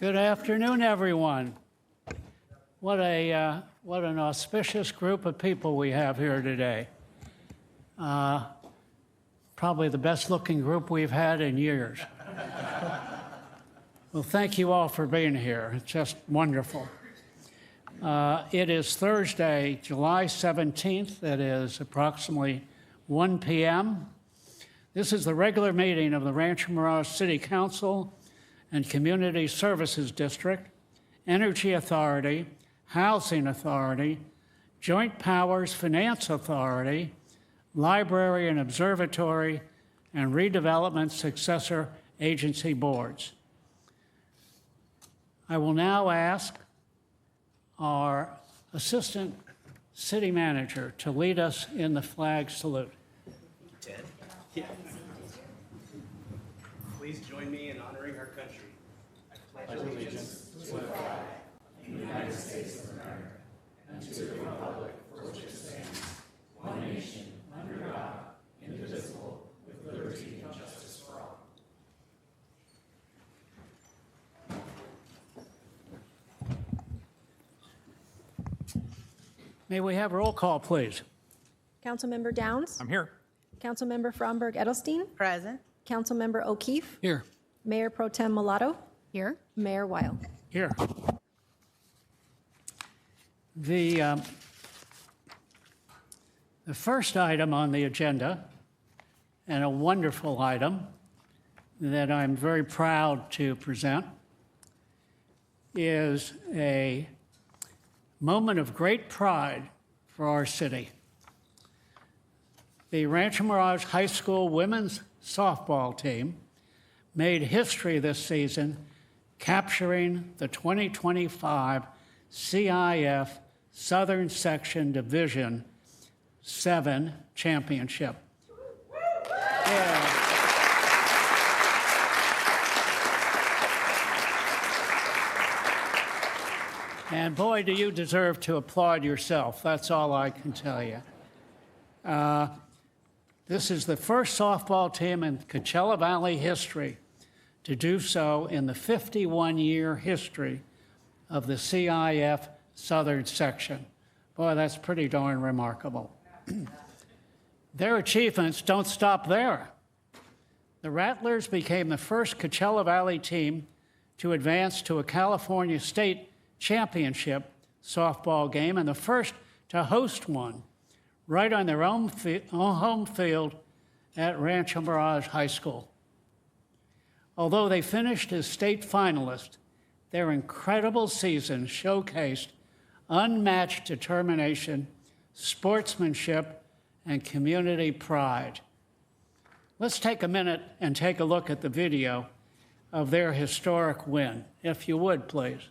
Good afternoon, everyone. What an auspicious group of people we have here today. Probably the best-looking group we've had in years. Well, thank you all for being here. It's just wonderful. It is Thursday, July 17th. It is approximately 1 p.m. This is the regular meeting of the Rancho Mirage City Council and Community Services District, Energy Authority, Housing Authority, Joint Powers Finance Authority, Library and Observatory, and Redevelopment Successor Agency Boards. I will now ask our Assistant City Manager to lead us in the flag salute. Ted? Yeah. Please join me in honoring our country. I pledge allegiance to the flag of the United States of America and to the republic for which it stands, one nation, under God, indivisible, with liberty and justice for all. May we have a roll call, please? Councilmember Downs? I'm here. Councilmember Fromberg-Edelstein? Present. Councilmember O'Keefe? Here. Mayor Pro Tem Mulatto? Here. Mayor Weil? Here. The first item on the agenda, and a wonderful item that I'm very proud to present, is a moment of great pride for our city. The Rancho Mirage High School women's softball team made history this season, capturing the 2025 CIF Southern Section Division 7 championship. Yeah. And boy, do you deserve to applaud yourself. That's all I can tell you. This is the first softball team in Coachella Valley history to do so in the 51-year history of the CIF Southern Section. Boy, that's pretty darn remarkable. Their achievements don't stop there. The Rattlers became the first Coachella Valley team to advance to a California State Championship softball game and the first to host one right on their own home field at Rancho Mirage High School. Although they finished as state finalists, their incredible season showcased unmatched determination, sportsmanship, and community pride. Let's take a minute and take a look at the video of their historic win, if you would, please.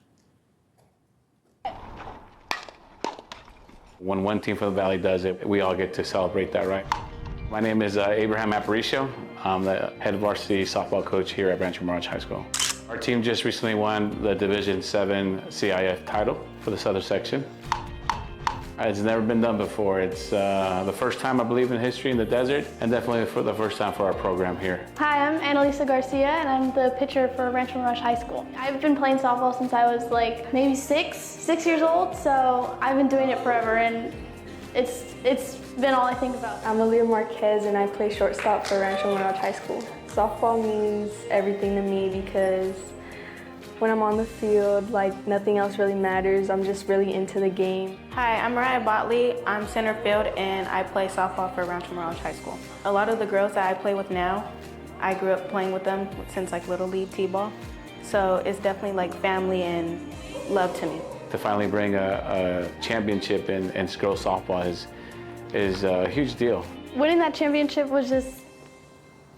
When one team from the Valley does it, we all get to celebrate that, right? My name is Abraham Aparicio. I'm the head varsity softball coach here at Rancho Mirage High School. Our team just recently won the Division 7 CIF title for the Southern Section. It's never been done before. It's the first time, I believe, in history in the desert, and definitely for the first time for our program here. Hi, I'm Annalisa Garcia, and I'm the pitcher for Rancho Mirage High School. I've been playing softball since I was like maybe six years old, so I've been doing it forever, and it's been all I think about. I'm Aaliyah Marquez, and I play shortstop for Rancho Mirage High School. Softball means everything to me because when I'm on the field, like nothing else really matters. I'm just really into the game. Hi, I'm Mariah Botley. I'm center field and I play softball for Rancho Mirage High School. A lot of the girls that I play with now, I grew up playing with them since like Little League T-ball. So it's definitely like family and love to me. To finally bring a championship in girls softball is a huge deal. Winning that championship was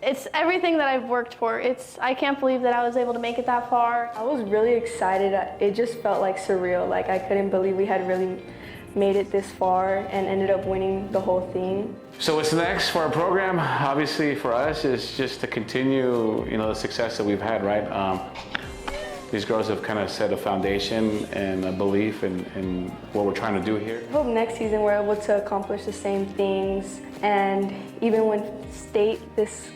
it's everything that I've worked for. I can't believe that I was able to make it that far. I was really excited. It just felt like surreal. Like I couldn't believe we had really made it this far and ended up winning the whole thing. So what's next for our program? Obviously for us is just to continue, the success that we've had, right? These girls have kind of set a foundation and a belief in what we're trying to do here. I hope next season we're able to accomplish the same things and even win state this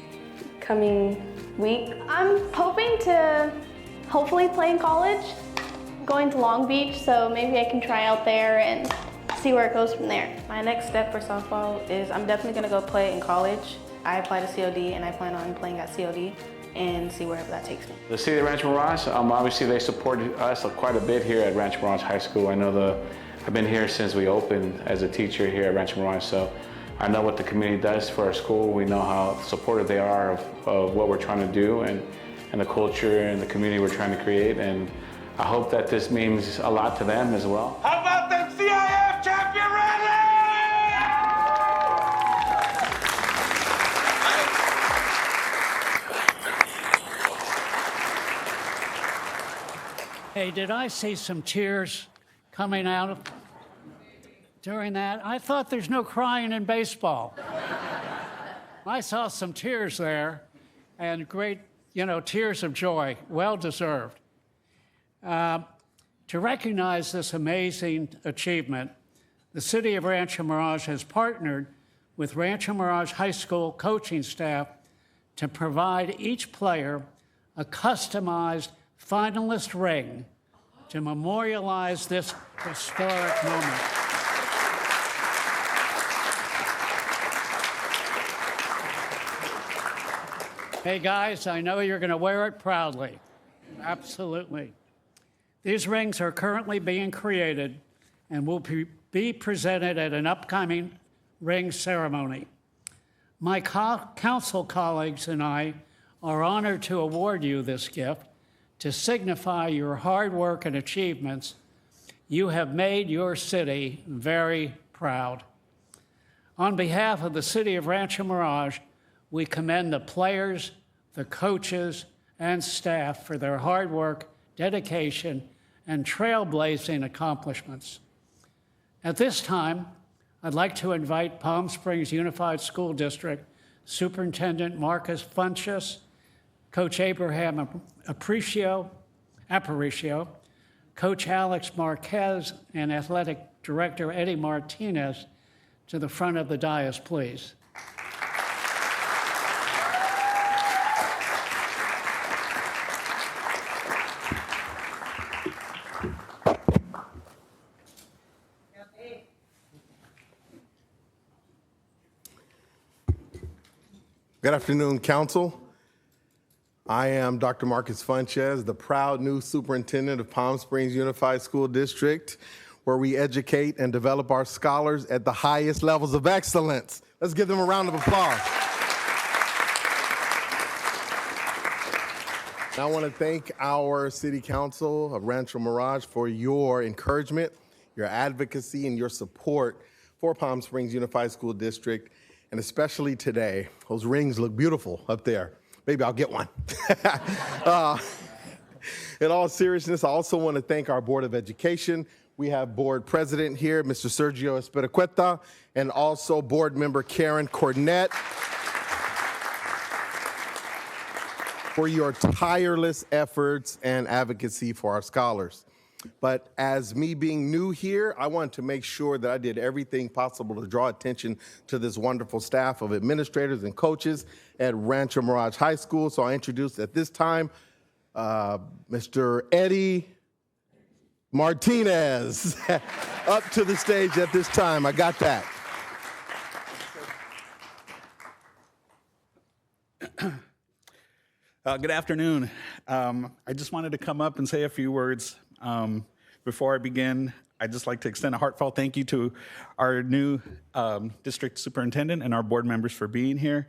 coming week. I'm hoping to hopefully play in college, going to Long Beach, so maybe I can try out there and see where it goes from there. My next step for softball is I'm definitely going to go play in college. I applied to COD and I plan on playing at COD and see wherever that takes me. The city of Rancho Mirage, obviously they supported us quite a bit here at Rancho Mirage High School. I know I've been here since we opened as a teacher here at Rancho Mirage, so I know what the community does for our school. We know how supportive they are of what we're trying to do and the culture and the community we're trying to create. And I hope that this means a lot to them as well. How about them CIF champion Radley? Hey, did I see some tears coming out during that? I thought there's no crying in baseball. I saw some tears there, and great, tears of joy, well deserved. To recognize this amazing achievement, the City of Rancho Mirage has partnered with Rancho Mirage High School coaching staff to provide each player a customized finalist ring to memorialize this historic moment. Hey guys, I know you're going to wear it proudly. Absolutely. These rings are currently being created and will be presented at an upcoming ring ceremony. My council colleagues and I are honored to award you this gift to signify your hard work and achievements. You have made your city very proud. On behalf of the City of Rancho Mirage, we commend the players, the coaches, and staff for their hard work, dedication, and trailblazing accomplishments. At this time, I'd like to invite Palm Springs Unified School District Superintendent Marcus Funchess, Coach Abraham Aparicio, Coach Alex Marquez, and Athletic Director Eddie Martinez to the front of the dais, please. Good afternoon, Council. I am Dr. Marcus Funchess, the proud new superintendent of Palm Springs Unified School District, where we educate and develop our scholars at the highest levels of excellence. Let's give them a round of applause. I want to thank our City Council of Rancho Mirage for your encouragement, your advocacy, and your support for Palm Springs Unified School District, and especially today. Those rings look beautiful up there. Maybe I'll get one. In all seriousness, I also want to thank our Board of Education. We have Board President here, Mr. Sergio Espericueta, and also Board Member Karen Cornett for your tireless efforts and advocacy for our scholars. But as me being new here, I wanted to make sure that I did everything possible to draw attention to this wonderful staff of administrators and coaches at Rancho Mirage High School. So I introduce at this time Mr. Eddie Martinez up to the stage at this time. I got that. Good afternoon. I just wanted to come up and say a few words. Before I begin, I'd just like to extend a heartfelt thank you to our new district superintendent and our board members for being here.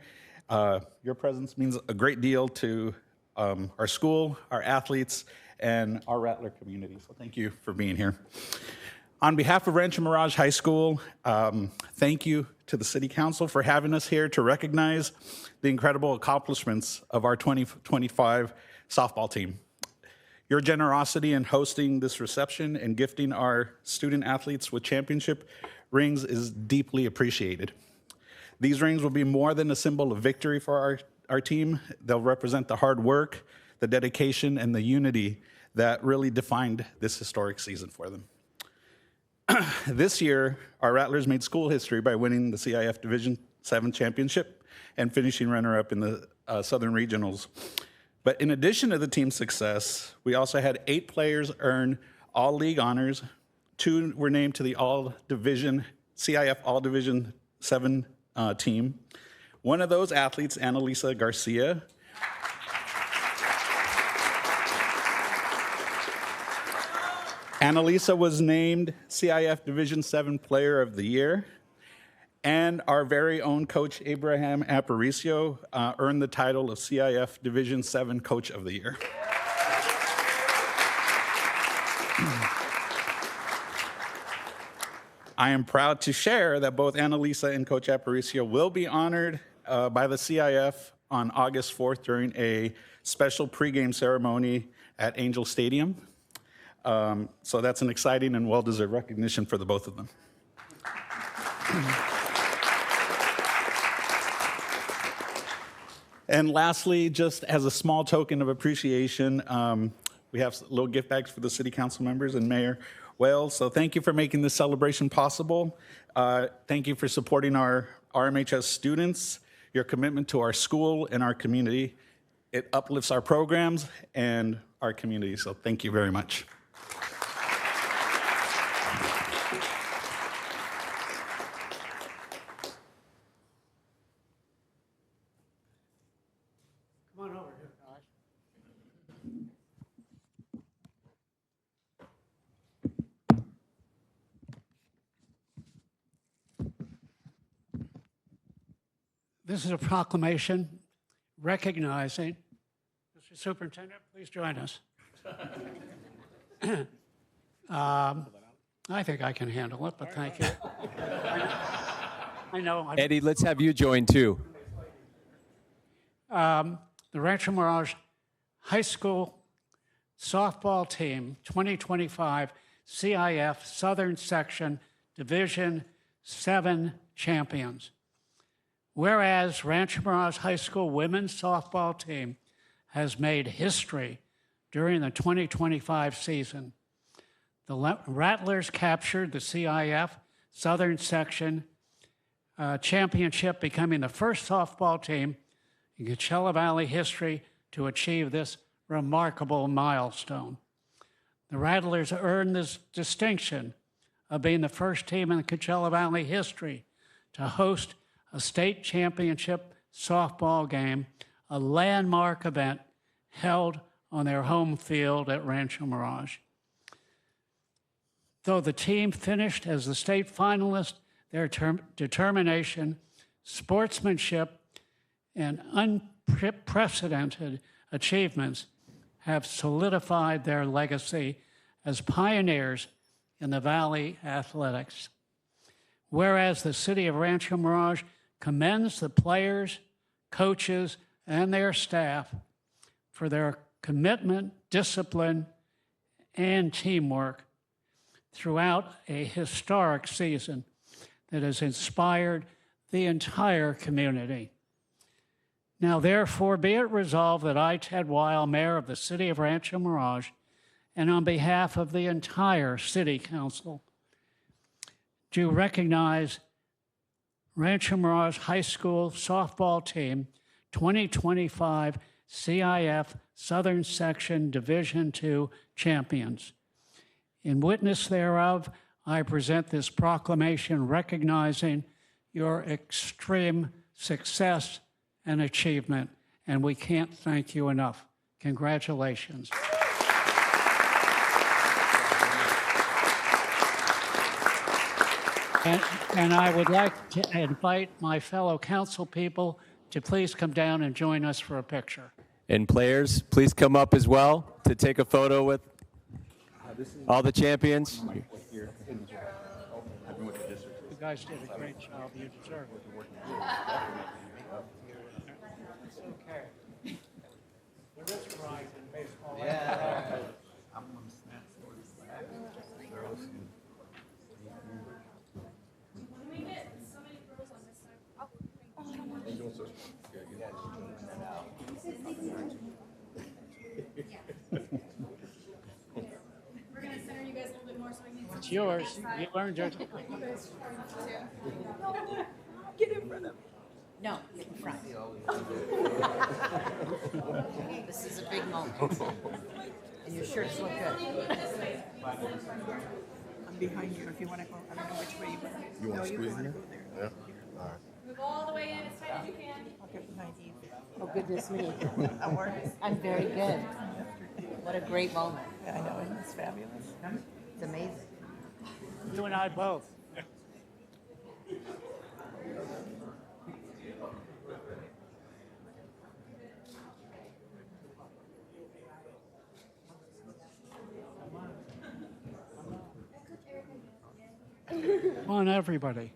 Your presence means a great deal to our school, our athletes, and our Rattler community. So thank you for being here. On behalf of Rancho Mirage High School, thank you to the City Council for having us here to recognize the incredible accomplishments of our 2025 softball team. Your generosity in hosting this reception and gifting our student athletes with championship rings is deeply appreciated. These rings will be more than a symbol of victory for our team. They'll represent the hard work, the dedication, and the unity that really defined this historic season for them. This year, our Rattlers made school history by winning the CIF Division VII championship and finishing runner-up in the Southern Regionals. But in addition to the team's success, we also had 8 players earn all league honors. 2 were named to the CIF All Division 7 team. One of those athletes, Annalisa Garcia, Annalisa was named CIF Division 7 Player of the Year. And our very own coach, Abraham Aparicio, earned the title of CIF Division 7 Coach of the Year. I am proud to share that both Annalisa and Coach Aparicio will be honored by the CIF on August 4th during a special pregame ceremony at Angel Stadium. So that's an exciting and well-deserved recognition for the both of them. And lastly, just as a small token of appreciation, we have little gift bags for the city council members and Mayor Wales. So thank you for making this celebration possible. Thank you for supporting our RMHS students, your commitment to our school and our community. It uplifts our programs and our community, so thank you very much. Come on over here, guys. This is a proclamation recognizing, Mr. Superintendent, please join us. I think I can handle it, but thank you. I know. Eddie, let's have you join too. The Rancho Mirage High School softball team 2025 CIF Southern Section Division 7 champions. Whereas Rancho Mirage High School women's softball team has made history during the 2025 season. The Rattlers captured the CIF Southern Section championship, becoming the first softball team in Coachella Valley history to achieve this remarkable milestone. The Rattlers earned this distinction of being the first team in Coachella Valley history to host a state championship softball game, a landmark event held on their home field at Rancho Mirage. Though the team finished as the state finalist, their determination, sportsmanship, and unprecedented achievements have solidified their legacy as pioneers in the Valley athletics. Whereas the city of Rancho Mirage commends the players, coaches, and their staff for their commitment, discipline, and teamwork throughout a historic season that has inspired the entire community. Now, therefore, be it resolved that I, Ted Weil, Mayor of the City of Rancho Mirage, and on behalf of the entire City Council, do recognize Rancho Mirage High School softball team 2025 CIF Southern Section Division II champions. In witness thereof, I present this proclamation recognizing your extreme success and achievement, and we can't thank you enough. Congratulations. And I would like to invite my fellow council people to please come down and join us for a picture. And players, please come up as well to take a photo with all the champions. You guys did a great job. You deserve it. It's okay. There is pride in baseball. Yeah. We're going to center you guys a little bit more so we can. It's yours. You earned it. Get in front of me. No, get in front. This is a big moment. And your shirts look good. I'm behind you if you want to go. I don't know which way you want to go. You want to squeeze wanna in? go there. Yeah. All right. Move all the way in as tight as you can. I'll get behind you. Oh, goodness me. How are you? I'm very good. What a great moment. Yeah, I know, isn't this fabulous? It's amazing. You and I both. Come on, everybody.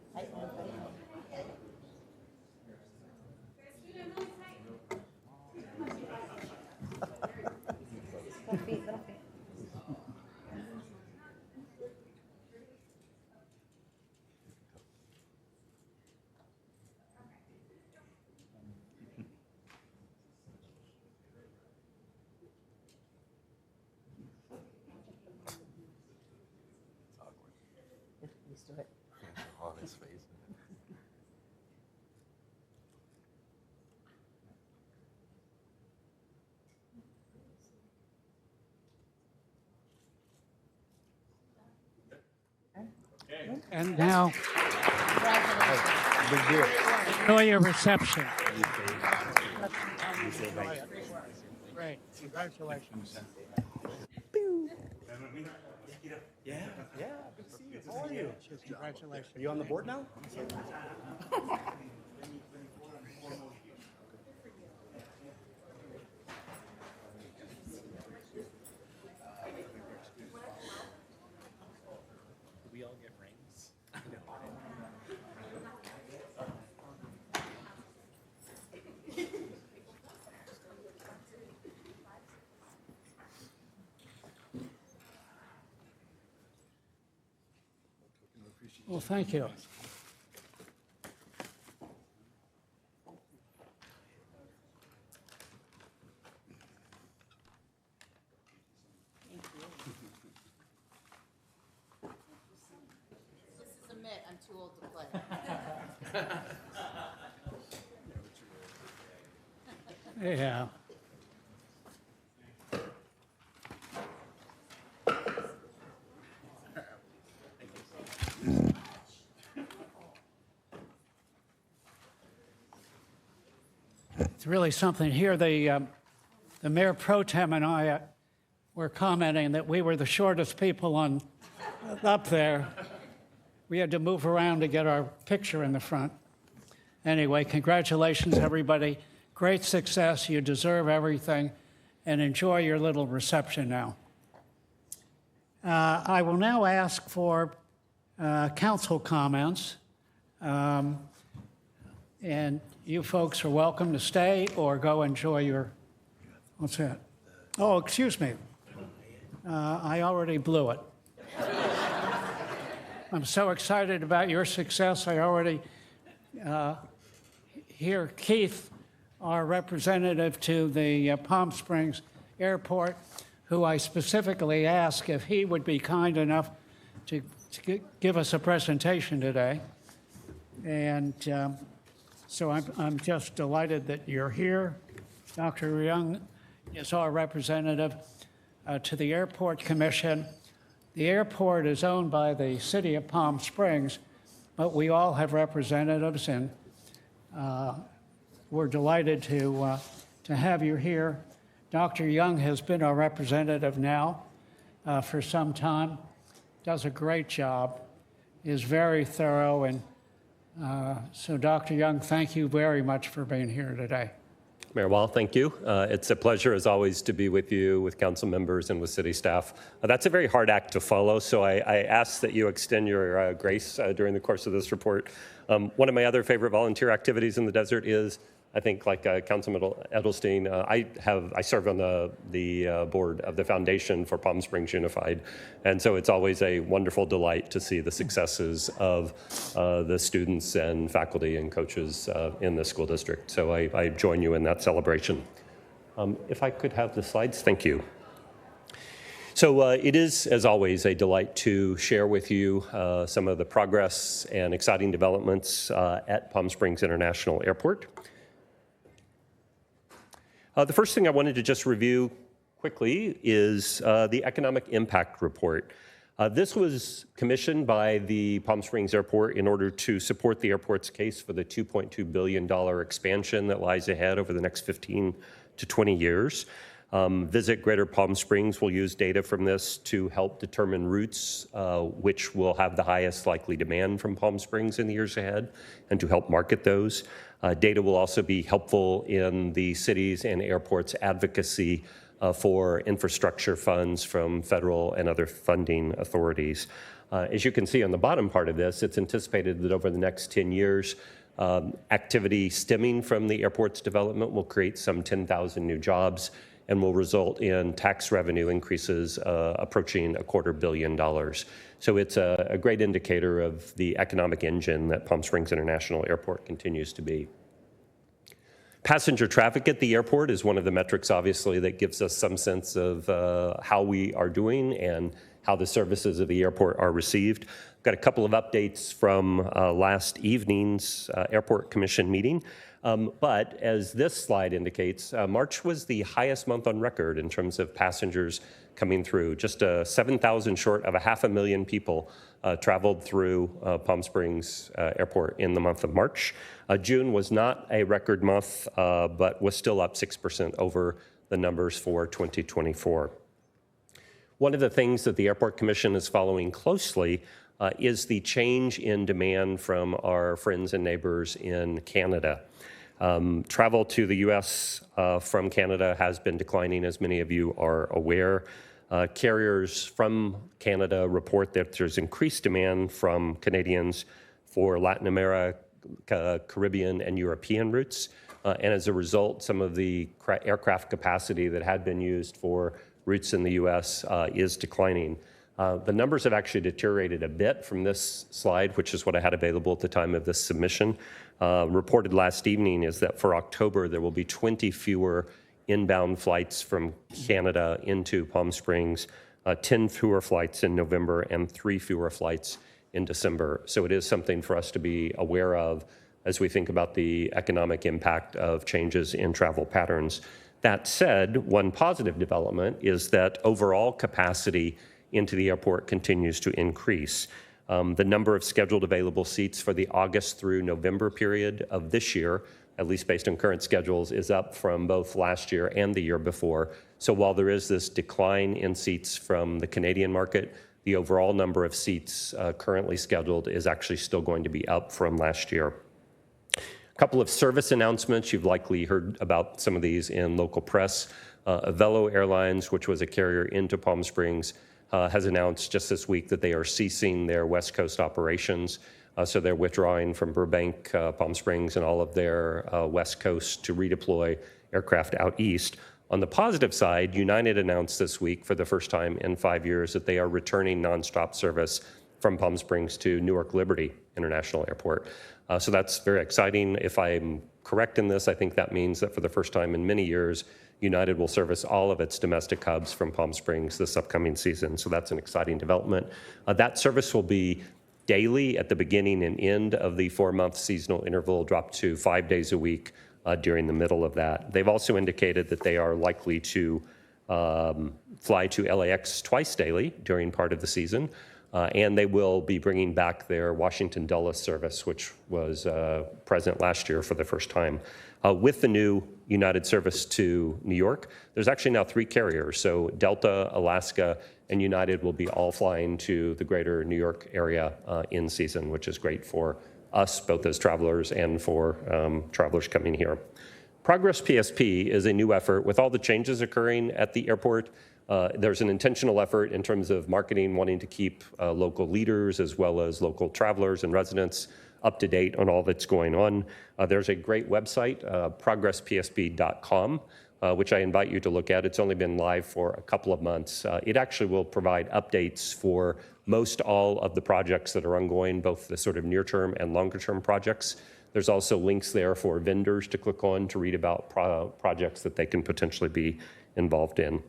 Used to it. On his face. And now, Big deal. enjoy your reception. Great. Congratulations. Yeah, good to see you. How are you? Congratulations. Are you on the board now? We all get rings. Well, thank you. This is a mitt. I'm too old to play. Yeah. It's really something here. The Mayor Pro Tem and I were commenting that we were the shortest people up there. We had to move around to get our picture in the front. Anyway, congratulations, everybody. Great success. You deserve everything. And enjoy your little reception now. I will now ask for council comments. And you folks are welcome to stay or go enjoy your, what's that? Oh, excuse me. I already blew it. I'm so excited about your success. I already hear Keith, our representative to the Palm Springs Airport, who I specifically asked if he would be kind enough to give us a presentation today. And so I'm just delighted that you're here. Dr. Young is our representative to the Airport Commission. The airport is owned by the city of Palm Springs, but we all have representatives, and we're delighted to have you here. Dr. Young has been our representative now for some time, does a great job, is very thorough, and so Dr. Young, thank you very much for being here today. Mayor Wall, thank you. It's a pleasure, as always, to be with you, with council members, and with city staff. That's a very hard act to follow, so I ask that you extend your grace during the course of this report. One of my other favorite volunteer activities in the desert is, I think, like Councilman Edelstein, I serve on the board of the Foundation for Palm Springs Unified, and so it's always a wonderful delight to see the successes of the students and faculty and coaches in the school district. So I join you in that celebration. If I could have the slides, thank you. So it is, as always, a delight to share with you some of the progress and exciting developments at Palm Springs International Airport. The first thing I wanted to just review quickly is the Economic Impact Report. This was commissioned by the Palm Springs Airport in order to support the airport's case for the $2.2 billion expansion that lies ahead over the next 15 to 20 years. Visit Greater Palm Springs will use data from this to help determine routes which will have the highest likely demand from Palm Springs in the years ahead and to help market those. Data will also be helpful in the city's and airports' advocacy for infrastructure funds from federal and other funding authorities. As you can see on the bottom part of this, it's anticipated that over the next 10 years, activity stemming from the airport's development will create some 10,000 new jobs and will result in tax revenue increases approaching $250 million. So it's a great indicator of the economic engine that Palm Springs International Airport continues to be. Passenger traffic at the airport is one of the metrics, obviously, that gives us some sense of how we are doing and how the services of the airport are received. I've got a couple of updates from last evening's Airport Commission meeting. But as this slide indicates, March was the highest month on record in terms of passengers coming through. Just 7,000 short of 500,000 people traveled through Palm Springs Airport in the month of March. June was not a record month, but was still up 6% over the numbers for 2024. One of the things that the Airport Commission is following closely is the change in demand from our friends and neighbors in Canada. Travel to the U.S. From Canada has been declining, as many of you are aware. Carriers from Canada report that there's increased demand from Canadians for Latin America, Caribbean, and European routes. And as a result, some of the aircraft capacity that had been used for routes in the U.S. Is declining. The numbers have actually deteriorated a bit from this slide, which is what I had available at the time of this submission. Reported last evening is that for October, there will be 20 fewer inbound flights from Canada into Palm Springs, 10 fewer flights in November, and 3 fewer flights in December. So it is something for us to be aware of as we think about the economic impact of changes in travel patterns. That said, one positive development is that overall capacity into the airport continues to increase. The number of scheduled available seats for the August through November period of this year, at least based on current schedules, is up from both last year and the year before. So while there is this decline in seats from the Canadian market, the overall number of seats currently scheduled is actually still going to be up from last year. A couple of service announcements. You've likely heard about some of these in local press. Avelo Airlines, which was a carrier into Palm Springs, has announced just this week that they are ceasing their West Coast operations. So they're withdrawing from Burbank, Palm Springs, and all of their West Coast to redeploy aircraft out east. On the positive side, United announced this week for the first time in 5 years that they are returning nonstop service from Palm Springs to Newark Liberty International Airport. So that's very exciting. If I'm correct in this, I think that means that for the first time in many years, United will service all of its domestic hubs from Palm Springs this upcoming season. So that's an exciting development. That service will be daily at the beginning and end of the 4-month seasonal interval, drop to 5 days a week during the middle of that. They've also indicated that they are likely to fly to LAX twice daily during part of the season. And they will be bringing back their Washington Dulles service, which was present last year for the first time. With the new United service to New York, there's actually now 3 carriers. So Delta, Alaska, and United will be all flying to the greater New York area in season, which is great for us, both as travelers and for travelers coming here. Progress PSP is a new effort. With all the changes occurring at the airport, there's an intentional effort in terms of marketing, wanting to keep local leaders as well as local travelers and residents up to date on all that's going on. There's a great website, progresspsp.com, which I invite you to look at. It's only been live for a couple of months. It actually will provide updates for most all of the projects that are ongoing, both the sort of near-term and longer-term projects. There's also links there for vendors to click on to read about projects that they can potentially be involved in.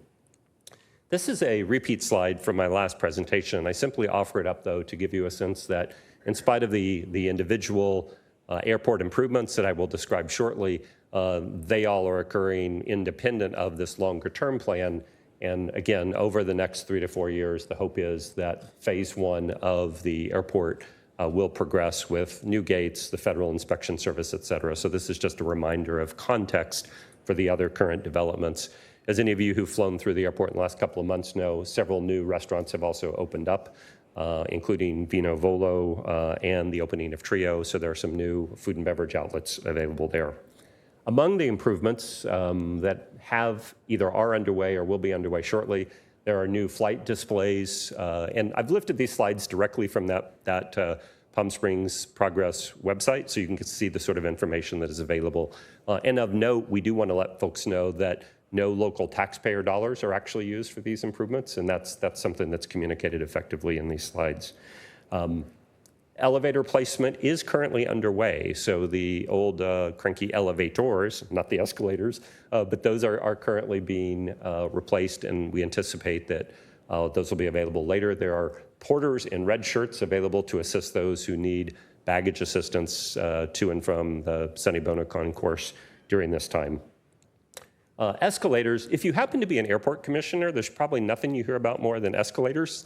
This is a repeat slide from my last presentation. I simply offer it up, though, to give you a sense that in spite of the individual airport improvements that I will describe shortly, they all are occurring independent of this longer-term plan. And again, over the next 3 to 4 years, the hope is that phase one of the airport will progress with new gates, the Federal Inspection Service, et cetera. So this is just a reminder of context for the other current developments. As any of you who've flown through the airport in the last couple of months know, several new restaurants have also opened up, including Vino Volo and the opening of Trio. So there are some new food and beverage outlets available there. Among the improvements that have either are underway or will be underway shortly, there are new flight displays. And I've lifted these slides directly from that Palm Springs Progress website, so you can see the sort of information that is available. And of note, we do want to let folks know that no local taxpayer dollars are actually used for these improvements, and that's something that's communicated effectively in these slides. Elevator placement is currently underway, so the old cranky elevators, not the escalators, but those are currently being replaced, and we anticipate that those will be available later. There are porters in red shirts available to assist those who need baggage assistance to and from the Sonny Bono concourse during this time. Escalators, if you happen to be an airport commissioner, there's probably nothing you hear about more than escalators.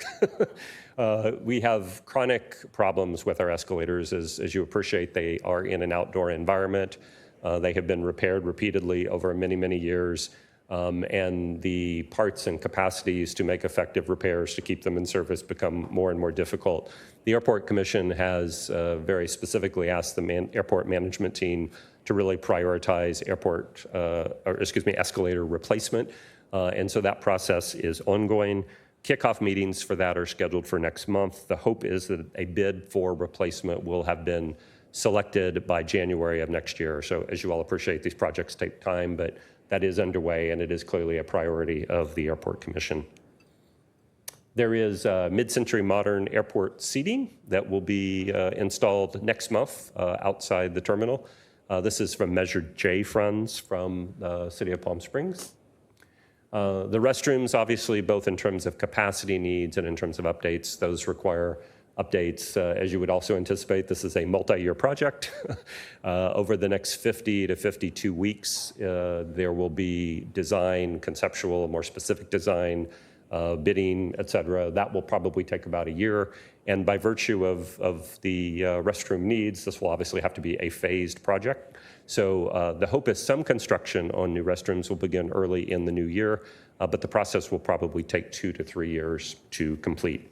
We have chronic problems with our escalators. As you appreciate, they are in an outdoor environment. They have been repaired repeatedly over many, many years. And the parts and capacities to make effective repairs to keep them in service become more and more difficult. The Airport Commission has very specifically asked the airport management team to really prioritize escalator replacement. And so that process is ongoing. Kickoff meetings for that are scheduled for next month. The hope is that a bid for replacement will have been selected by January of next year. So as you all appreciate, these projects take time, but that is underway, and it is clearly a priority of the Airport Commission. There is mid-century modern airport seating that will be installed next month outside the terminal. This is from Measure J funds from the City of Palm Springs. The restrooms, obviously, both in terms of capacity needs and in terms of updates, those require updates. As you would also anticipate, this is a multi-year project. Over the next 50 to 52 weeks, there will be design, conceptual, more specific design, bidding, et cetera. That will probably take about a year. And by virtue of the restroom needs, this will obviously have to be a phased project. So the hope is some construction on new restrooms will begin early in the new year, but the process will probably take 2 to 3 years to complete.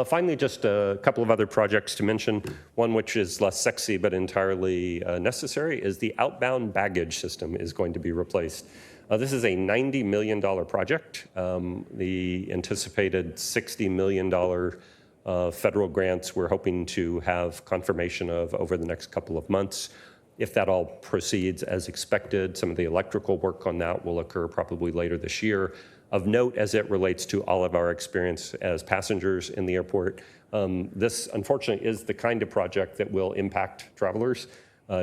Finally, just a couple of other projects to mention. One which is less sexy but entirely necessary is the outbound baggage system is going to be replaced. This is a $90 million project. The anticipated $60 million federal grants we're hoping to have confirmation of over the next couple of months. If that all proceeds as expected, some of the electrical work on that will occur probably later this year. Of note, as it relates to all of our experience as passengers in the airport, this unfortunately is the kind of project that will impact travelers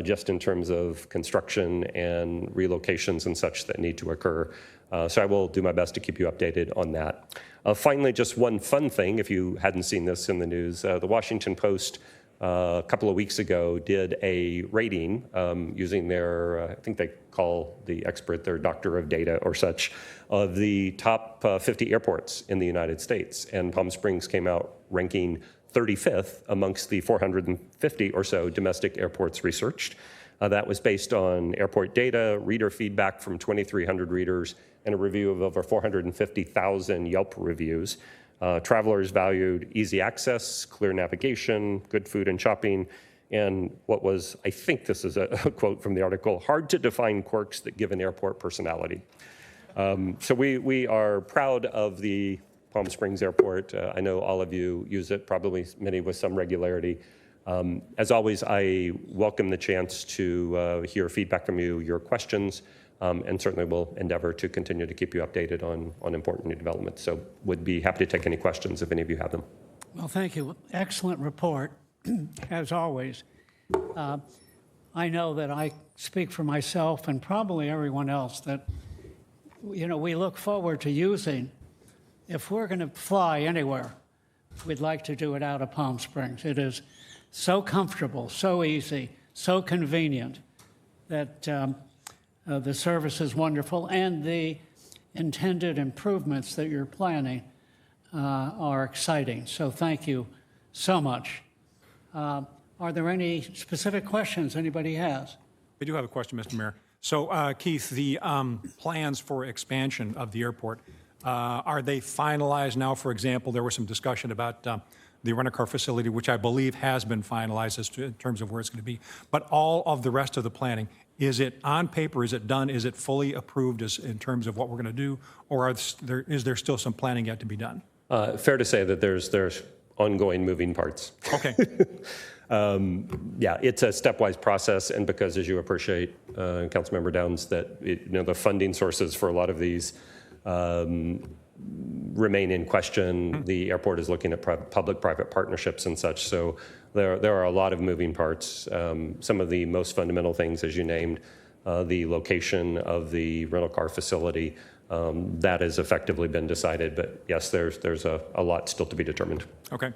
just in terms of construction and relocations and such that need to occur. So I will do my best to keep you updated on that. Finally, just one fun thing, if you hadn't seen this in the news, the Washington Post a couple of weeks ago did a rating using their, I think they call the expert their doctor of data or such, of the top 50 airports in the United States. And Palm Springs came out ranking 35th amongst the 450 or so domestic airports researched. That was based on airport data, reader feedback from 2,300 readers, and a review of over 450,000 Yelp reviews. Travelers valued easy access, clear navigation, good food and shopping, and what was, I think this is a quote from the article, hard to define quirks that give an airport personality. So we are proud of the Palm Springs Airport. I know all of you use it, probably many with some regularity. As always, I welcome the chance to hear feedback from you, your questions, and certainly will endeavor to continue to keep you updated on important new developments. So would be happy to take any questions if any of you have them. Well, thank you. Excellent report, as always. I know that I speak for myself and probably everyone else that we look forward to using, if we're going to fly anywhere, we'd like to do it out of Palm Springs. It is so comfortable, so easy, so convenient that the service is wonderful, and the intended improvements that you're planning are exciting. So thank you so much. Are there any specific questions anybody has? I do have a question, Mr. Mayor. So, Keith, the plans for expansion of the airport, are they finalized now? For example, there was some discussion about the rental-car facility, which I believe has been finalized as to, in terms of where it's going to be. But all of the rest of the planning, is it on paper? Is it done? Is it fully approved as, in terms of what we're going to do? Or is there still some planning yet to be done? Fair to say that there's ongoing moving parts. Okay. Yeah, it's a stepwise process, and because, as you appreciate, Councilmember Downs, that the funding sources for a lot of these remain in question. The airport is looking at public-private partnerships and such, so there are a lot of moving parts. Some of the most fundamental things, as you named, the location of the rental car facility, that has effectively been decided, but yes, there's a lot still to be determined. Okay.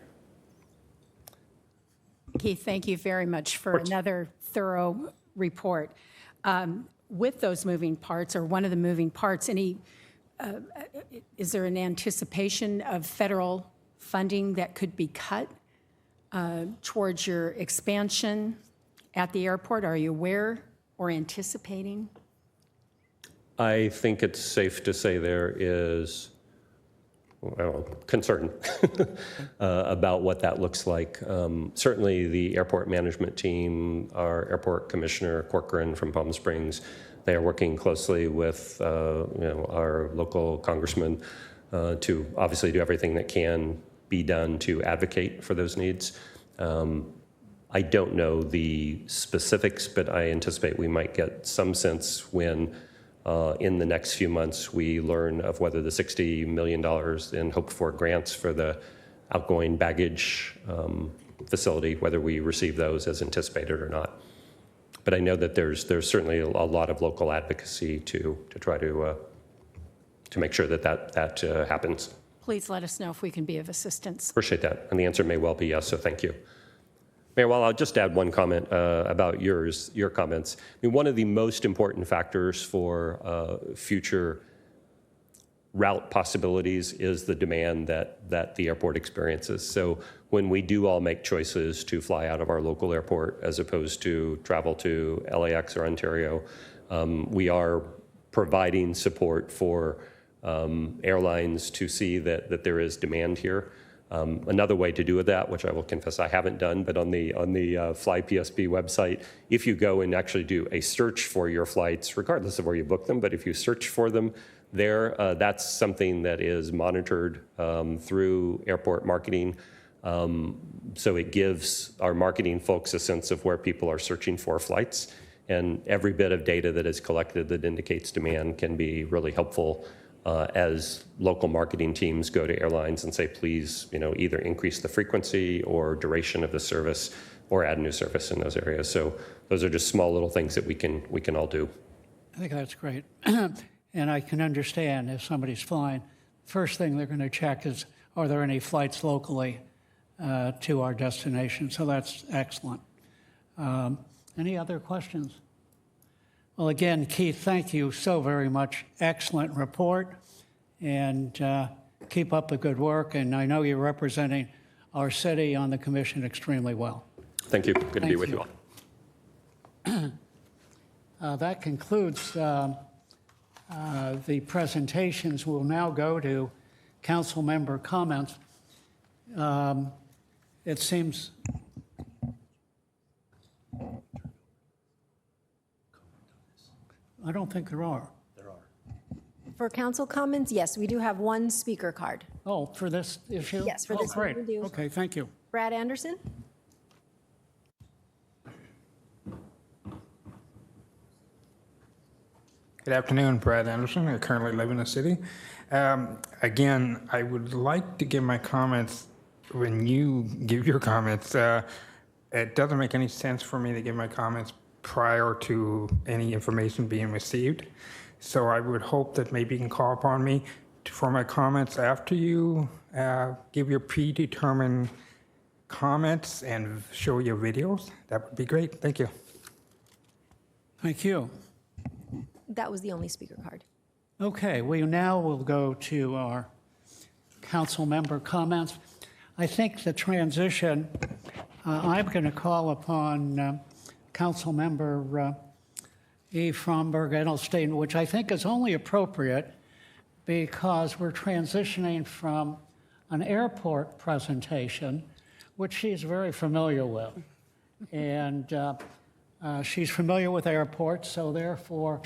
Keith, thank you very much for another thorough report. With those moving parts, or one of the moving parts, is there an anticipation of federal funding that could be cut towards your expansion at the airport? Are you aware or anticipating? I think it's safe to say there is concern about what that looks like. Certainly the airport management team, our airport commissioner, Corcoran from Palm Springs, they are working closely with our local congressman to obviously do everything that can be done to advocate for those needs. I don't know the specifics, but I anticipate we might get some sense when in the next few months we learn of whether the $60 million in hoped-for grants for the outgoing baggage facility, whether we receive those as anticipated or not. But I know that there's certainly a lot of local advocacy to try to make sure that happens. Please let us know if we can be of assistance. Appreciate that, and the answer may well be yes, so thank you. Mayor, well, I'll just add one comment about your comments. I mean, one of the most important factors for future route possibilities is the demand that the airport experiences. So when we do all make choices to fly out of our local airport as opposed to travel to LAX or Ontario, we are providing support for airlines to see that there is demand here. Another way to do that, which I will confess I haven't done, but on the Fly PSP website, if you go and actually do a search for your flights, regardless of where you book them, but if you search for them there, that's something that is monitored through airport marketing. So it gives our marketing folks a sense of where people are searching for flights, and every bit of data that is collected that indicates demand can be really helpful as local marketing teams go to airlines and say, please, either increase the frequency or duration of the service or add new service in those areas. So those are just small little things that we can all do. I think that's great. And I can understand if somebody's flying, first thing they're going to check is, are there any flights locally to our destination? So that's excellent. Any other questions? Well, again, Keith, thank you so very much. Excellent report, and keep up the good work. And I know you're representing our city on the commission extremely well. Thank you. Good to be with you all. That concludes the presentations. We'll now go to council member comments. It seems. I don't think there are. For council comments, yes, we do have one speaker card. Oh, for this issue? Yes, for this one great. we do. Okay, thank you. Brad Anderson? Good afternoon, Brad Anderson. I currently live in the city. Again, I would like to give my comments, when you give your comments, it doesn't make any sense for me to give my comments prior to any information being received. So I would hope that maybe you can call upon me for my comments after you give your predetermined comments and show your videos. That would be great. Thank you. Thank you. That was the only speaker card. Okay, we now will go to our council member comments. I think the transition, I'm going to call upon council member E. Fromberg Edelstein, which I think is only appropriate because we're transitioning from an airport presentation, which she's very familiar with. And she's familiar with airports, so therefore,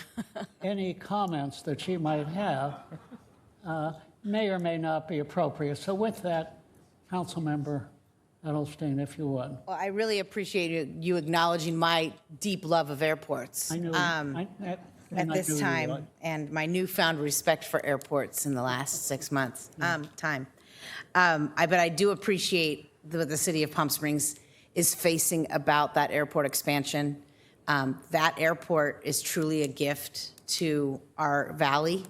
any comments that she might have may or may not be appropriate. So with that, Councilmember Edelstein, if you would. Well, I really appreciate you acknowledging my deep love of airports. I knew, At this time, and my newfound respect for airports in the last 6 months time. But I do appreciate what the city of Palm Springs is facing about that airport expansion. That airport is truly a gift to our valley,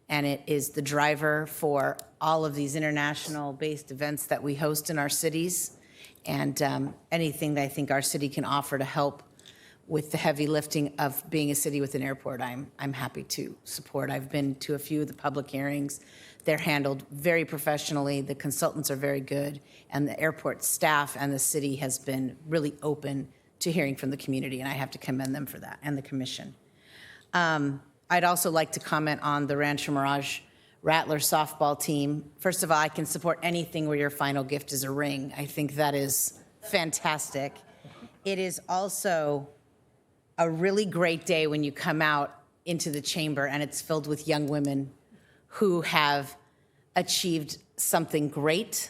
and it is the driver for all of these international-based events that we host in our cities, and anything that I think our city can offer to help with the heavy lifting of being a city with an airport, I'm happy to support. I've been to a few of the public hearings. They're handled very professionally. The consultants are very good, and the airport staff and the city has been really open to hearing from the community, and I have to commend them for that, and the commission. I'd also like to comment on the Rancho Mirage Rattler softball team. First of all, I can support anything where your final gift is a ring. I think that is fantastic. It is also a really great day when you come out into the chamber and it's filled with young women who have achieved something great,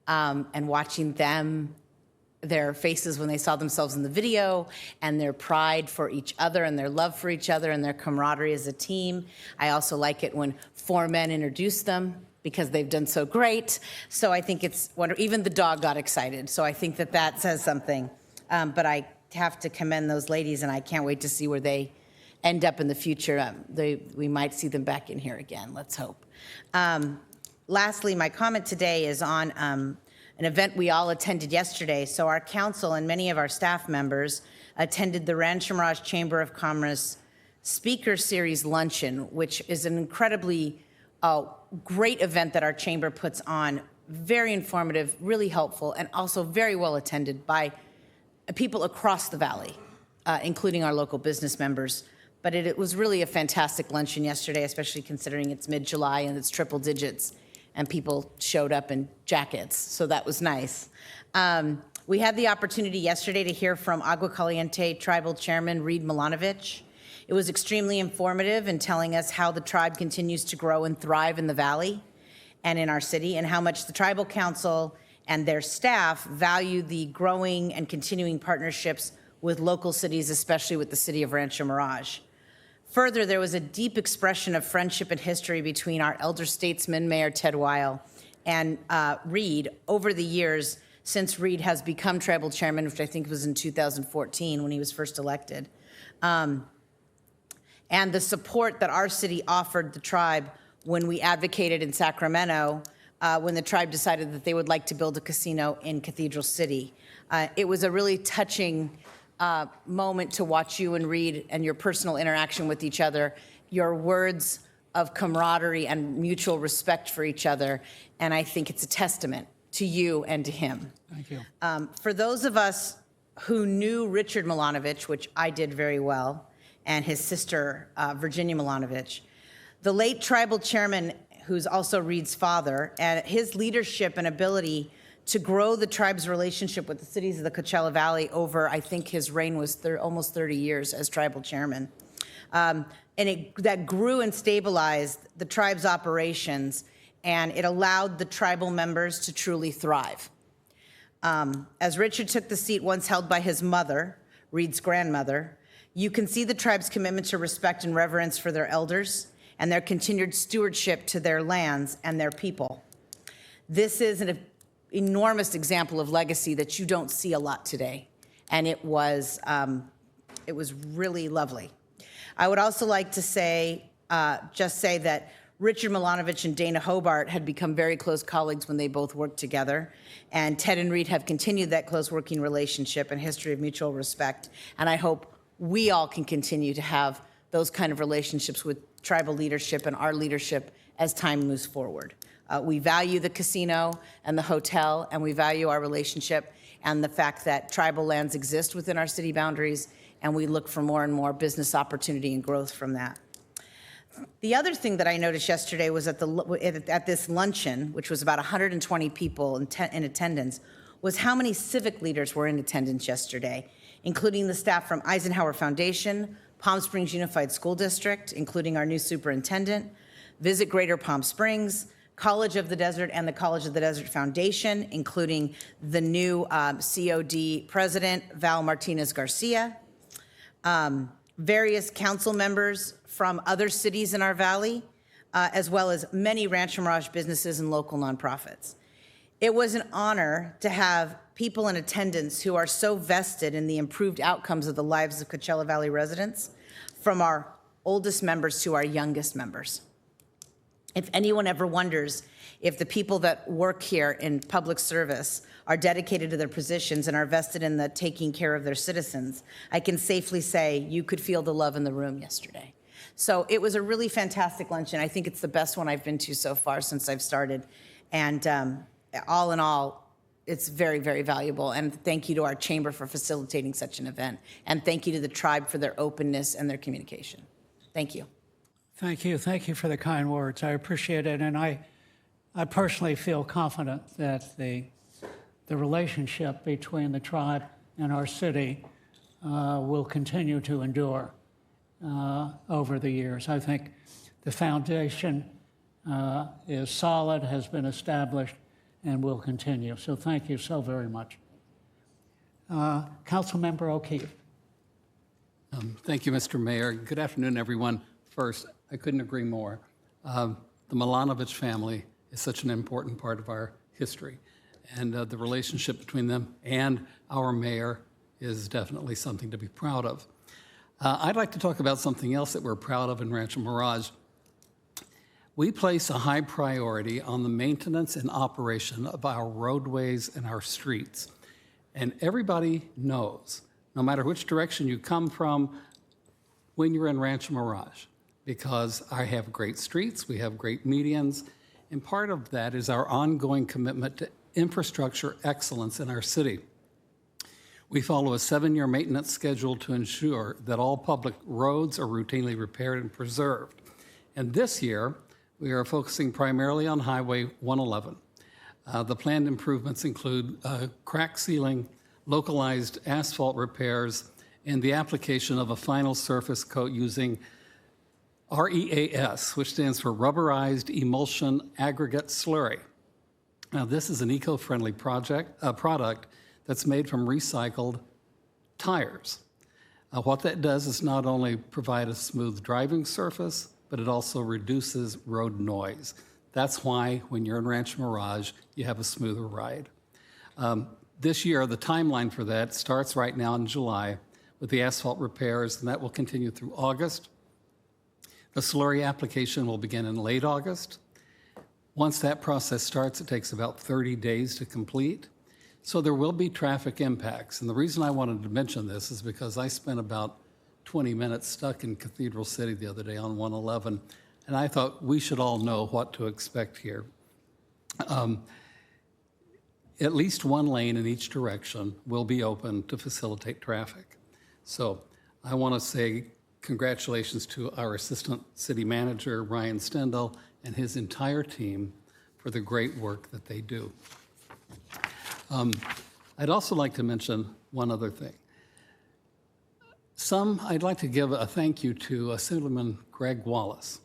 and watching them, their faces when they saw themselves in the video, and their pride for each other and their love for each other and their camaraderie as a team. I also like it when 4 men introduce them because they've done so great. So I think it's wonderful. Even the dog got excited. So I think that that says something. But I have to commend those ladies, and I can't wait to see where they end up in the future. We might see them back in here again. Let's hope. Lastly, my comment today is on an event we all attended yesterday. So our council and many of our staff members attended the Rancho Mirage Chamber of Commerce Speaker Series Luncheon, which is an incredibly great event that our chamber puts on. Very informative, really helpful, and also very well attended by people across the valley, including our local business members. But it was really a fantastic luncheon yesterday, especially considering it's mid-July and it's triple digits, and people showed up in jackets, so that was nice. We had the opportunity yesterday to hear from Agua Caliente Tribal Chairman Reed Milanovich. It was extremely informative in telling us how the tribe continues to grow and thrive in the valley and in our city, and how much the Tribal Council and their staff value the growing and continuing partnerships with local cities, especially with the city of Rancho Mirage. Further, there was a deep expression of friendship and history between our elder statesman, Mayor Ted Weil, and Reed over the years since Reed has become tribal chairman, which I think was in 2014 when he was first elected. And the support that our city offered the tribe when we advocated in Sacramento, when the tribe decided that they would like to build a casino in Cathedral City. It was a really touching moment to watch you and Reed and your personal interaction with each other, your words of camaraderie and mutual respect for each other. And I think it's a testament to you and to him. Thank you. For those of us who knew Richard Milanovich, which I did very well, and his sister, Virginia Milanovich, the late tribal chairman, who's also Reed's father, and his leadership and ability to grow the tribe's relationship with the cities of the Coachella Valley over, I think his reign was almost 30 years as tribal chairman. And that grew and stabilized the tribe's operations, and it allowed the tribal members to truly thrive. As Richard took the seat once held by his mother, Reed's grandmother, you can see the tribe's commitment to respect and reverence for their elders and their continued stewardship to their lands and their people. This is an enormous example of legacy that you don't see a lot today, and it was really lovely. I would also like to say, just say that Richard Milanovic and Dana Hobart had become very close colleagues when they both worked together. And Ted and Reed have continued that close working relationship and history of mutual respect. And I hope we all can continue to have those kind of relationships with tribal leadership and our leadership as time moves forward. We value the casino and the hotel, and we value our relationship and the fact that tribal lands exist within our city boundaries, and we look for more and more business opportunity and growth from that. The other thing that I noticed yesterday was at this luncheon, which was about 120 people in attendance, was how many civic leaders were in attendance yesterday, including the staff from Eisenhower Foundation, Palm Springs Unified School District, including our new superintendent, Visit Greater Palm Springs, College of the Desert and the College of the Desert Foundation, including the new COD president, Val Martinez Garcia, various council members from other cities in our valley, as well as many Rancho Mirage businesses and local nonprofits. It was an honor to have people in attendance who are so vested in the improved outcomes of the lives of Coachella Valley residents, from our oldest members to our youngest members. If anyone ever wonders if the people that work here in public service are dedicated to their positions and are vested in the taking care of their citizens, I can safely say you could feel the love in the room yesterday. So it was a really fantastic luncheon. I think it's the best one I've been to so far since I've started. And all in all, it's very, very valuable. And thank you to our chamber for facilitating such an event. And thank you to the tribe for their openness and their communication. Thank you. Thank you. Thank you for the kind words. I appreciate it. And I personally feel confident that the relationship between the tribe and our city will continue to endure over the years. I think the foundation is solid, has been established, and will continue. So thank you so very much. Councilmember O'Keefe. Thank you, Mr. Mayor. Good afternoon, everyone. First, I couldn't agree more. The Milanovic family is such an important part of our history, and the relationship between them and our mayor is definitely something to be proud of. I'd like to talk about something else that we're proud of in Rancho Mirage. We place a high priority on the maintenance and operation of our roadways and our streets. And everybody knows, no matter which direction you come from, when you're in Rancho Mirage, because I have great streets, we have great medians, and part of that is our ongoing commitment to infrastructure excellence in our city. We follow a 7-year maintenance schedule to ensure that all public roads are routinely repaired and preserved. And this year, we are focusing primarily on Highway 111. The planned improvements include crack sealing, localized asphalt repairs, and the application of a final surface coat using REAS, which stands for Rubberized Emulsion Aggregate Slurry. Now, this is an eco-friendly product that's made from recycled tires. What that does is not only provide a smooth driving surface, but it also reduces road noise. That's why when you're in Rancho Mirage, you have a smoother ride. This year, the timeline for that starts right now in July with the asphalt repairs, and that will continue through August. The slurry application will begin in late August. Once that process starts, it takes about 30 days to complete. So there will be traffic impacts. And the reason I wanted to mention this is because I spent about 20 minutes stuck in Cathedral City the other day on 111, and I thought we should all know what to expect here. At least one lane in each direction will be open to facilitate traffic. So I want to say congratulations to our Assistant City Manager, Ryan Stendal, and his entire team for the great work that they do. I'd also like to mention one other thing. I'd like to give a thank you to Assemblyman Greg Wallace,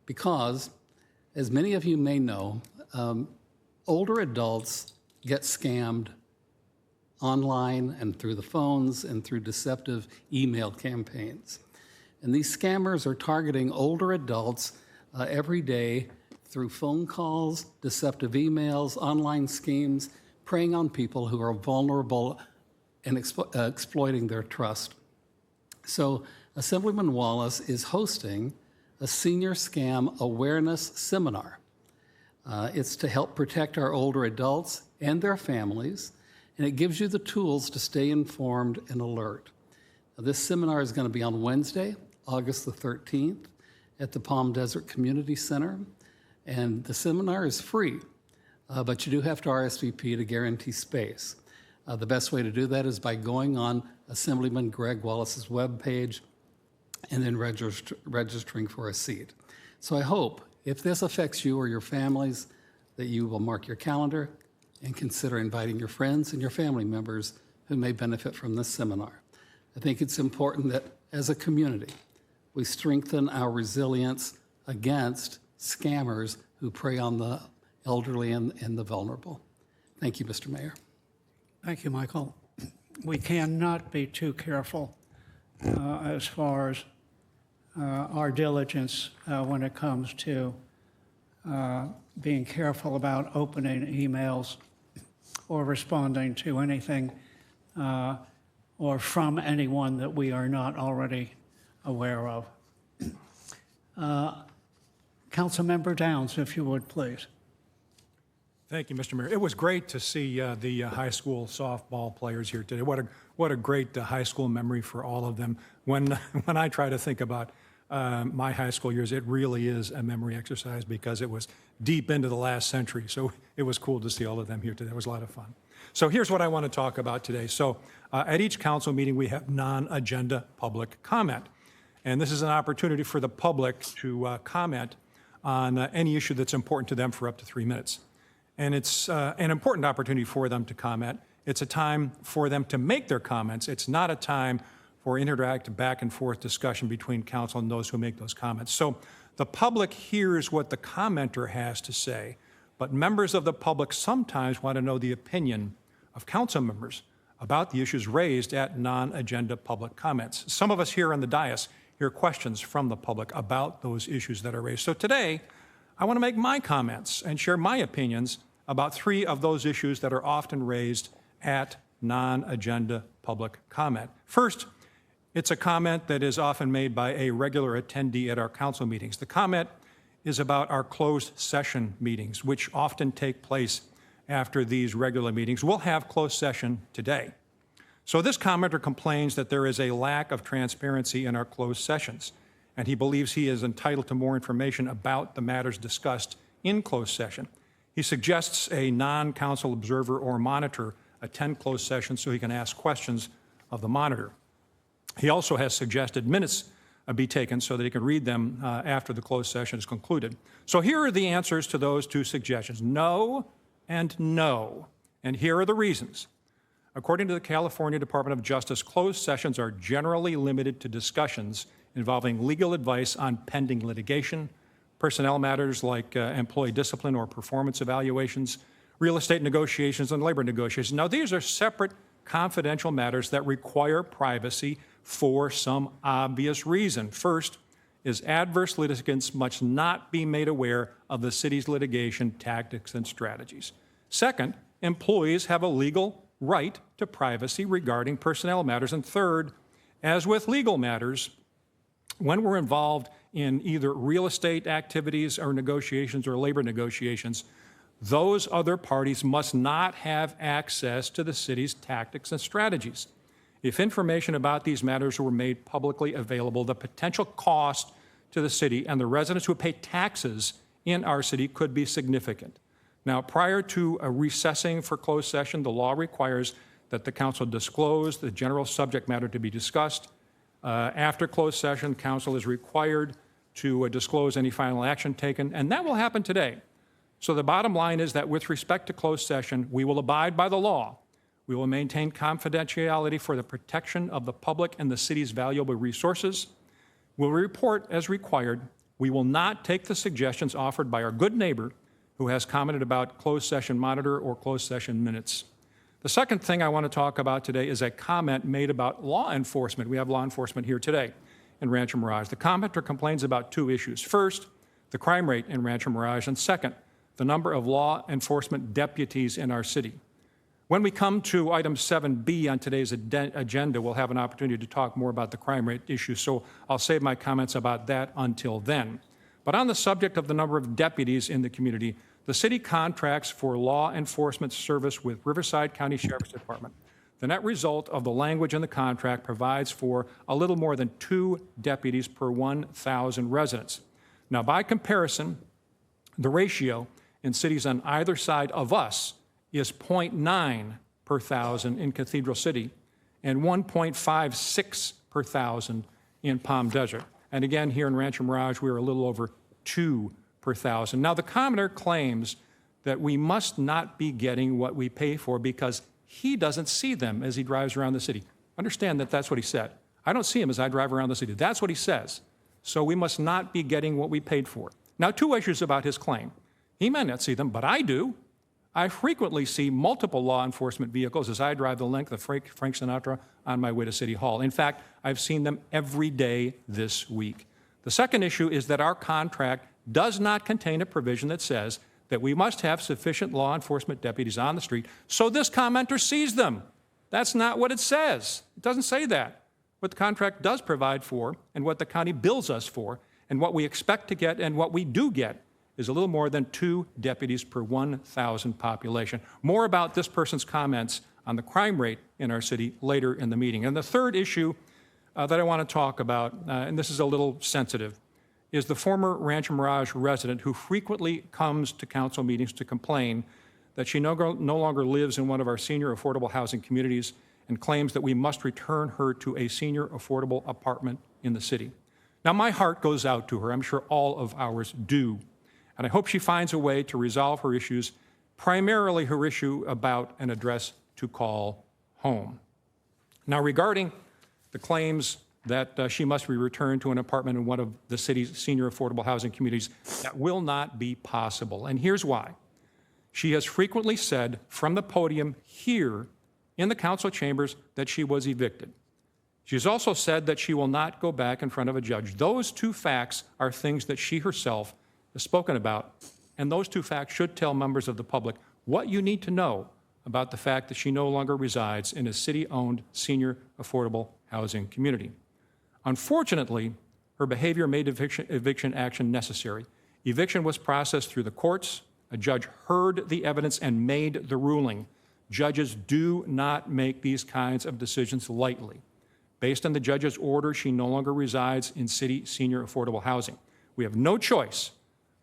because, as many of you may know, older adults get scammed online and through the phones and through deceptive email campaigns. And these scammers are targeting older adults every day through phone calls, deceptive emails, online schemes, preying on people who are vulnerable and exploiting their trust. So Assemblyman Wallace is hosting a senior scam awareness seminar. It's to help protect our older adults and their families, and it gives you the tools to stay informed and alert. Now, this seminar is going to be on Wednesday, August the 13th, at the Palm Desert Community Center, and the seminar is free, but you do have to RSVP to guarantee space. The best way to do that is by going on Assemblyman Greg Wallace's webpage and then registering for a seat. So I hope, if this affects you or your families, that you will mark your calendar and consider inviting your friends and your family members who may benefit from this seminar. I think it's important that, as a community, we strengthen our resilience against scammers who prey on the elderly and the vulnerable. Thank you, Mr. Mayor. Thank you, Michael. We cannot be too careful as far as our diligence when it comes to being careful about opening emails or responding to anything or from anyone that we are not already aware of. Councilmember Downs, if you would, please. Thank you, Mr. Mayor. It was great to see the high school softball players here today. What a great high school memory for all of them. When I try to think about my high school years, it really is a memory exercise because it was deep into the last century. So it was cool to see all of them here today. It was a lot of fun. So here's what I want to talk about today. So at each council meeting, we have non-agenda public comment. And this is an opportunity for the public to comment on any issue that's important to them for up to 3 minutes. And it's an important opportunity for them to comment. It's a time for them to make their comments. It's not a time for interactive back and forth discussion between council and those who make those comments. So the public hears what the commenter has to say, but members of the public sometimes want to know the opinion of council members about the issues raised at non-agenda public comments. Some of us here on the dais hear questions from the public about those issues that are raised. So today, I want to make my comments and share my opinions about 3 of those issues that are often raised at non-agenda public comment. First, it's a comment that is often made by a regular attendee at our council meetings. The comment is about our closed session meetings, which often take place after these regular meetings. We'll have closed session today. So this commenter complains that there is a lack of transparency in our closed sessions, and he believes he is entitled to more information about the matters discussed in closed session. He suggests a non-council observer or monitor attend closed session so he can ask questions of the monitor. He also has suggested minutes be taken so that he can read them after the closed session is concluded. So here are the answers to those 2 suggestions: no and no. And here are the reasons. According to the California Department of Justice, closed sessions are generally limited to discussions involving legal advice on pending litigation, personnel matters like employee discipline or performance evaluations, real estate negotiations, and labor negotiations. Now, these are separate confidential matters that require privacy for some obvious reason. First is adverse litigants must not be made aware of the city's litigation tactics and strategies. Second, employees have a legal right to privacy regarding personnel matters. And third, as with legal matters, when we're involved in either real estate activities or negotiations or labor negotiations, those other parties must not have access to the city's tactics and strategies. If information about these matters were made publicly available, the potential cost to the city and the residents who pay taxes in our city could be significant. Now, prior to a recessing for closed session, the law requires that the council disclose the general subject matter to be discussed. After closed session, council is required to disclose any final action taken, and that will happen today. So the bottom line is that with respect to closed session, we will abide by the law. We will maintain confidentiality for the protection of the public and the city's valuable resources. We'll report as required. We will not take the suggestions offered by our good neighbor who has commented about closed session monitor or closed session minutes. The second thing I want to talk about today is a comment made about law enforcement. We have law enforcement here today in Rancho Mirage. The commenter complains about 2 issues. First, the crime rate in Rancho Mirage, and second, the number of law enforcement deputies in our city. When we come to item 7B on today's agenda, we'll have an opportunity to talk more about the crime rate issue, so I'll save my comments about that until then. But on the subject of the number of deputies in the community, the city contracts for law enforcement service with Riverside County Sheriff's Department. The net result of the language in the contract provides for a little more than 2 deputies per 1,000 residents. Now, by comparison, the ratio in cities on either side of us is 0.9 per 1,000 in Cathedral City and 1.56 per 1,000 in Palm Desert. And again, here in Rancho Mirage, we are a little over 2 per 1,000. Now, the commenter claims that we must not be getting what we pay for because he doesn't see them as he drives around the city. Understand that that's what he said. I don't see him as I drive around the city. That's what he says. So we must not be getting what we paid for. Now, 2 issues about his claim. He may not see them, but I do. I frequently see multiple law enforcement vehicles as I drive the length of Frank Sinatra on my way to City Hall. In fact, I've seen them every day this week. The second issue is that our contract does not contain a provision that says that we must have sufficient law enforcement deputies on the street so this commenter sees them. That's not what it says. It doesn't say that. What the contract does provide for and what the county bills us for and what we expect to get and what we do get is a little more than 2 deputies per 1,000 population. More about this person's comments on the crime rate in our city later in the meeting. And the third issue that I want to talk about, and this is a little sensitive, is the former Rancho Mirage resident who frequently comes to council meetings to complain that she no longer lives in one of our senior affordable housing communities and claims that we must return her to a senior affordable apartment in the city. Now, my heart goes out to her. I'm sure all of ours do. And I hope she finds a way to resolve her issues, primarily her issue about an address to call home. Now, regarding the claims that she must be returned to an apartment in one of the city's senior affordable housing communities, that will not be possible. And here's why. She has frequently said from the podium here in the council chambers that she was evicted. She has also said that she will not go back in front of a judge. Those 2 facts are things that she herself has spoken about, and those 2 facts should tell members of the public what you need to know about the fact that she no longer resides in a city-owned senior affordable housing community. Unfortunately, her behavior made eviction action necessary. Eviction was processed through the courts. A judge heard the evidence and made the ruling. Judges do not make these kinds of decisions lightly. Based on the judge's order, she no longer resides in city senior affordable housing. We have no choice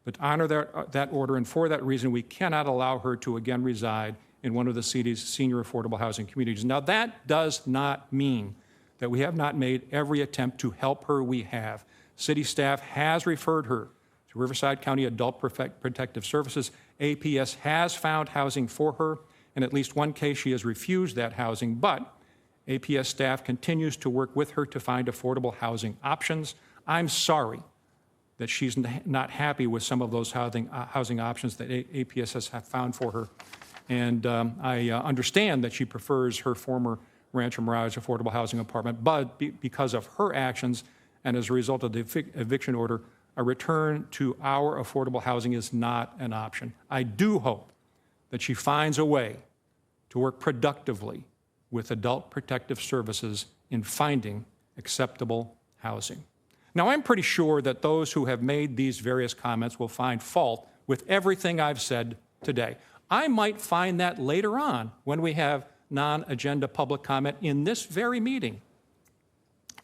but to honor that order, and for that reason, we cannot allow her to again reside in one of the city's senior affordable housing communities. Now, that does not mean that we have not made every attempt to help her. We have. City staff has referred her to Riverside County Adult Protective Services. APS has found housing for her. In at least one case, she has refused that housing, but APS staff continues to work with her to find affordable housing options. I'm sorry that she's not happy with some of those housing options that APS has found for her. And I understand that she prefers her former Rancho Mirage affordable housing apartment, but because of her actions and as a result of the eviction order, a return to our affordable housing is not an option. I do hope that she finds a way to work productively with Adult Protective Services in finding acceptable housing. Now, I'm pretty sure that those who have made these various comments will find fault with everything I've said today. I might find that later on when we have non-agenda public comment in this very meeting.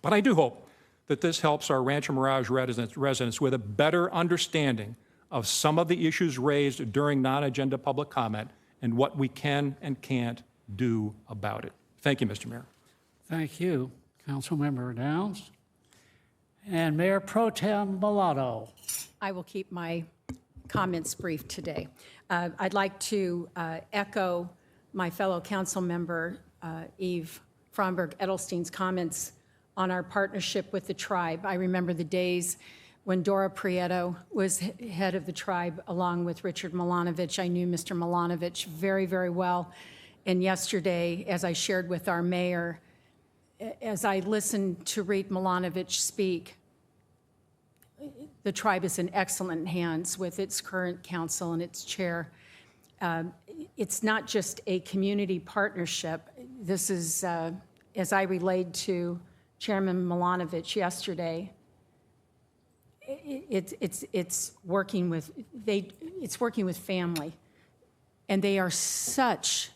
But I do hope that this helps our Rancho Mirage residents with a better understanding of some of the issues raised during non-agenda public comment and what we can and can't do about it. Thank you, Mr. Mayor. Thank you, Councilmember Downs. And Mayor Pro Tem Bellato. I will keep my comments brief today. I'd like to echo my fellow council member, Eve Fromberg-Edelstein's comments on our partnership with the tribe. I remember the days when Dora Prieto was head of the tribe along with Richard Milanovich. I knew Mr. Milanovich very, very well. And yesterday, as I shared with our mayor, as I listened to Reed Milanovich speak, the tribe is in excellent hands with its current council and its chair. it's not just a community partnership. This is, as I relayed to Chairman Milanovic yesterday, it's working with family, and they are such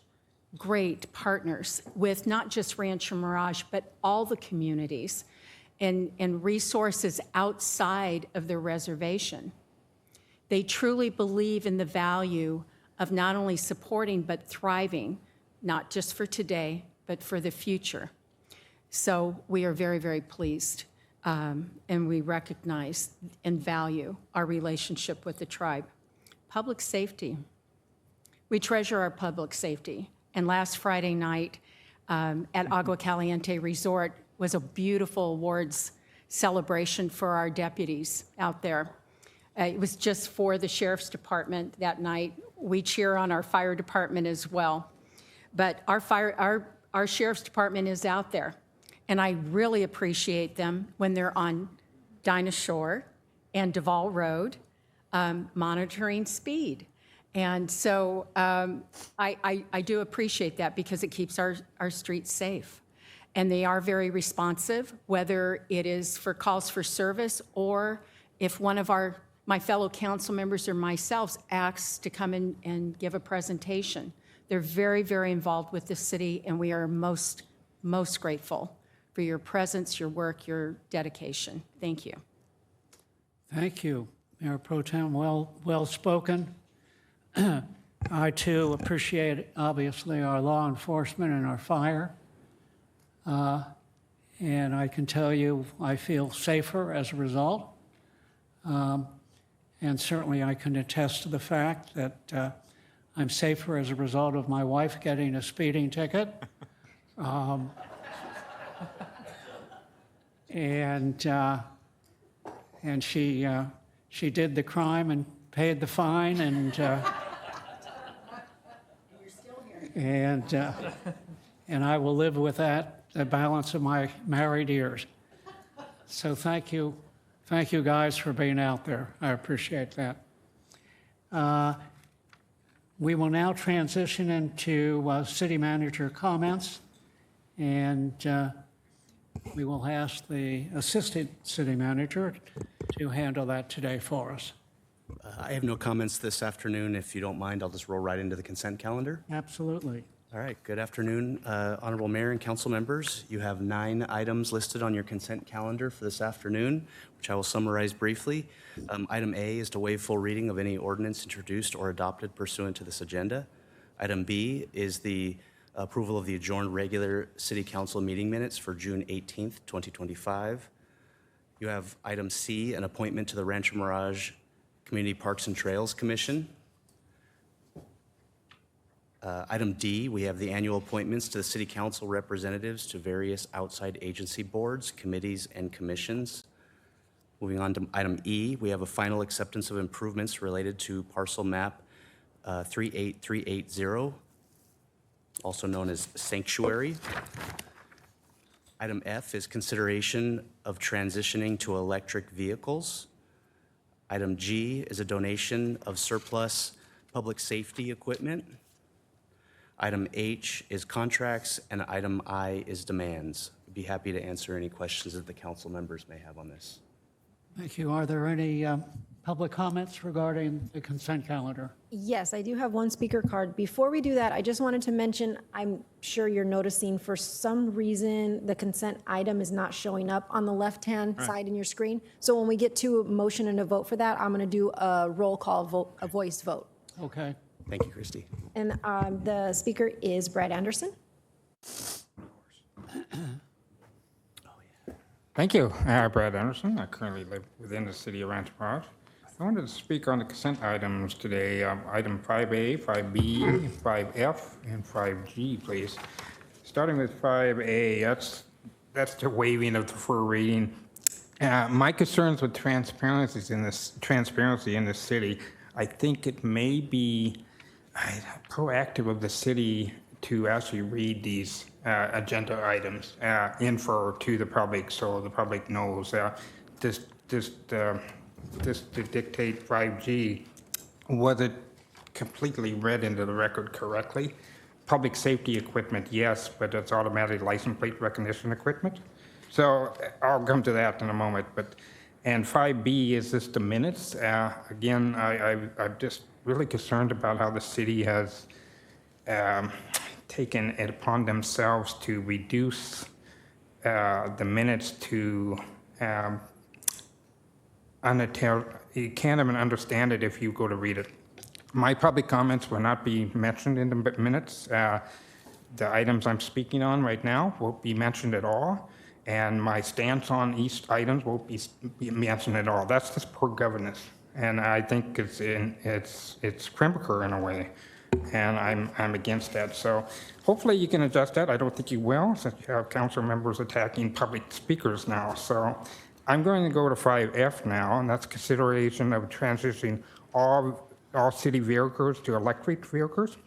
great partners with not just Rancho Mirage, but all the communities and resources outside of their reservation. They truly believe in the value of not only supporting but thriving, not just for today, but for the future. So we are very, very pleased, and we recognize and value our relationship with the tribe. Public safety. We treasure our public safety. And last Friday night at Agua Caliente Resort was a beautiful awards celebration for our deputies out there. It was just for the Sheriff's Department that night. We cheer on our fire department as well. But our Sheriff's Department is out there, and I really appreciate them when they're on Dinah Shore and Duval Road monitoring speed. And so I do appreciate that because it keeps our streets safe. And they are very responsive, whether it is for calls for service or if one of my fellow council members or myself asks to come in and give a presentation. They're very, very involved with the city, and we are most grateful for your presence, your work, your dedication. Thank you. Thank you, Mayor Pro Tem. Well spoken. I, too, appreciate, obviously, our law enforcement and our fire. And I can tell you I feel safer as a result. And certainly I can attest to the fact that I'm safer as a result of my wife getting a speeding ticket. And she did the crime and paid the fine, and I will live with that the balance of my married years. So thank you guys for being out there. I appreciate that. We will now transition into city manager comments, and we will ask the assistant city manager to handle that today for us. I have no comments this afternoon. If you don't mind, I'll just roll right into the consent calendar. Absolutely. All right, good afternoon, Honorable Mayor and council members. You have 9 items listed on your consent calendar for this afternoon, which I will summarize briefly. Item A is to waive full reading of any ordinance introduced or adopted pursuant to this agenda. Item B is the approval of the adjourned regular city council meeting minutes for June 18th, 2025. You have item C, an appointment to the Rancho Mirage Community Parks and Trails Commission. Item D, we have the annual appointments to the city council representatives to various outside agency boards, committees, and commissions. Moving on to item E, we have a final acceptance of improvements related to parcel map 38380, also known as Sanctuary. Item F is consideration of transitioning to electric vehicles. Item G is a donation of surplus public safety equipment. Item H is contracts, and item I is demands. I'd be happy to answer any questions that the council members may have on this. Thank you. Are there any public comments regarding the consent calendar? Yes, I do have one speaker card. Before we do that, I just wanted to mention, I'm sure you're noticing for some reason the consent item is not showing up on the left-hand side in your screen. So when we get to a motion and a vote for that, I'm going to do a roll call vote, a voice vote. Okay. Thank you, Christy. And the speaker is Brad Anderson. Thank you. Brad Anderson. I currently live within the city of Rancho Mirage. I wanted to speak on the consent items today. Item 5A, 5B, 5F, and 5G, please. Starting with 5A, that's the waiving of the full reading. My concerns with transparency in this city, I think it may be proactive of the city to actually read these agenda items to the public, so the public knows. This to dictate 5G, was it completely read into the record correctly. Public safety equipment, yes, but it's automatic license plate recognition equipment. So I'll come to that in a moment. And 5B is just the minutes. Again, I'm just really concerned about how the city has taken it upon themselves to reduce the minutes to you can't even understand it if you go to read it. My public comments will not be mentioned in the minutes. The items I'm speaking on right now won't be mentioned at all, and my stance on each item won't be mentioned at all. That's just poor governance, and I think it's criminal in a way, and I'm against that. So hopefully you can adjust that. I don't think you will, since you have council members attacking public speakers now. So I'm going to go to 5F now, and that's consideration of transitioning all city vehicles to electric vehicles.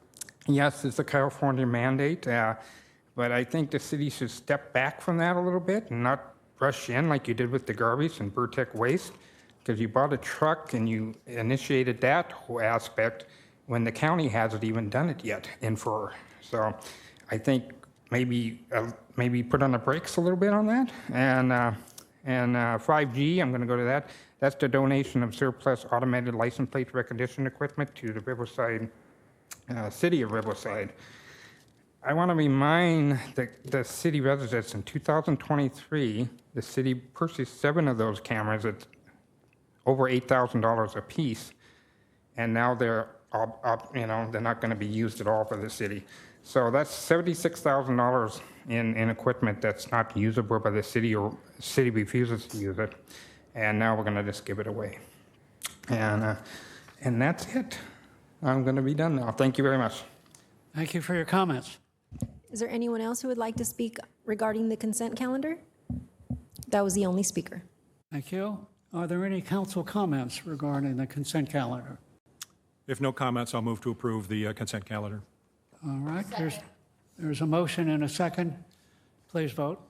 Yes, it's a California mandate, but I think the city should step back from that a little bit and not rush in like you did with the garbage and Burtec waste, because you bought a truck and you initiated that whole aspect when the county hasn't even done it yet in Fur. So I think maybe put on the brakes a little bit on that. And 5G, I'm going to go to that. That's the donation of surplus automated license plate recognition equipment to the Riverside, city of Riverside. I want to remind the city residents in 2023, the city purchased 7 of those cameras at over $8,000 a piece, and now they're not going to be used at all for the city. So that's $76,000 in equipment that's not usable by the city, or the city refuses to use it, and now we're going to just give it away. And that's it. I'm going to be done now. Thank you very much. Thank you for your comments. Is there anyone else who would like to speak regarding the consent calendar? That was the only speaker. Thank you. Are there any council comments regarding the consent calendar? If no comments, I'll move to approve the consent calendar. All right, there's a motion and a second. Please vote.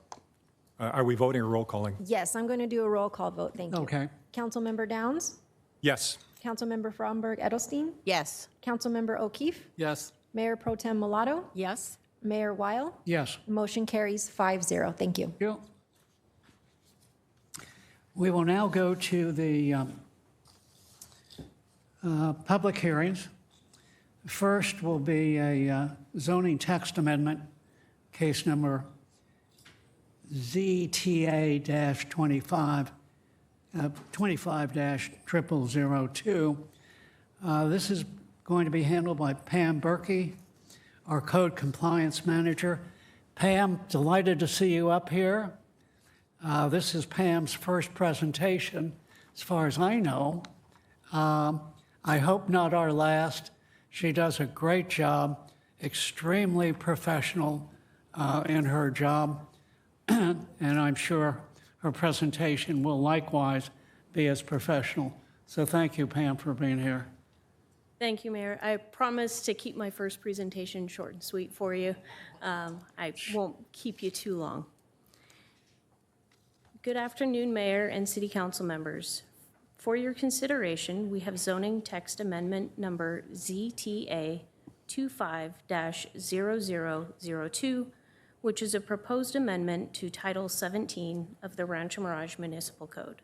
Are we voting or roll calling? Yes, I'm going to do a roll call vote. Thank you. Okay. Councilmember Downs? Yes. Councilmember Fromberg Edelstein? Yes. Councilmember O'Keefe? Yes. Mayor Pro Tem Mulatto? Yes. Mayor Weil? Yes. Motion carries 5-0. Thank you. Thank you. We will now go to the public hearings. First will be a zoning text amendment, case number ZTA-25-0002. This is going to be handled by Pam Berkey, our code compliance manager. Pam, delighted to see you up here. This is Pam's first presentation, as far as I know. I hope not our last. She does a great job, extremely professional in her job, and I'm sure her presentation will likewise be as professional. So thank you, Pam, for being here. Thank you, Mayor. I promise to keep my first presentation short and sweet for you. I won't keep you too long. Good afternoon, Mayor and City Council members. For your consideration, we have zoning text amendment number ZTA 25-0002, which is a proposed amendment to Title 17 of the Rancho Mirage Municipal Code.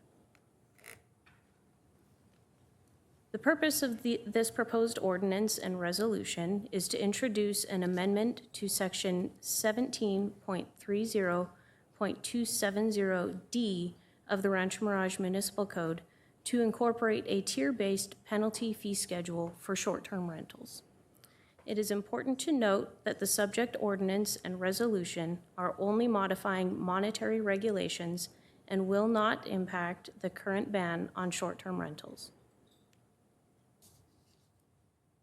The purpose of this proposed ordinance and resolution is to introduce an amendment to Section 17.30.270D of the Rancho Mirage Municipal Code to incorporate a tier-based penalty fee schedule for short-term rentals. It is important to note that the subject ordinance and resolution are only modifying monetary regulations and will not impact the current ban on short-term rentals.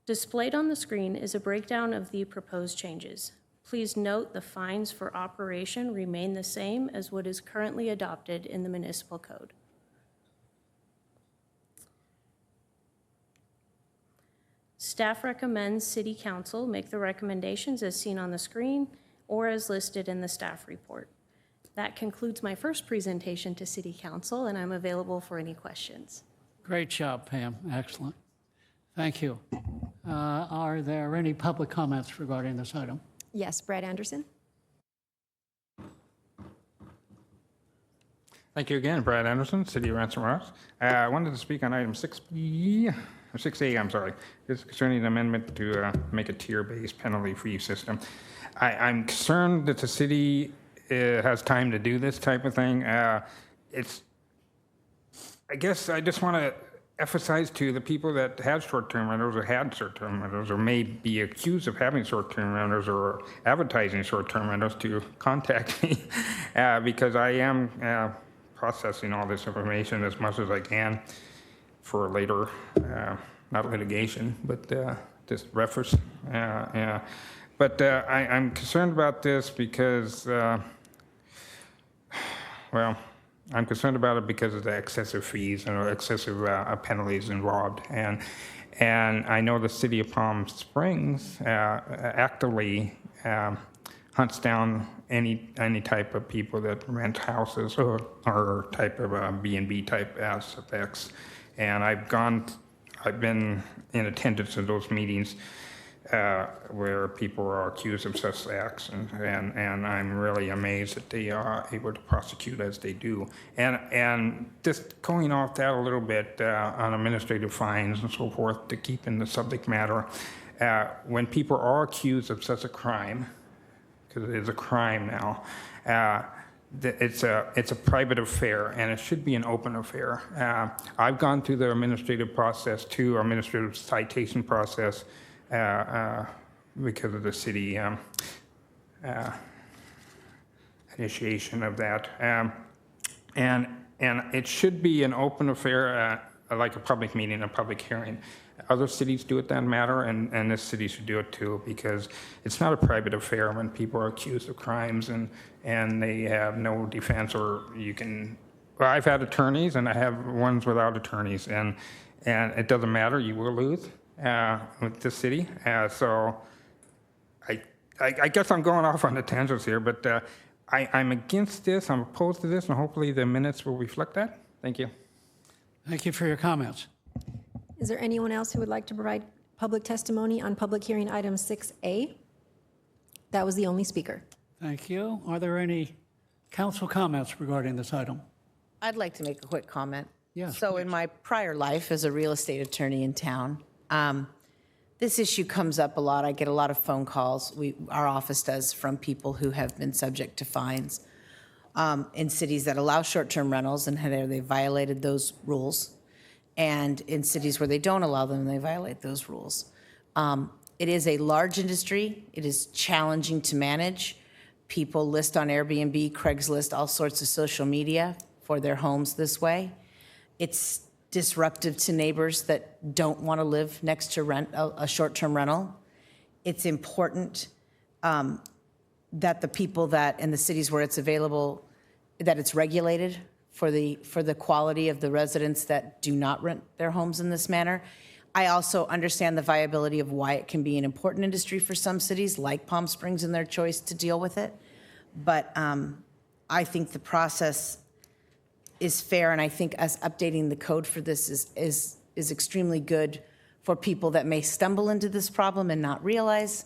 Displayed on the screen is a breakdown of the proposed changes. Please note the fines for operation remain the same as what is currently adopted in the municipal code. Staff recommends City Council make the recommendations as seen on the screen or as listed in the staff report. That concludes my first presentation to City Council, and I'm available for any questions. Great job, Pam. Excellent. Thank you. Are there any public comments regarding this item? Yes, Brad Anderson. Thank you again, Brad Anderson, City of Rancho Mirage. I wanted to speak on item 6B, or 6A, I'm sorry. It's concerning an amendment to make a tier-based penalty-free system. I'm concerned that the city has time to do this type of thing. I guess I just want to emphasize to the people that have short-term rentals or had short-term rentals or may be accused of having short-term rentals or advertising short-term rentals to contact me because I am processing all this information as much as I can for later, not litigation, but just reference. But I'm concerned about this because, well, I'm concerned about it because of the excessive fees and excessive penalties involved. And I know the city of Palm Springs actively hunts down any type of people that rent houses or type of B&B type aspects. And I've been in attendance at those meetings where people are accused of such acts, and I'm really amazed that they are able to prosecute as they do. And just going off that a little bit on administrative fines and so forth to keep in the subject matter, when people are accused of such a crime, because it is a crime now, it's a private affair, and it should be an open affair. I've gone through the administrative process too, administrative citation process, because of the city initiation of that. And it should be an open affair, like a public meeting, a public hearing. Other cities do it that matter, and this city should do it too, because it's not a private affair when people are accused of crimes and they have no defense, or you can, well, I've had attorneys and I have ones without attorneys, and it doesn't matter, you will lose with the city. So I guess I'm going off on the tangents here, but I'm against this, I'm opposed to this, and hopefully the minutes will reflect that. Thank you. Thank you for your comments. Is there anyone else who would like to provide public testimony on public hearing item 6A? That was the only speaker. Thank you. Are there any council comments regarding this item? I'd like to make a quick comment. Yes, So in my prior life as a real estate attorney in town, this issue comes up a lot. I get a lot of phone calls, our office does, from people who have been subject to fines in cities that allow short-term rentals and they violated those rules, and in cities where they don't allow them, they violate those rules. It is a large industry. It is challenging to manage. People list on Airbnb, Craigslist, all sorts of social media for their homes this way. It's disruptive to neighbors that don't want to live next to a short-term rental. It's important that the people that in the cities where it's available, that it's regulated for the quality of the residents that do not rent their homes in this manner. I also understand the viability of why it can be an important industry for some cities like Palm Springs and their choice to deal with it. But I think the process is fair, and I think us updating the code for this is extremely good for people that may stumble into this problem and not realize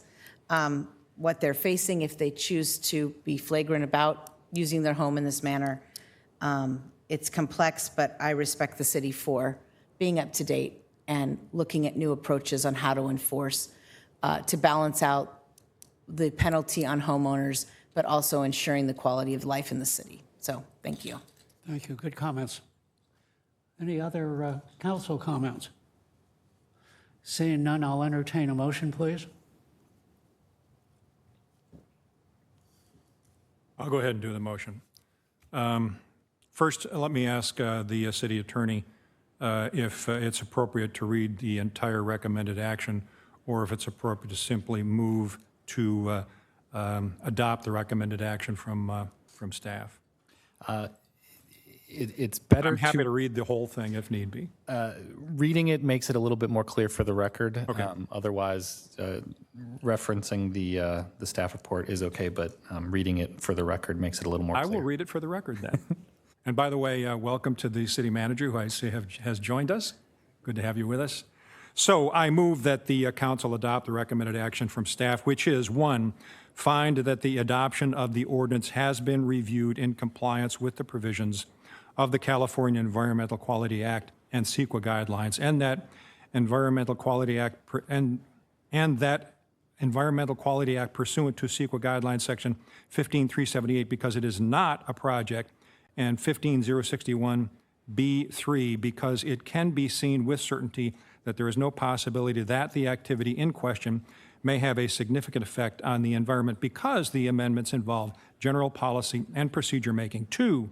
what they're facing if they choose to be flagrant about using their home in this manner. It's complex, but I respect the city for being up to date and looking at new approaches on how to enforce, to balance out the penalty on homeowners, but also ensuring the quality of life in the city. So, thank you. Thank you. Good comments. Any other council comments? Seeing none, I'll entertain a motion, please. I'll go ahead and do the motion. First, let me ask the city attorney if it's appropriate to read the entire recommended action, or if it's appropriate to simply move to adopt the recommended action from staff. It's better. I'm happy to read the whole thing if need be. Reading it makes it a little bit more clear for the record. Okay. Otherwise, referencing the staff report is okay, but reading it for the record makes it a little more clear. I will read it for the record then. And by the way, welcome to the city manager, who I see has joined us. Good to have you with us. So I move that the council adopt the recommended action from staff, which is, one, find that the adoption of the ordinance has been reviewed in compliance with the provisions of the California Environmental Quality Act and CEQA guidelines, and that Environmental Quality Act Environmental Quality Act pursuant to CEQA guidelines section 15378 because it is not a project, and 15061B3 because it can be seen with certainty that there is no possibility that the activity in question may have a significant effect on the environment because the amendments involve general policy and procedure making. Two,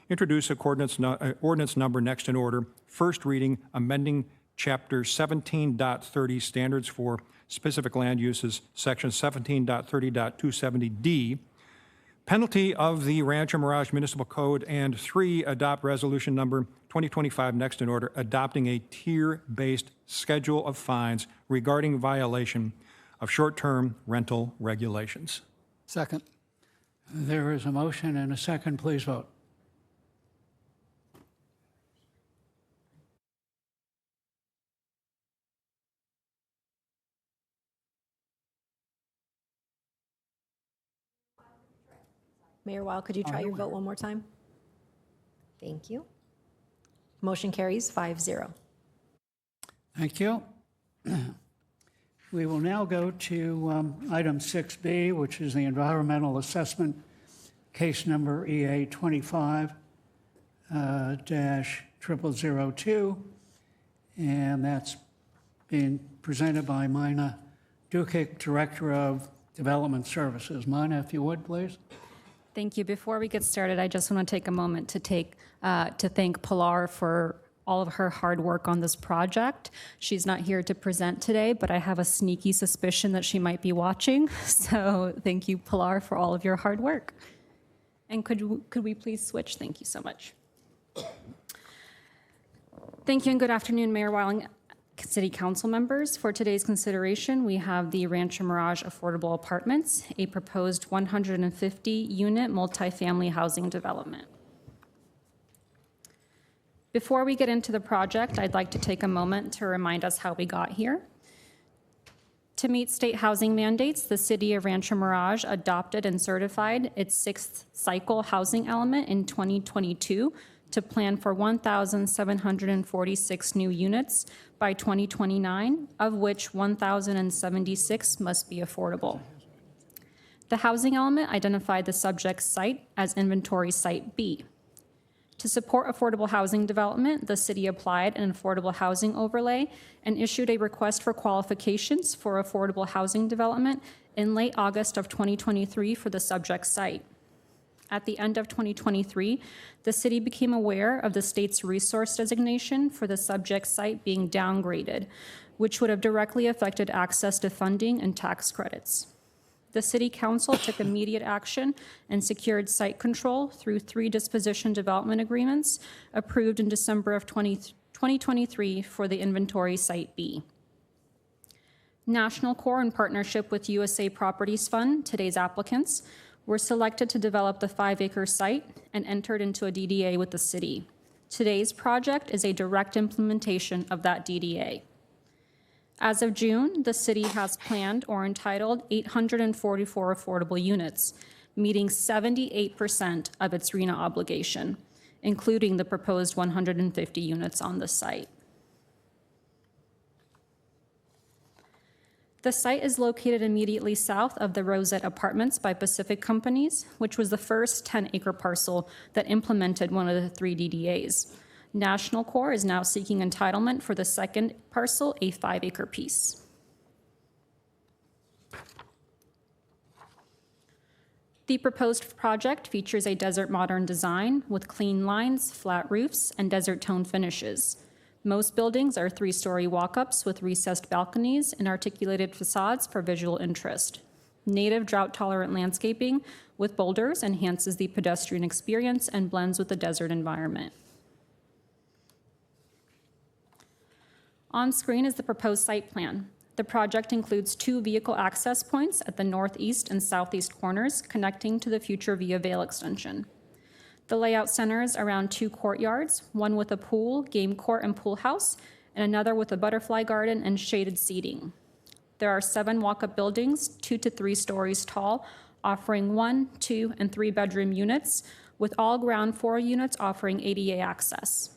introduce ordinance number next in order, first reading, amending Chapter 17.30 Standards for Specific Land Uses, Section 17.30.270D, penalty of the Rancho Mirage Municipal Code, and three, adopt resolution number 2025 next in order, adopting a tier-based schedule of fines regarding violation of short-term rental regulations. Second. There is a motion and a second. Please vote. Mayor Weil, could you try your vote one more time? Thank you. Motion carries 5-0. Thank you. We will now go to item 6B, which is the environmental assessment, case number EA 25-0002, and that's being presented by Mina Dukic, Director of Development Services. Mina, if you would, please. Thank you. Before we get started, I just want to take a moment to thank Pilar for all of her hard work on this project. She's not here to present today, but I have a sneaky suspicion that she might be watching. So thank you, Pilar, for all of your hard work. And could we please switch? Thank you so much. Thank you and good afternoon, Mayor Weil, City Council members. For today's consideration, we have the Rancho Mirage Affordable Apartments, a proposed 150-unit multifamily housing development. Before we get into the project, I'd like to take a moment to remind us how we got here. To meet state housing mandates, the City of Rancho Mirage adopted and certified its sixth cycle housing element in 2022 to plan for 1,746 new units by 2029, of which 1,076 must be affordable. The housing element identified the subject site as Inventory Site B. To support affordable housing development, the city applied an affordable housing overlay and issued a request for qualifications for affordable housing development in late August of 2023 for the subject site. At the end of 2023, the city became aware of the state's resource designation for the subject site being downgraded, which would have directly affected access to funding and tax credits. The City Council took immediate action and secured site control through 3 disposition development agreements approved in December of 2023 for the Inventory Site B. National Corps, in partnership with USA Properties Fund, today's applicants, were selected to develop the 5-acre site and entered into a DDA with the city. Today's project is a direct implementation of that DDA. As of June, the city has planned or entitled 844 affordable units, meeting 78% of its RHNA obligation, including the proposed 150 units on the site. The site is located immediately south of the Rosette Apartments by Pacific Companies, which was the first 10-acre parcel that implemented one of the 3 DDAs. National Corps is now seeking entitlement for the second parcel, a 5-acre piece. The proposed project features a desert modern design with clean lines, flat roofs, and desert tone finishes. Most buildings are 3-story walk-ups with recessed balconies and articulated facades for visual interest. Native drought-tolerant landscaping with boulders enhances the pedestrian experience and blends with the desert environment. On screen is the proposed site plan. The project includes 2 vehicle access points at the northeast and southeast corners connecting to the future Via Vale extension. The layout centers around 2 courtyards, one with a pool, game court, and pool house, and another with a butterfly garden and shaded seating. There are 7 walk-up buildings, 2 to 3 stories tall, offering 1, 2, and 3 bedroom units, with all ground floor units offering ADA access.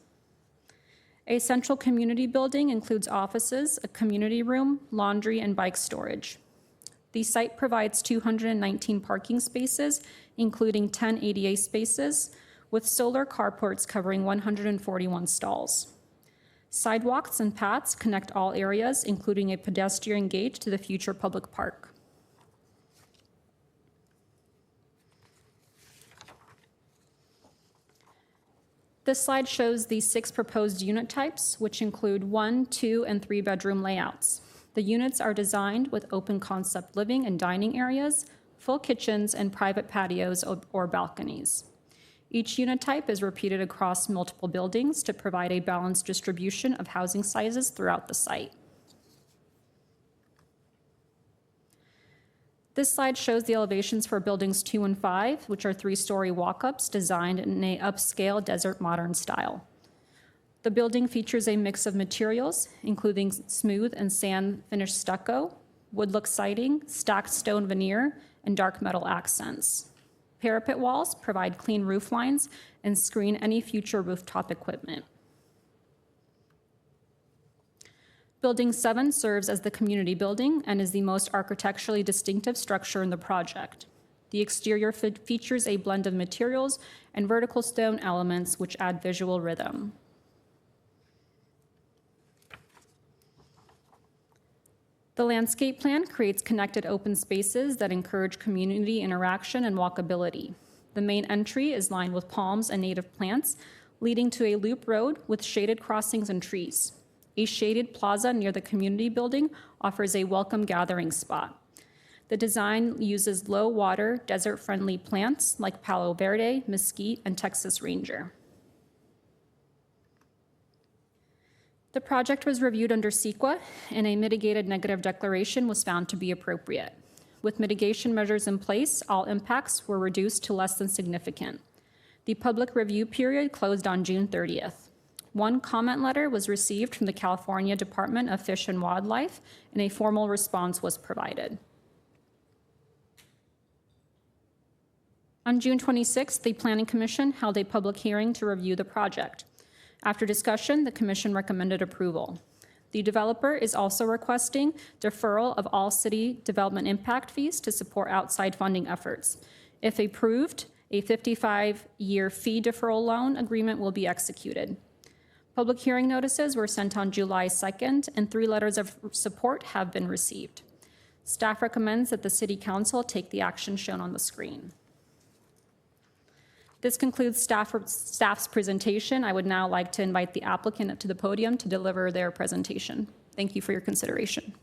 A central community building includes offices, a community room, laundry, and bike storage. The site provides 219 parking spaces, including 10 ADA spaces, with solar carports covering 141 stalls. Sidewalks and paths connect all areas, including a pedestrian gate to the future public park. This slide shows the 6 proposed unit types, which include 1, 2, and 3 bedroom layouts. The units are designed with open concept living and dining areas, full kitchens, and private patios or balconies. Each unit type is repeated across multiple buildings to provide a balanced distribution of housing sizes throughout the site. This slide shows the elevations for buildings 2 and 5, which are 3-story walk-ups designed in an upscale desert modern style. The building features a mix of materials, including smooth and sand finished stucco, wood-look siding, stacked stone veneer, and dark metal accents. Parapet walls provide clean roof lines and screen any future rooftop equipment. Building 7 serves as the community building and is the most architecturally distinctive structure in the project. The exterior features a blend of materials and vertical stone elements which add visual rhythm. The landscape plan creates connected open spaces that encourage community interaction and walkability. The main entry is lined with palms and native plants, leading to a loop road with shaded crossings and trees. A shaded plaza near the community building offers a welcome gathering spot. The design uses low-water, desert-friendly plants like Palo Verde, mesquite, and Texas Ranger. The project was reviewed under CEQA, and a mitigated negative declaration was found to be appropriate. With mitigation measures in place, all impacts were reduced to less than significant. The public review period closed on June 30th. 1 comment letter was received from the California Department of Fish and Wildlife, and a formal response was provided. On June 26th, the Planning Commission held a public hearing to review the project. After discussion, the Commission recommended approval. The developer is also requesting deferral of all city development impact fees to support outside funding efforts. If approved, a 55-year fee deferral loan agreement will be executed. Public hearing notices were sent on July 2nd, and 3 letters of support have been received. Staff recommends that the City Council take the action shown on the screen. This concludes staff's presentation. I would now like to invite the applicant up to the podium to deliver their presentation. Thank you for your consideration.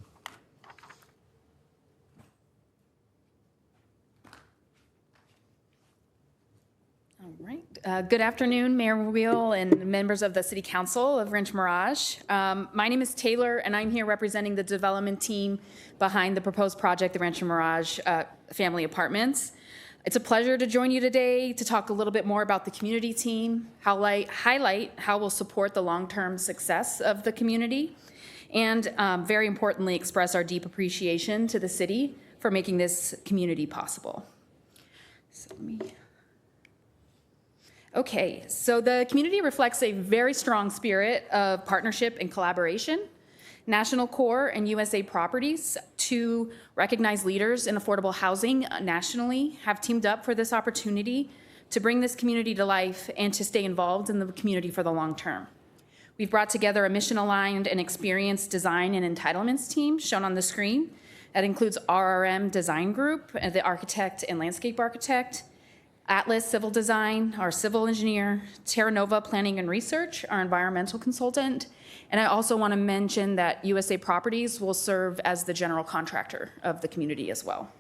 All right. Good afternoon, Mayor Wheel and members of the City Council of Rancho Mirage. My name is Taylor, and I'm here representing the development team behind the proposed project, the Rancho Mirage Family Apartments. It's a pleasure to join you today to talk a little bit more about the community team, highlight how we'll support the long-term success of the community, and very importantly, express our deep appreciation to the city for making this community possible. Okay, so the community reflects a very strong spirit of partnership and collaboration. National Core and USA Properties, 2 recognized leaders in affordable housing nationally, have teamed up for this opportunity to bring this community to life and to stay involved in the community for the long term. We've brought together a mission-aligned and experienced design and entitlements team shown on the screen. That includes RRM Design Group, the architect and landscape architect, Atlas Civil Design, our civil engineer, Terra Nova Planning and Research, our environmental consultant, and I also want to mention that USA Properties will serve as the general contractor of the community as well.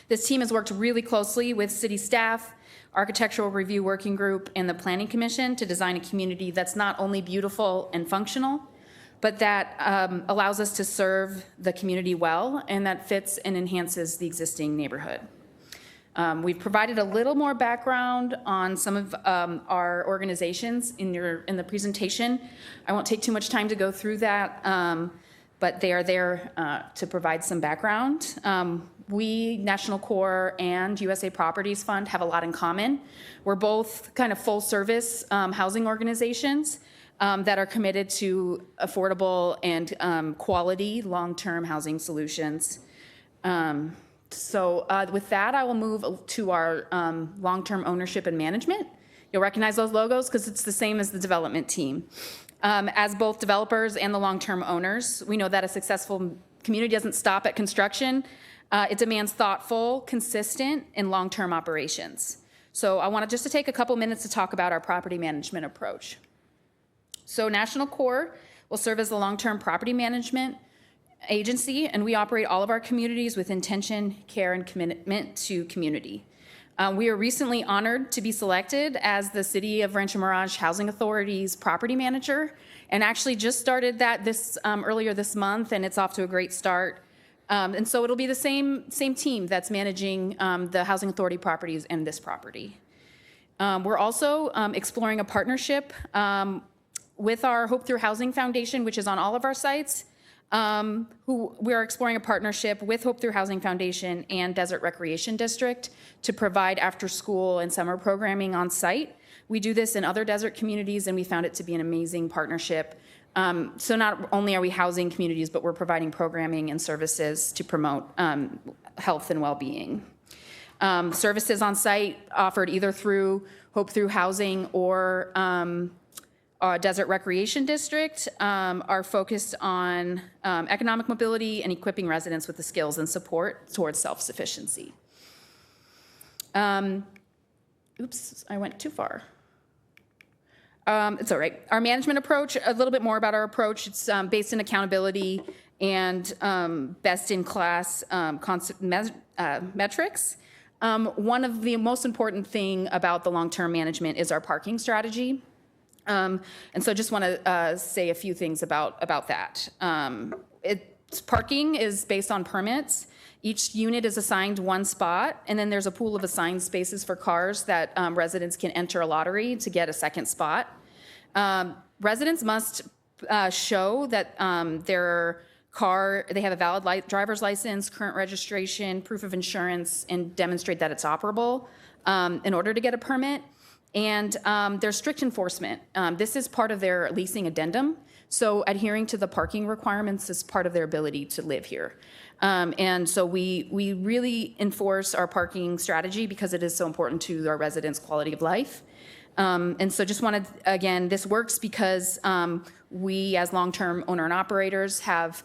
This team has worked really closely with city staff, Architectural Review Working Group, and the Planning Commission to design a community that's not only beautiful and functional, but that allows us to serve the community well and that fits and enhances the existing neighborhood. We've provided a little more background on some of our organizations in the presentation. I won't take too much time to go through that, but they are there to provide some background. We, National Corps and USA Properties Fund, have a lot in common. We're both kind of full-service housing organizations that are committed to affordable and quality long-term housing solutions. So with that, I will move to our long-term ownership and management. You'll recognize those logos because it's the same as the development team. As both developers and the long-term owners, we know that a successful community doesn't stop at construction. It demands thoughtful, consistent, and long-term operations. So I wanted just to take a couple minutes to talk about our property management approach. So National Corps will serve as the long-term property management agency, and we operate all of our communities with intention, care, and commitment to community. We are recently honored to be selected as the City of Rancho Mirage Housing Authority's property manager, and actually just started that earlier this month, and it's off to a great start. And so it'll be the same team that's managing the Housing Authority properties and this property. We're also exploring a partnership with our Hope Through Housing Foundation, which is on all of our sites. We are exploring a partnership with Hope Through Housing Foundation and Desert Recreation District to provide after-school and summer programming on site. We do this in other desert communities, and we found it to be an amazing partnership. So not only are we housing communities, but we're providing programming and services to promote health and well-being. Services on site offered either through Hope Through Housing or Desert Recreation District are focused on economic mobility and equipping residents with the skills and support towards self-sufficiency. Oops, I went too far. It's all right. Our management approach, a little bit more about our approach. It's based in accountability and best-in-class metrics. One of the most important thing about the long-term management is our parking strategy. And so I just want to say a few things about that. Parking is based on permits. Each unit is assigned one spot, and then there's a pool of assigned spaces for cars that residents can enter a lottery to get a second spot. Residents must show that they have a valid driver's license, current registration, proof of insurance, and demonstrate that it's operable in order to get a permit. And there's strict enforcement. This is part of their leasing addendum. So adhering to the parking requirements is part of their ability to live here. And so we really enforce our parking strategy because it is so important to our residents' quality of life. And so just wanted, again, this works because we as long-term owner and operators have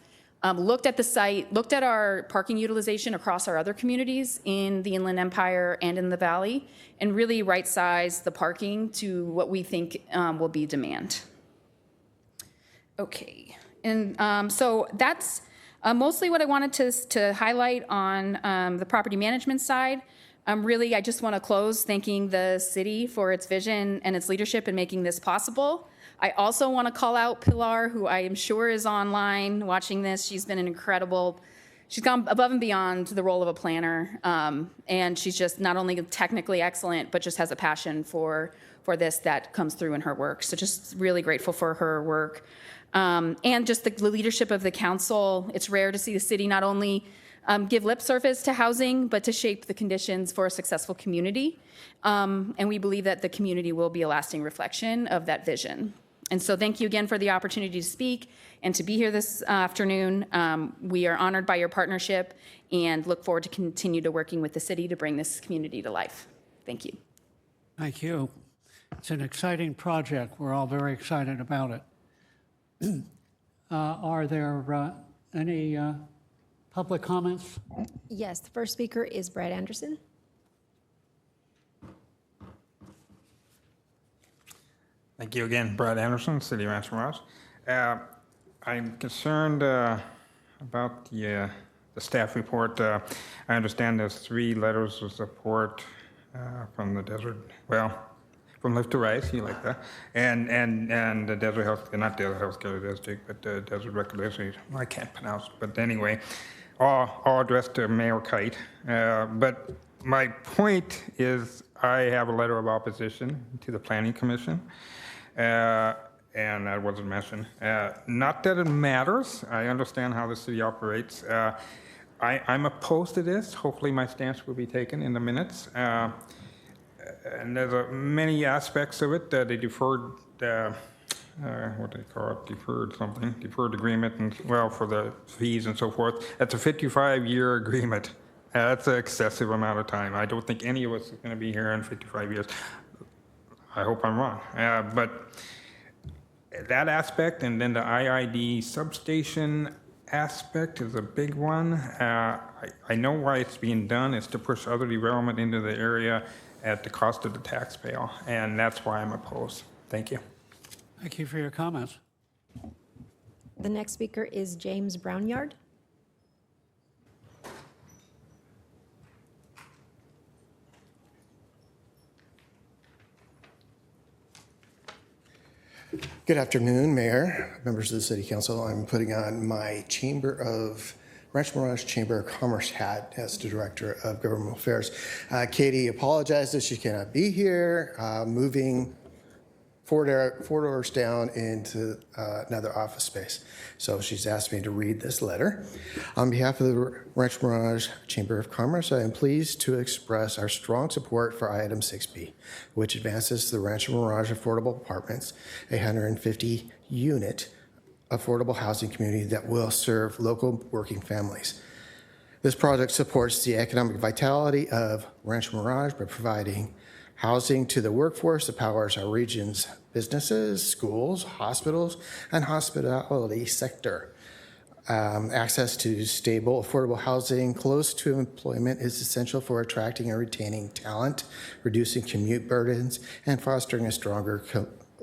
looked at the site, looked at our parking utilization across our other communities in the Inland Empire and in the Valley, and really right-size the parking to what we think will be demand. Okay, and so that's mostly what I wanted to highlight on the property management side. Really, I just want to close thanking the city for its vision and its leadership in making this possible. I also want to call out Pilar, who I am sure is online watching this. She's been an incredible, she's gone above and beyond the role of a planner. And she's just not only technically excellent, but just has a passion for this that comes through in her work. So just really grateful for her work. And just the leadership of the council. It's rare to see the city not only give lip service to housing, but to shape the conditions for a successful community. And we believe that the community will be a lasting reflection of that vision. And so thank you again for the opportunity to speak and to be here this afternoon. We are honored by your partnership and look forward to continue to working with the city to bring this community to life. Thank you. Thank you. It's an exciting project. We're all very excited about it. Are there any public comments? Yes, the first speaker is Brad Anderson. Thank you again, Brad Anderson, City of Rancho Mirage. I'm concerned about the staff report. I understand there's 3 letters of support from the desert, from Left to Right, you like that, and the Desert Health, not Desert Healthcare District, but the Desert Recreation. I can't pronounce it, but anyway, all addressed to Mayor Kite. But my point is I have a letter of opposition to the Planning Commission. And that wasn't mentioned. Not that it matters. I understand how the city operates. I'm opposed to this. Hopefully my stance will be taken in the minutes. And there's many aspects of it. They deferred, what do they call it, deferred agreement, and well, for the fees and so forth. That's a 55-year agreement. That's an excessive amount of time. I don't think any of us is going to be here in 55 years. I hope I'm wrong. But that aspect, and then the IID substation aspect is a big one. I know why it's being done. It's to push other development into the area at the cost of the taxpayer, and that's why I'm opposed. Thank you. Thank you for your comments. The next speaker is James Brownyard. Good afternoon, Mayor, members of the City Council. I'm putting on my Rancho Mirage Chamber of Commerce hat as the Director of Government Affairs. Katie apologizes she cannot be here, moving four doors down into another office space. So she's asked me to read this letter. On behalf of the Rancho Mirage Chamber of Commerce, I am pleased to express our strong support for item 6B, which advances the Rancho Mirage Affordable Apartments, a 150-unit affordable housing community that will serve local working families. This project supports the economic vitality of Rancho Mirage by providing housing to the workforce that powers our region's businesses, schools, hospitals, and hospitality sector. Access to stable, affordable housing close to employment is essential for attracting and retaining talent, reducing commute burdens, and fostering a stronger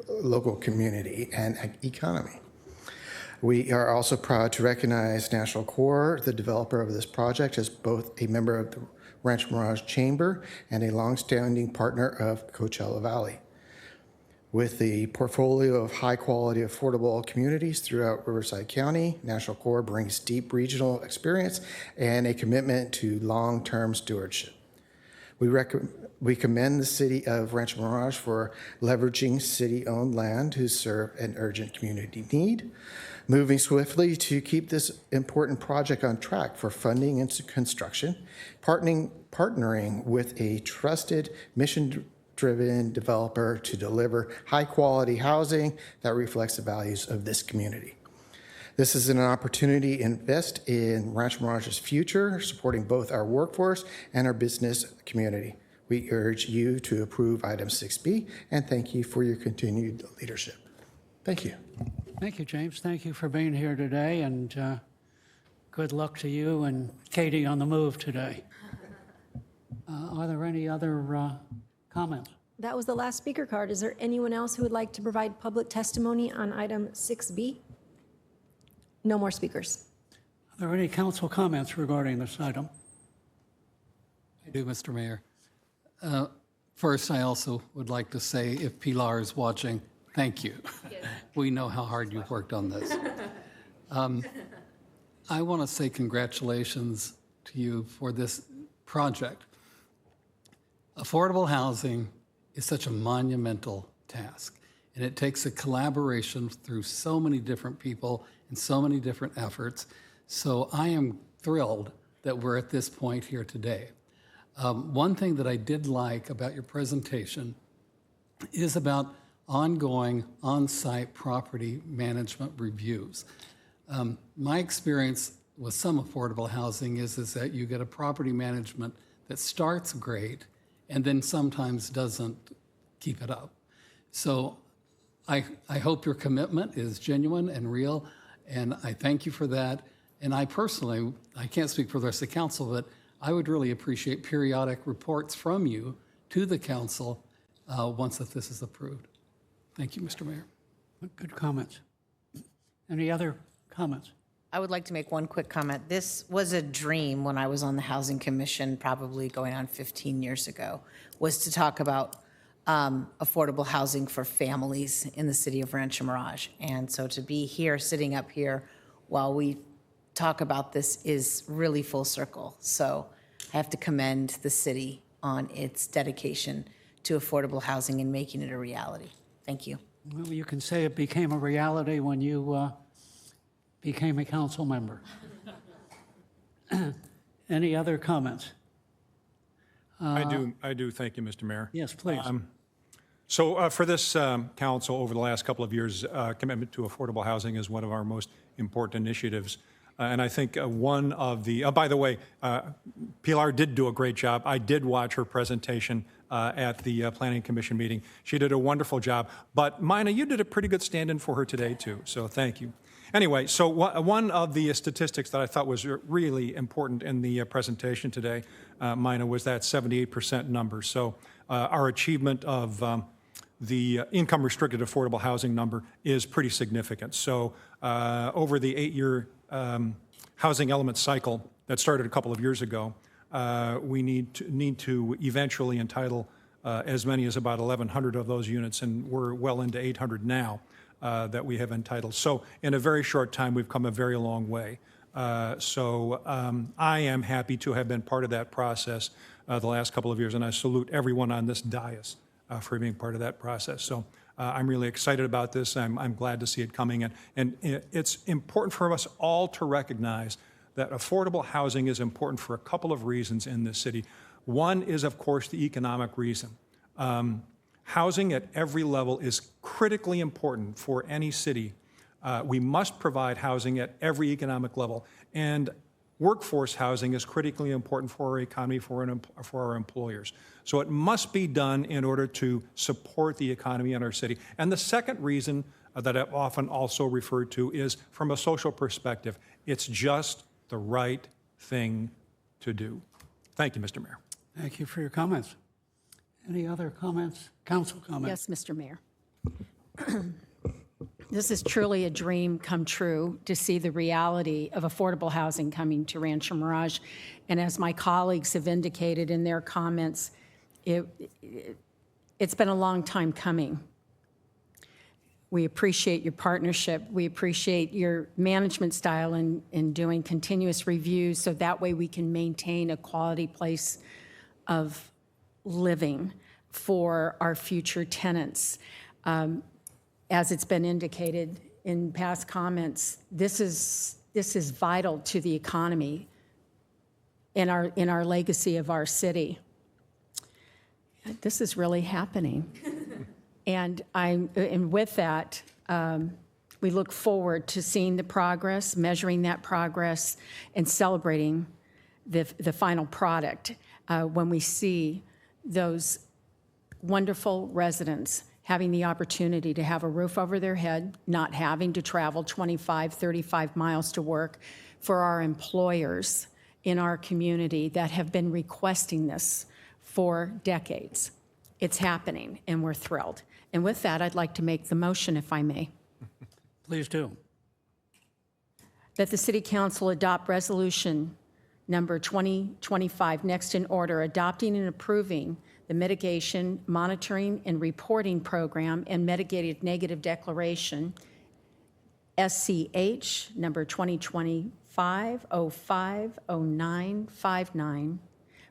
local community and economy. We are also proud to recognize National Corps, the developer of this project, as both a member of the Rancho Mirage Chamber and a longstanding partner of Coachella Valley. With the portfolio of high-quality, affordable communities throughout Riverside County, National Corps brings deep regional experience and a commitment to long-term stewardship. We commend the city of Rancho Mirage for leveraging city-owned land to serve an urgent community need, moving swiftly to keep this important project on track for funding and construction, partnering with a trusted, mission-driven developer to deliver high-quality housing that reflects the values of this community. This is an opportunity to invest in Rancho Mirage's future, supporting both our workforce and our business community. We urge you to approve item 6B, and thank you for your continued leadership. Thank you. Thank you, James. Thank you for being here today, and good luck to you and Katie on the move today. Are there any other comments? That was the last speaker card. Is there anyone else who would like to provide public testimony on item 6B? No more speakers. Are there any council comments regarding this item? I do, Mr. Mayor. First, I also would like to say, if Pilar is watching, thank you. We know how hard you've worked on this. I want to say congratulations to you for this project. Affordable housing is such a monumental task, and it takes a collaboration through so many different people and so many different efforts. So I am thrilled that we're at this point here today. One thing that I did like about your presentation is about ongoing on-site property management reviews. My experience with some affordable housing is that you get a property management that starts great and then sometimes doesn't keep it up. So I hope your commitment is genuine and real, and I thank you for that. And I personally, I can't speak for the rest of the council, but I would really appreciate periodic reports from you to the council once that this is approved. Thank you, Mr. Mayor. Good comments. Any other comments? I would like to make one quick comment. This was a dream when I was on the Housing Commission, probably going on 15 years ago, was to talk about affordable housing for families in the city of Rancho Mirage. And so to be here, sitting up here, while we talk about this is really full circle. So I have to commend the city on its dedication to affordable housing and making it a reality. Thank you. Well, you can say it became a reality when you became a council member. Any other comments? I do. Thank you, Mr. Mayor. Yes, please. So for this council, over the last couple of years, commitment to affordable housing is one of our most important initiatives. And I think one of the, by the way, Pilar did do a great job. I did watch her presentation at the Planning Commission meeting. She did a wonderful job. But Mina, you did a pretty good stand-in for her today, too. So thank you. Anyway, so one of the statistics that I thought was really important in the presentation today, Mina, was that 78% number. So our achievement of the income-restricted affordable housing number is pretty significant. So over the 8-year housing element cycle that started a couple of years ago, we need to eventually entitle as many as about 1,100 of those units, and we're well into 800 now that we have entitled. So in a very short time, we've come a very long way. So I am happy to have been part of that process the last couple of years, and I salute everyone on this dais for being part of that process. So I'm really excited about this. I'm glad to see it coming. And it's important for us all to recognize that affordable housing is important for a couple of reasons in this city. One is, of course, the economic reason. Housing at every level is critically important for any city. We must provide housing at every economic level. And workforce housing is critically important for our economy, for our employers. So it must be done in order to support the economy in our city. And the second reason that I've often also referred to is from a social perspective. It's just the right thing to do. Thank you, Mr. Mayor. Thank you for your comments. Any other comments? Council comments? Yes, Mr. Mayor. This is truly a dream come true to see the reality of affordable housing coming to Rancho Mirage. And as my colleagues have indicated in their comments, it's been a long time coming. We appreciate your partnership. We appreciate your management style in doing continuous reviews so that way we can maintain a quality place of living for our future tenants. As it's been indicated in past comments, this is vital to the economy in our legacy of our city. This is really happening. And with that, we look forward to seeing the progress, measuring that progress, and celebrating the final product when we see those wonderful residents having the opportunity to have a roof over their head, not having to travel 25, 35 miles to work, for our employers in our community that have been requesting this for decades. It's happening, and we're thrilled. And with that, I'd like to make the motion, if I may. Please do. That the City Council adopt resolution number 2025, next in order, adopting and approving the mitigation, monitoring, and reporting program and mitigated negative declaration, SCH number 2025-050959,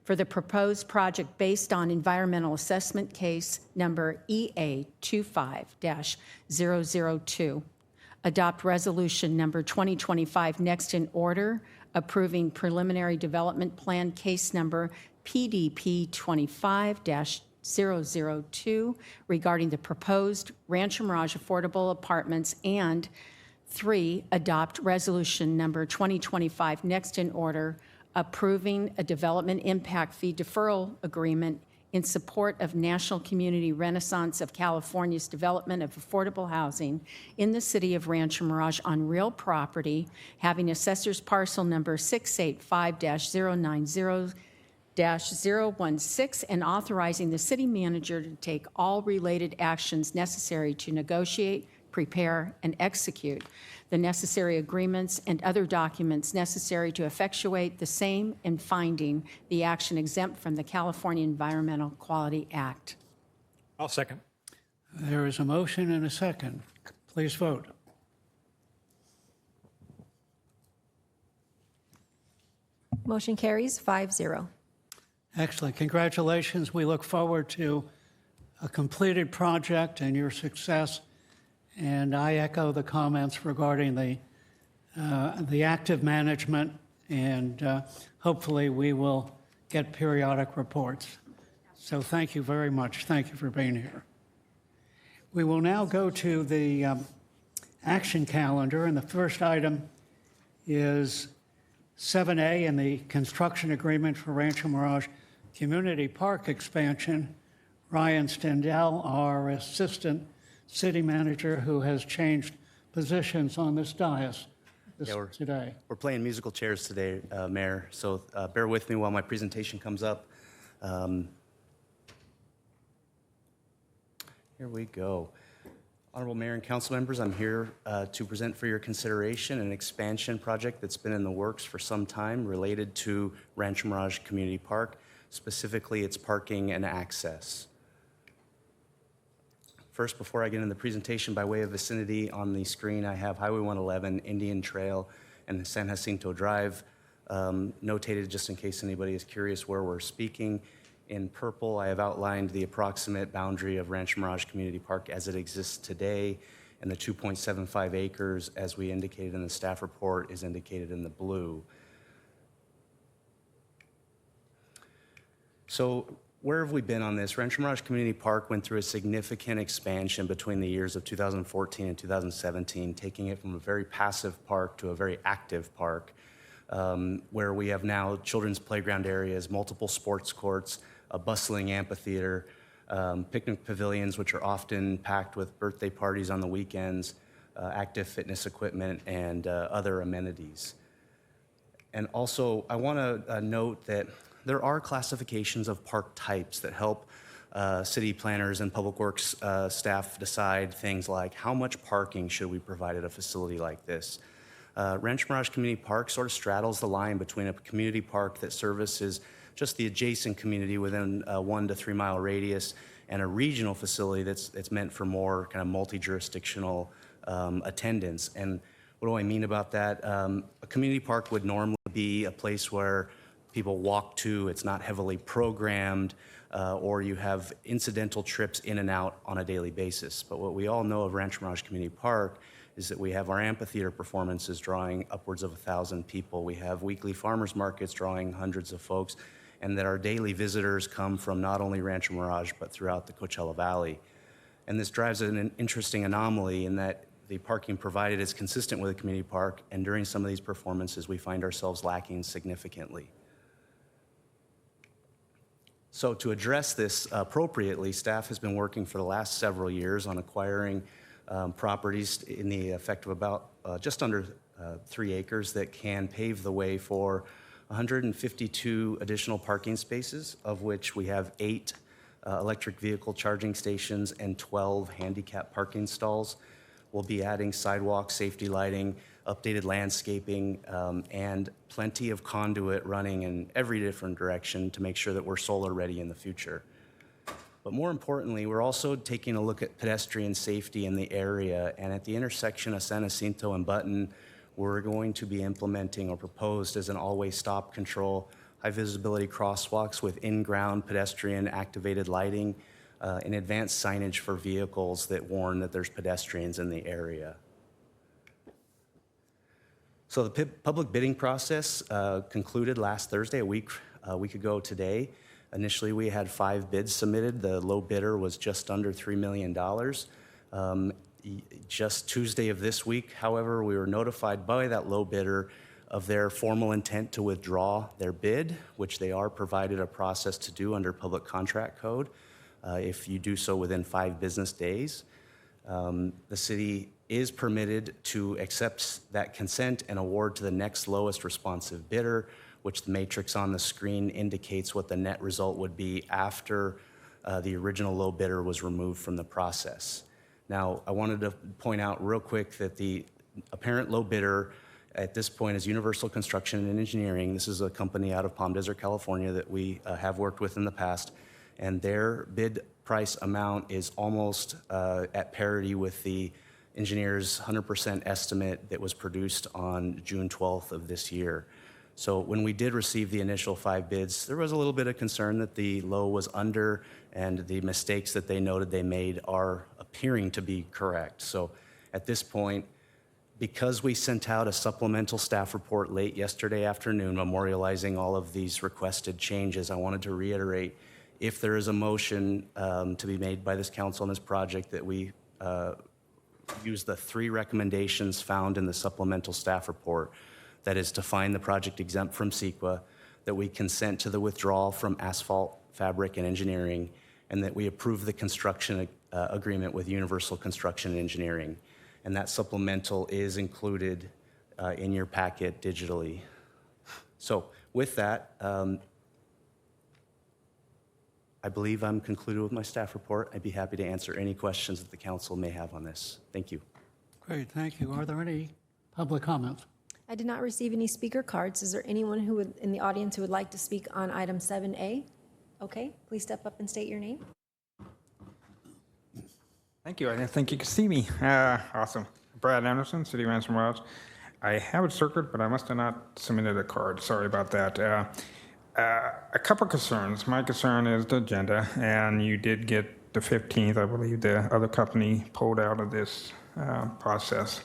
for the proposed project based on environmental assessment case number EA25-002. Adopt resolution number 2025 next in order, approving preliminary development plan case number PDP 25-002 regarding the proposed Rancho Mirage affordable apartments, and 3, adopt resolution number 2025 next in order, approving a development impact fee deferral agreement in support of National Community Renaissance of California's development of affordable housing in the city of Rancho Mirage on real property, having assessor's parcel number 685-090-016, and authorizing the city manager to take all related actions necessary to negotiate, prepare, and execute the necessary agreements and other documents necessary to effectuate the same, and finding the action exempt from the California Environmental Quality Act. I'll second. There is a motion and a second. Please vote. Motion carries 5-0. Excellent. Congratulations. We look forward to a completed project and your success. And I echo the comments regarding the active management, and hopefully we will get periodic reports. So thank you very much. Thank you for being here. We will now go to the action calendar, and the first item is 7A in the construction agreement for Rancho Mirage Community Park expansion. Ryan Stendell, our assistant city manager, who has changed positions on this dais today. We're playing musical chairs today, Mayor, so bear with me while my presentation comes up. Here we go. Honorable Mayor and council members, I'm here to present for your consideration an expansion project that's been in the works for some time related to Rancho Mirage Community Park, specifically its parking and access. First, before I get into the presentation, by way of vicinity, on the screen I have Highway 111, Indian Trail, and San Jacinto Drive, notated just in case anybody is curious where we're speaking. In purple, I have outlined the approximate boundary of Rancho Mirage Community Park as it exists today, and the 2.75 acres, as we indicated in the staff report, is indicated in the blue. So where have we been on this? Rancho Mirage Community Park went through a significant expansion between the years of 2014 and 2017, taking it from a very passive park to a very active park, where we have now children's playground areas, multiple sports courts, a bustling amphitheater, picnic pavilions, which are often packed with birthday parties on the weekends, active fitness equipment, and other amenities. And also, I want to note that there are classifications of park types that help city planners and public works staff decide things like how much parking should we provide at a facility like this. Rancho Mirage Community Park sort of straddles the line between a community park that services just the adjacent community within a 1 to 3 mile radius and a regional facility that's meant for more kind of multi-jurisdictional attendance. And what do I mean about that? A community park would normally be a place where people walk to, it's not heavily programmed, or you have incidental trips in and out on a daily basis. But what we all know of Rancho Mirage Community Park is that we have our amphitheater performances drawing upwards of 1,000 people. We have weekly farmers markets drawing hundreds of folks, and that our daily visitors come from not only Rancho Mirage, but throughout the Coachella Valley. And this drives an interesting anomaly in that the parking provided is consistent with a community park, and during some of these performances, we find ourselves lacking significantly. So to address this appropriately, staff has been working for the last several years on acquiring properties in the effect of about just under 3 acres that can pave the way for 152 additional parking spaces, of which we have 8 electric vehicle charging stations and 12 handicap parking stalls. We'll be adding sidewalk, safety lighting, updated landscaping, and plenty of conduit running in every different direction to make sure that we're solar ready in the future. But more importantly, we're also taking a look at pedestrian safety in the area, and at the intersection of San Jacinto and Button, we're going to be implementing or proposed as an always stop control, high visibility crosswalks with in-ground pedestrian activated lighting, and advanced signage for vehicles that warn that there's pedestrians in the area. So the public bidding process concluded last Thursday, a week ago today. Initially, we had 5 bids submitted. The low bidder was just under $3 million. Just Tuesday of this week, however, we were notified by that low bidder of their formal intent to withdraw their bid, which they are provided a process to do under Public Contract Code if you do so within 5 business days. The city is permitted to accept that consent and award to the next lowest responsive bidder, which the matrix on the screen indicates what the net result would be after the original low bidder was removed from the process. Now, I wanted to point out real quick that the apparent low bidder at this point is Universal Construction and Engineering. This is a company out of Palm Desert, California that we have worked with in the past, and their bid price amount is almost at parity with the engineer's 100% estimate that was produced on June 12th of this year. So when we did receive the initial 5 bids, there was a little bit of concern that the low was under, and the mistakes that they noted they made are appearing to be correct. So at this point, because we sent out a supplemental staff report late yesterday afternoon memorializing all of these requested changes, I wanted to reiterate, if there is a motion to be made by this council on this project, that we use the 3 recommendations found in the supplemental staff report. That is to find the project exempt from CEQA, that we consent to the withdrawal from asphalt, fabric, and engineering, and that we approve the construction agreement with Universal Construction and Engineering. And that supplemental is included in your packet digitally. So with that, I believe I'm concluded with my staff report. I'd be happy to answer any questions that the council may have on this. Thank you. Great, thank you. Are there any public comments? I did not receive any speaker cards. Is there anyone who would, in the audience, who would like to speak on item 7A? Okay, please step up and state your name. Thank you. I didn't think you could see me. Awesome. Brad Anderson, City of Rancho Mirage. I have it circled, but I must have not submitted a card. Sorry about that. A couple concerns. My concern is the agenda, and you did get the 15th. I believe the other company pulled out of this process.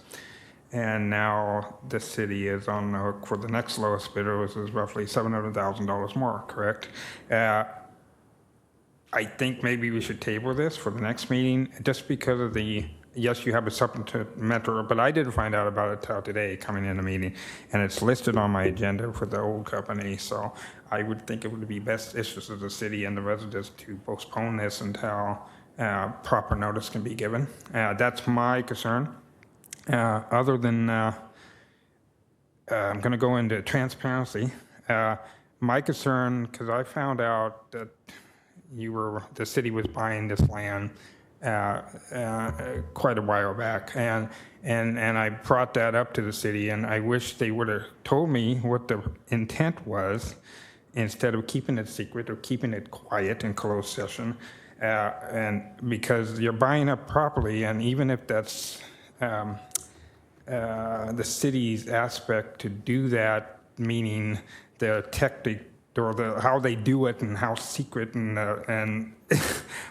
And now the city is on the hook for the next lowest bidder, which is roughly $700,000 more, correct? I think maybe we should table this for the next meeting, just because of the, yes, you have a supplemental, but I didn't find out about it till today coming in the meeting, and it's listed on my agenda for the old company, so I would think it would be best issues of the city and the residents to postpone this until proper notice can be given. That's my concern. Other than, I'm going to go into transparency. My concern, because I found out that the city was buying this land quite a while back, and I brought that up to the city, and I wish they would have told me what the intent was instead of keeping it secret or keeping it quiet in closed session, and because you're buying up property, and even if that's the city's aspect to do that, meaning the tactic or how they do it and how secret and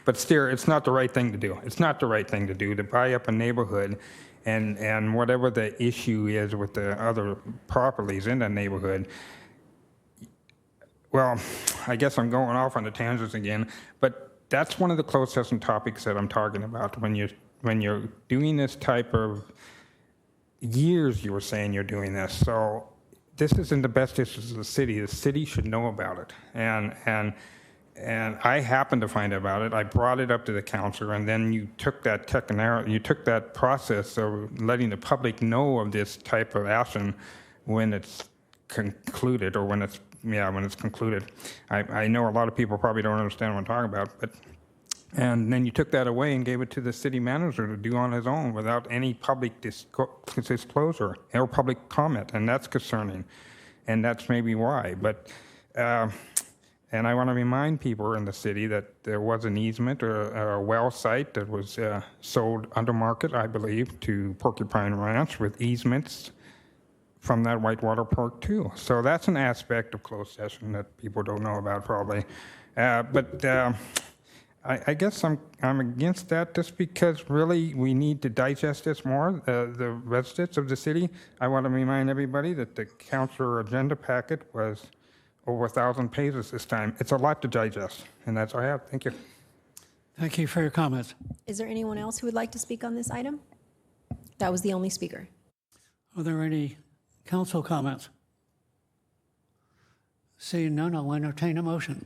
but still, it's not the right thing to do. It's not the right thing to do to buy up a neighborhood, and whatever the issue is with the other properties in that neighborhood. Well, I guess I'm going off on the tangents again, but that's one of the closed session topics that I'm talking about when you're doing this type of years. You were saying you're doing this, so this is in the best interest of the city. The city should know about it, and I happened to find out about it. I brought it up to the council, and then you took that process of letting the public know of this type of action when it's concluded, or when it's concluded. I know a lot of people probably don't understand what I'm talking about, but. And then you took that away and gave it to the city manager to do on his own without any public disclosure or public comment, and that's concerning. And that's maybe why. But, and I want to remind people in the city that there was an easement or a well site that was sold under market, I believe, to Porcupine Ranch with easements from that Whitewater Park too. So that's an aspect of closed session that people don't know about probably. I guess I'm against that just because really we need to digest this more, the residents of the city. I want to remind everybody that the council agenda packet was over 1,000 pages this time. It's a lot to digest, and that's all I have. Thank you. Thank you for your comments. Is there anyone else who would like to speak on this item? That was the only speaker. Are there any council comments? Seeing none, I'll entertain a motion.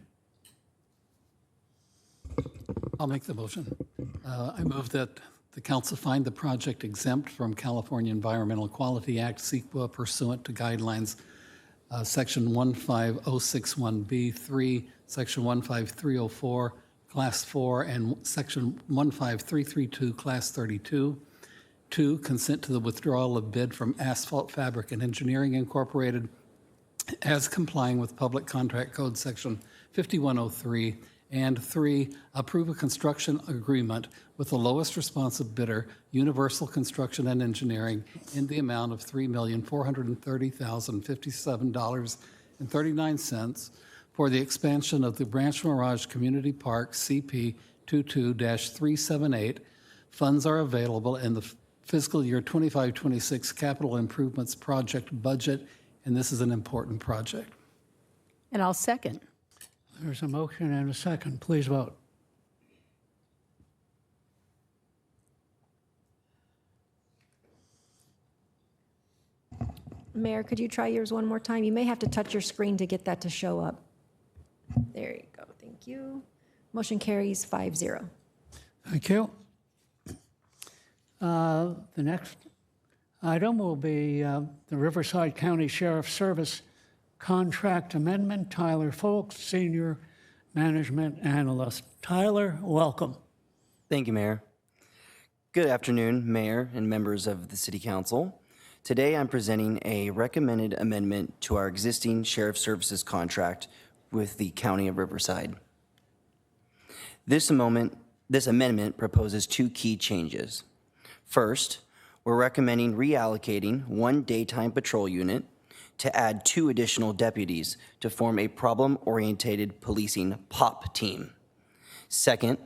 I'll make the motion. I move that the council find the project exempt from California Environmental Quality Act, CEQA, pursuant to guidelines Section 15061B3, Section 15304, Class 4, and Section 15332, Class 32. 2, consent to the withdrawal of bid from Asphalt, Fabric, and Engineering Incorporated as complying with Public Contract Code Section 5103 And 3, approve a construction agreement with the lowest responsive bidder, Universal Construction and Engineering, in the amount of $3,430,057.39 for the expansion of the Rancho Mirage Community Park CP 22-378. Funds are available in the fiscal year 25-26 capital improvements project budget, and this is an important project. And I'll second. There's a motion and a second. Please vote. Mayor, could you try yours one more time? You may have to touch your screen to get that to show up. There you go. Thank you. Motion carries 5-0. Thank you. The next item will be the Riverside County Sheriff's Service Contract Amendment. Tyler Folks, Senior Management Analyst. Tyler, welcome. Thank you, Mayor. Good afternoon, Mayor and members of the City Council. Today, I'm presenting a recommended amendment to our existing Sheriff Services contract with the County of Riverside. This amendment proposes 2 key changes. First, we're recommending reallocating 1 daytime patrol unit to add 2 additional deputies to form a problem-oriented policing POP team. Second,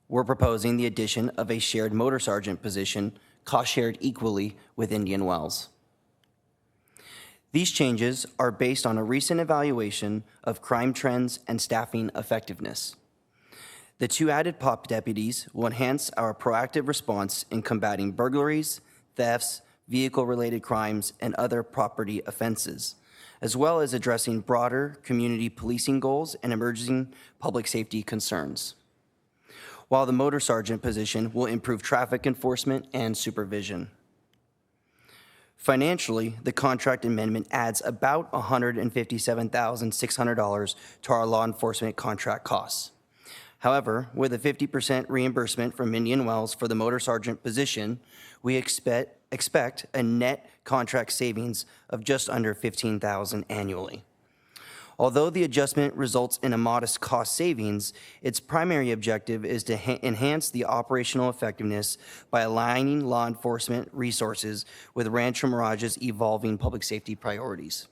we're proposing the addition of a shared motor sergeant position, cost-shared equally with Indian Wells. These changes are based on a recent evaluation of crime trends and staffing effectiveness. The 2 added POP deputies will enhance our proactive response in combating burglaries, thefts, vehicle-related crimes, and other property offenses, as well as addressing broader community policing goals and emerging public safety concerns, while the motor sergeant position will improve traffic enforcement and supervision. Financially, the contract amendment adds about $157,600 to our law enforcement contract costs. However, with a 50% reimbursement from Indian Wells for the motor sergeant position, we expect a net contract savings of just under $15,000 annually. Although the adjustment results in a modest cost savings, its primary objective is to enhance the operational effectiveness by aligning law enforcement resources with Rancho Mirage's evolving public safety priorities.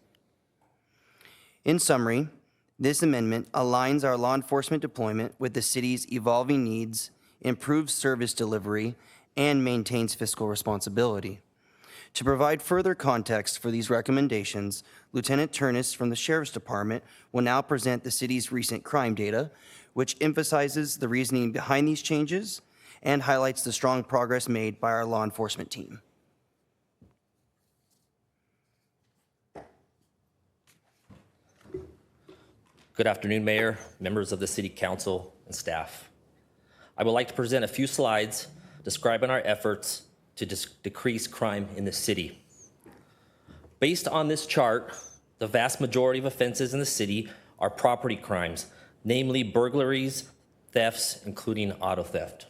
In summary, this amendment aligns our law enforcement deployment with the city's evolving needs, improves service delivery, and maintains fiscal responsibility. To provide further context for these recommendations, Lieutenant Turnus from the Sheriff's Department will now present the city's recent crime data, which emphasizes the reasoning behind these changes and highlights the strong progress made by our law enforcement team. Good afternoon, Mayor, members of the City Council, and staff. I would like to present a few slides describing our efforts to decrease crime in the city. Based on this chart, the vast majority of offenses in the city are property crimes, namely burglaries, thefts, including auto theft.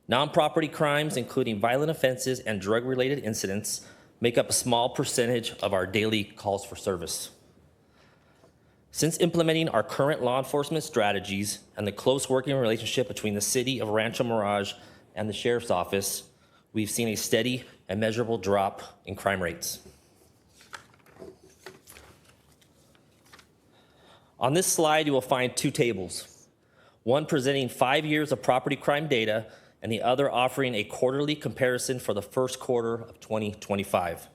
Non-property crimes, including violent offenses and drug-related incidents, make up a small percentage of our daily calls for service. Since implementing our current law enforcement strategies and the close working relationship between the City of Rancho Mirage and the Sheriff's Office, we've seen a steady and measurable drop in crime rates. On this slide, you will find 2 tables, one presenting 5 years of property crime data and the other offering a quarterly comparison for the first quarter of 2025.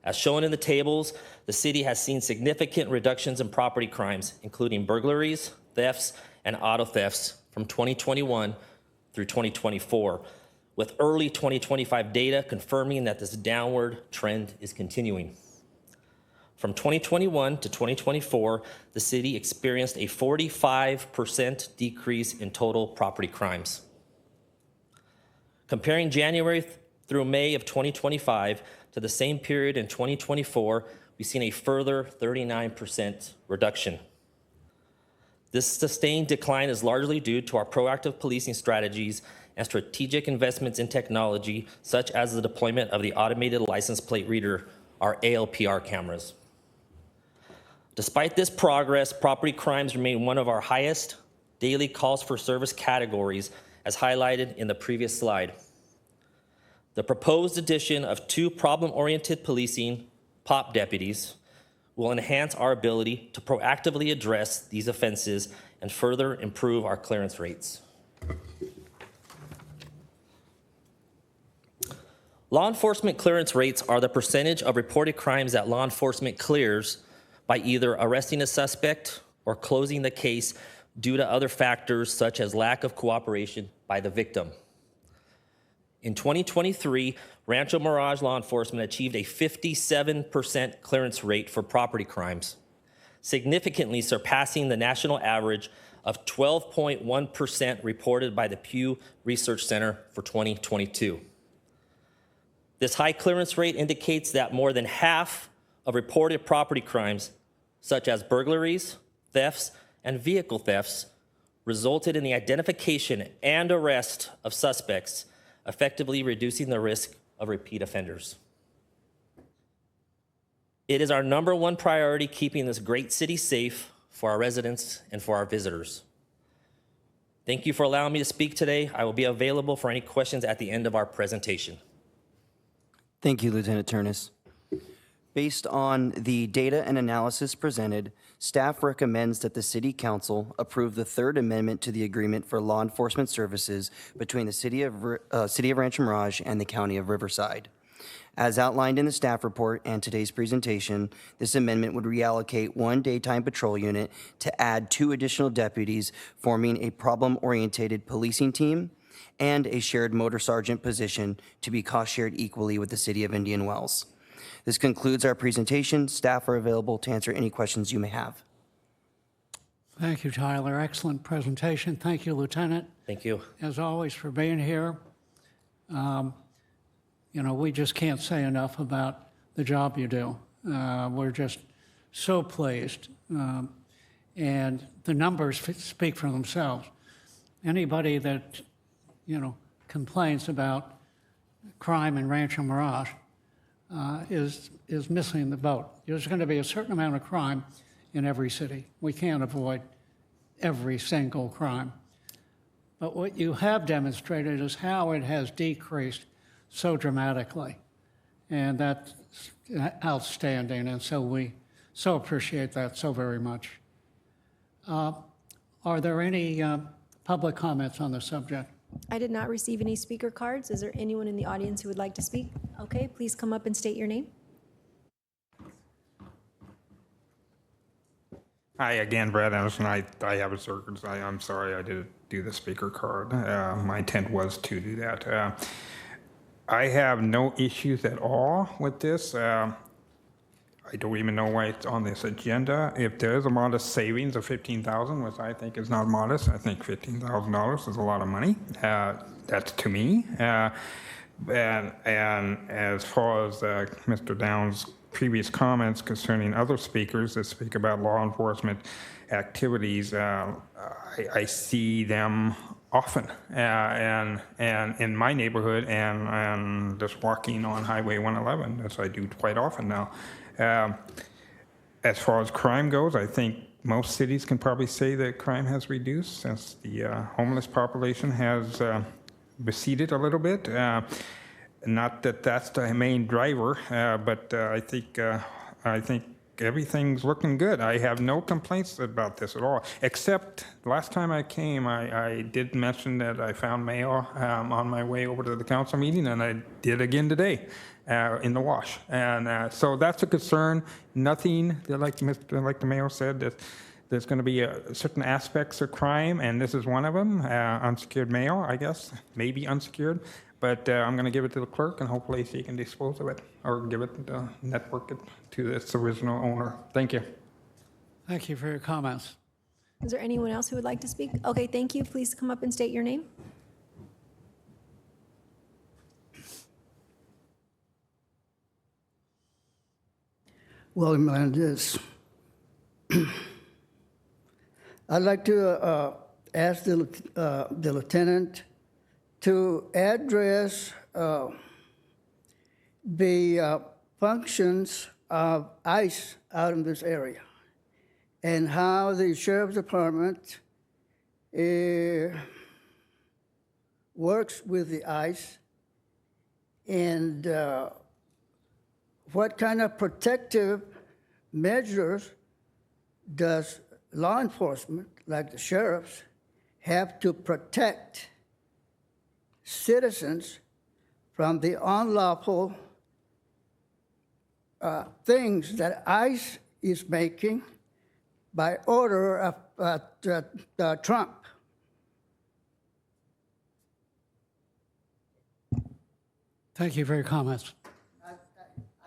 As shown in the tables, the city has seen significant reductions in property crimes, including burglaries, thefts, and auto thefts from 2021 through 2024, with early 2025 data confirming that this downward trend is continuing. From 2021 to 2024, the city experienced a 45% decrease in total property crimes. Comparing January through May of 2025 to the same period in 2024, we've seen a further 39% reduction. This sustained decline is largely due to our proactive policing strategies and strategic investments in technology, such as the deployment of the automated license plate reader, our ALPR cameras. Despite this progress, property crimes remain one of our highest daily calls for service categories, as highlighted in the previous slide. The proposed addition of 2 problem-oriented policing POP deputies will enhance our ability to proactively address these offenses and further improve our clearance rates. Law enforcement clearance rates are the percentage of reported crimes that law enforcement clears by either arresting a suspect or closing the case due to other factors such as lack of cooperation by the victim. In 2023, Rancho Mirage law enforcement achieved a 57% clearance rate for property crimes, significantly surpassing the national average of 12.1% reported by the Pew Research Center for 2022. This high clearance rate indicates that more than half of reported property crimes, such as burglaries, thefts, and vehicle thefts, resulted in the identification and arrest of suspects, effectively reducing the risk of repeat offenders. It is our #1 priority keeping this great city safe for our residents and for our visitors. Thank you for allowing me to speak today. I will be available for any questions at the end of our presentation. Thank you, Lieutenant Turnus. Based on the data and analysis presented, staff recommends that the City Council approve the Third Amendment to the Agreement for Law Enforcement Services between the City of Rancho Mirage and the County of Riverside. As outlined in the staff report and today's presentation, this amendment would reallocate 1 daytime patrol unit to add 2 additional deputies, forming a problem-oriented policing team and a shared motor sergeant position to be cost-shared equally with the City of Indian Wells. This concludes our presentation. Staff are available to answer any questions you may have. Thank you, Tyler. Excellent presentation. Thank you, Lieutenant. Thank you. As always, for being here. You know, we just can't say enough about the job you do. We're just so pleased. And the numbers speak for themselves. Anybody that, you know, complains about crime in Rancho Mirage is missing the boat. There's going to be a certain amount of crime in every city. We can't avoid every single crime. But what you have demonstrated is how it has decreased so dramatically. And that's outstanding. And so we so appreciate that so very much. Are there any public comments on the subject? I did not receive any speaker cards. Is there anyone in the audience who would like to speak? Okay, please come up and state your name. Hi again, Brad Anderson. I have a circuit. I'm sorry I didn't do the speaker card. My intent was to do that. I have no issues at all with this. I don't even know why it's on this agenda. If there is a modest savings of $15,000, which I think is not modest, I think $15,000 is a lot of money. That's to me. And as far as Mr. Downs' previous comments concerning other speakers that speak about law enforcement activities, I see them often, and in my neighborhood, and just walking on Highway 111, as I do quite often now. As far as crime goes, I think most cities can probably say that crime has reduced since the homeless population has receded a little bit. Not that that's the main driver, but I think everything's looking good. I have no complaints about this at all, except last time I came, I did mention that I found mail on my way over to the council meeting, and I did again today in the wash. And so that's a concern. Nothing, like the mayor said, that there's going to be certain aspects of crime, and this is one of them, unsecured mail, I guess, maybe unsecured. But I'm going to give it to the clerk, and hopefully she can dispose of it or give it, network it to its original owner. Thank you. Thank you for your comments. Is there anyone else who would like to speak? Okay, thank you. Please come up and state your name. William Landis. I'd like to ask the lieutenant to address the functions of ICE out in this area. and how the sheriff's department works with the ICE, and what kind of protective measures does law enforcement, like the sheriffs, have to protect citizens from the unlawful things that ICE is making by order of Trump? Thank you for your comments.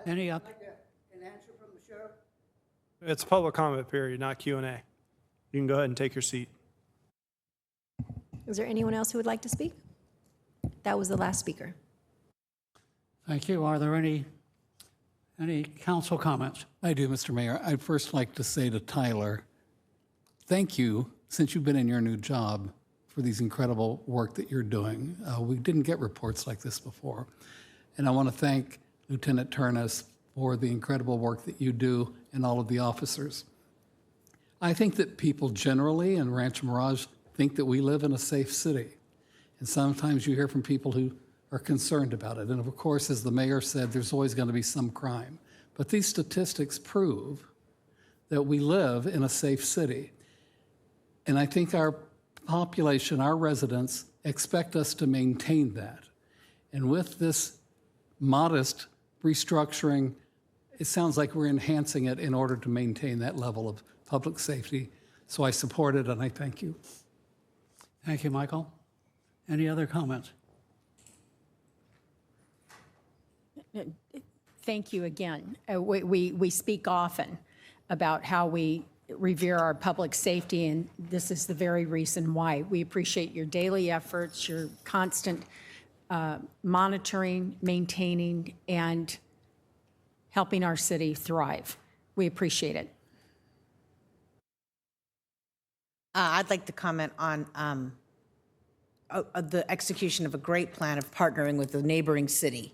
Any other? An answer from the sheriff? It's a public comment period, not Q&A. You can go ahead and take your seat. Is there anyone else who would like to speak? That was the last speaker. Thank you. Are there any council comments? I do, Mr. Mayor. I'd first like to say to Tyler, thank you, since you've been in your new job, for these incredible work that you're doing. We didn't get reports like this before. And I want to thank Lieutenant Turnus for the incredible work that you do and all of the officers. I think that people generally in Rancho Mirage think that we live in a safe city. And sometimes you hear from people who are concerned about it. And of course, as the mayor said, there's always going to be some crime. But these statistics prove that we live in a safe city. And I think our population, our residents, expect us to maintain that. And with this modest restructuring, it sounds like we're enhancing it in order to maintain that level of public safety. So I support it, and I thank you. Thank you, Michael. Any other comments? Thank you again. We speak often about how we revere our public safety, and this is the very reason why. We appreciate your daily efforts, your constant monitoring, maintaining, and helping our city thrive. We appreciate it. I'd like to comment on the execution of a great plan of partnering with the neighboring city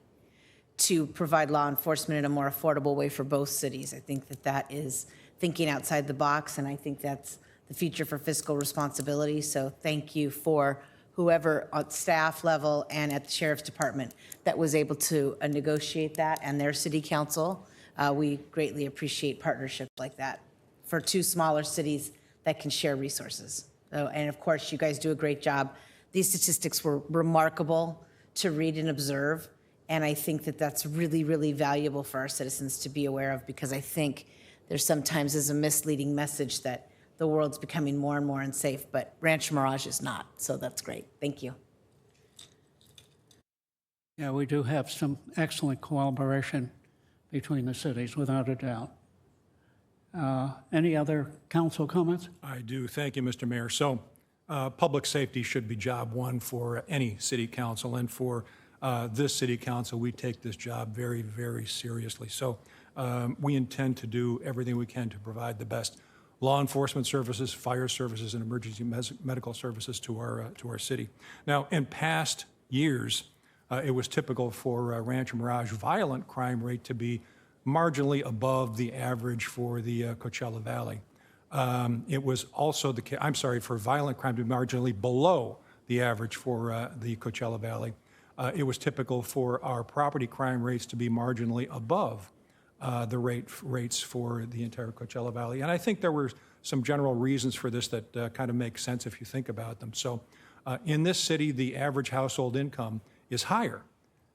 to provide law enforcement in a more affordable way for both cities. I think that that is thinking outside the box, and I think that's the future for fiscal responsibility. So thank you for whoever at staff level and at the sheriff's department that was able to negotiate that, and their city council. We greatly appreciate partnerships like that for two smaller cities that can share resources. And of course, you guys do a great job. These statistics were remarkable to read and observe, and I think that that's really, really valuable for our citizens to be aware of, because I think there sometimes is a misleading message that the world's becoming more and more unsafe, but Rancho Mirage is not, so that's great. Thank you. Yeah, we do have some excellent collaboration between the cities, without a doubt. Any other council comments? I do. Thank you, Mr. Mayor. So public safety should be job one for any city council, and for this city council, we take this job very, very seriously. So we intend to do everything we can to provide the best law enforcement services, fire services, and emergency medical services to our city. Now, in past years, it was typical for Rancho Mirage violent crime rate to be marginally above the average for the Coachella Valley. It was also the case, for violent crime to be marginally below the average for the Coachella Valley. It was typical for our property crime rates to be marginally above the rates for the entire Coachella Valley. And I think there were some general reasons for this that kind of make sense if you think about them. So in this city, the average household income is higher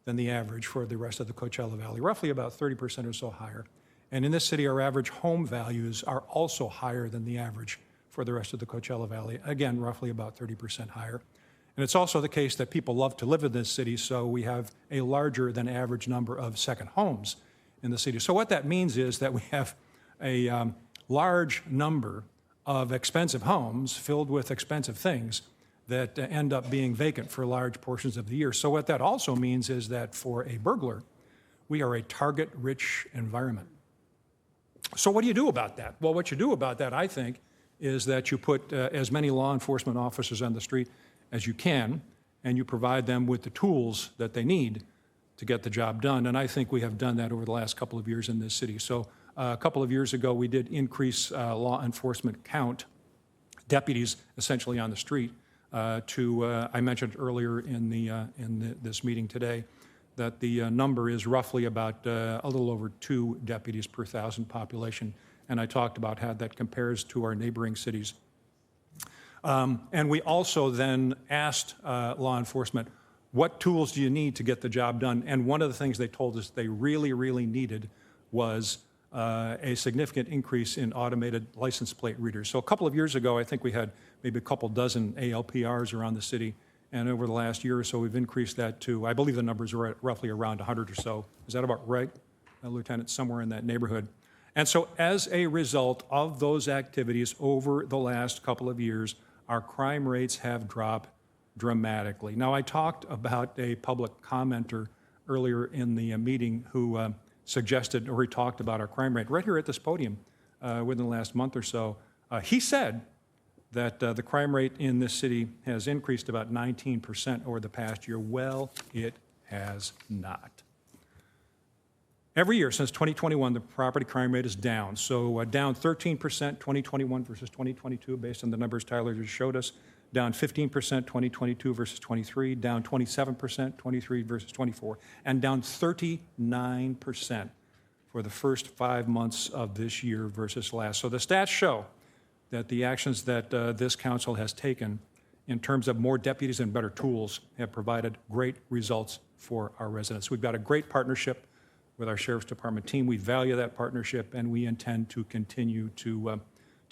than the average for the rest of the Coachella Valley, roughly about 30% or so higher. And in this city, our average home values are also higher than the average for the rest of the Coachella Valley, again, roughly about 30% higher. And it's also the case that people love to live in this city, so we have a larger than average number of second homes in the city. So what that means is that we have a large number of expensive homes filled with expensive things that end up being vacant for large portions of the year. So what that also means is that for a burglar, we are a target-rich environment. So what do you do about that? Well, what you do about that, I think, is that you put as many law enforcement officers on the street as you can, and you provide them with the tools that they need to get the job done. And I think we have done that over the last couple of years in this city. So A couple of years ago, we did increase law enforcement count, deputies essentially on the street, I mentioned earlier in this meeting today that the number is roughly about a little over 2 deputies per 1,000 population. And I talked about how that compares to our neighboring cities. And we also then asked law enforcement, what tools do you need to get the job done? And one of the things they told us they really, really needed was a significant increase in automated license plate readers. So a couple of years ago, I think we had maybe a couple dozen ALPRs around the city. And over the last year or so, we've increased that to, I believe the numbers are at roughly around 100 or so. Is that about right, Lieutenant? Somewhere in that neighborhood. And so as a result of those activities over the last couple of years, our crime rates have dropped dramatically. Now, I talked about a public commenter earlier in the meeting who suggested, or he talked about our crime rate right here at this podium within the last month or so. He said that the crime rate in this city has increased about 19% over the past year. Well, it has not. Every year since 2021, the property crime rate is down. So down 13% 2021 versus 2022 based on the numbers Tyler just showed us. Down 15% 2022 versus 23, down 27% 23 versus 24, and down 39% for the first 5 months of this year versus last. So the stats show that the actions that this council has taken in terms of more deputies and better tools have provided great results for our residents. We've got a great partnership with our Sheriff's Department team. We value that partnership, and we intend to continue to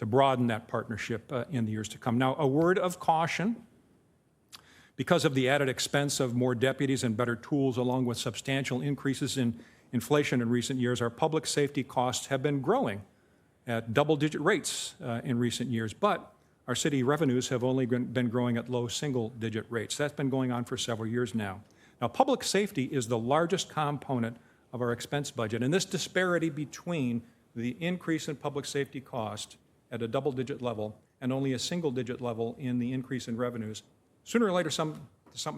broaden that partnership in the years to come. Now, a word of caution. Because of the added expense of more deputies and better tools, along with substantial increases in inflation in recent years, our public safety costs have been growing at double-digit rates in recent years, but our city revenues have only been growing at low single-digit rates. That's been going on for several years now. Now, public safety is the largest component of our expense budget, and this disparity between the increase in public safety cost at a double-digit level and only a single-digit level in the increase in revenues, sooner or later something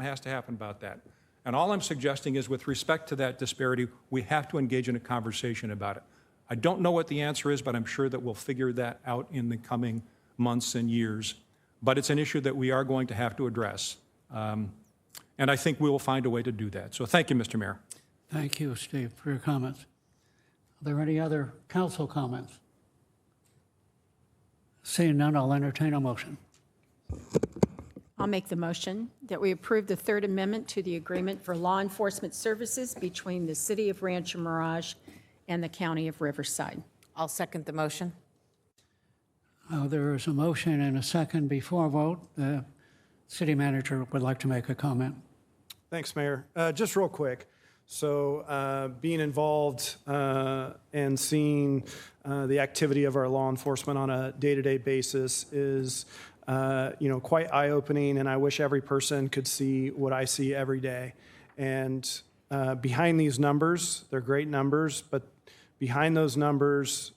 has to happen about that. And all I'm suggesting is, with respect to that disparity, we have to engage in a conversation about it. I don't know what the answer is, but I'm sure that we'll figure that out in the coming months and years. But it's an issue that we are going to have to address. And I think we will find a way to do that. So thank you, Mr. Mayor. Thank you, Steve, for your comments. Are there any other council comments? Seeing none, I'll entertain a motion. I'll make the motion that we approve the Third Amendment to the Agreement for Law Enforcement Services between the City of Rancho Mirage and the County of Riverside. I'll second the motion. There is a motion and a second before vote. The city manager would like to make a comment. Thanks, Mayor. Just real quick. So being involved and seeing the activity of our law enforcement on a day-to-day basis is quite eye-opening, and I wish every person could see what I see every day. And behind these numbers, they're great numbers, but behind those numbers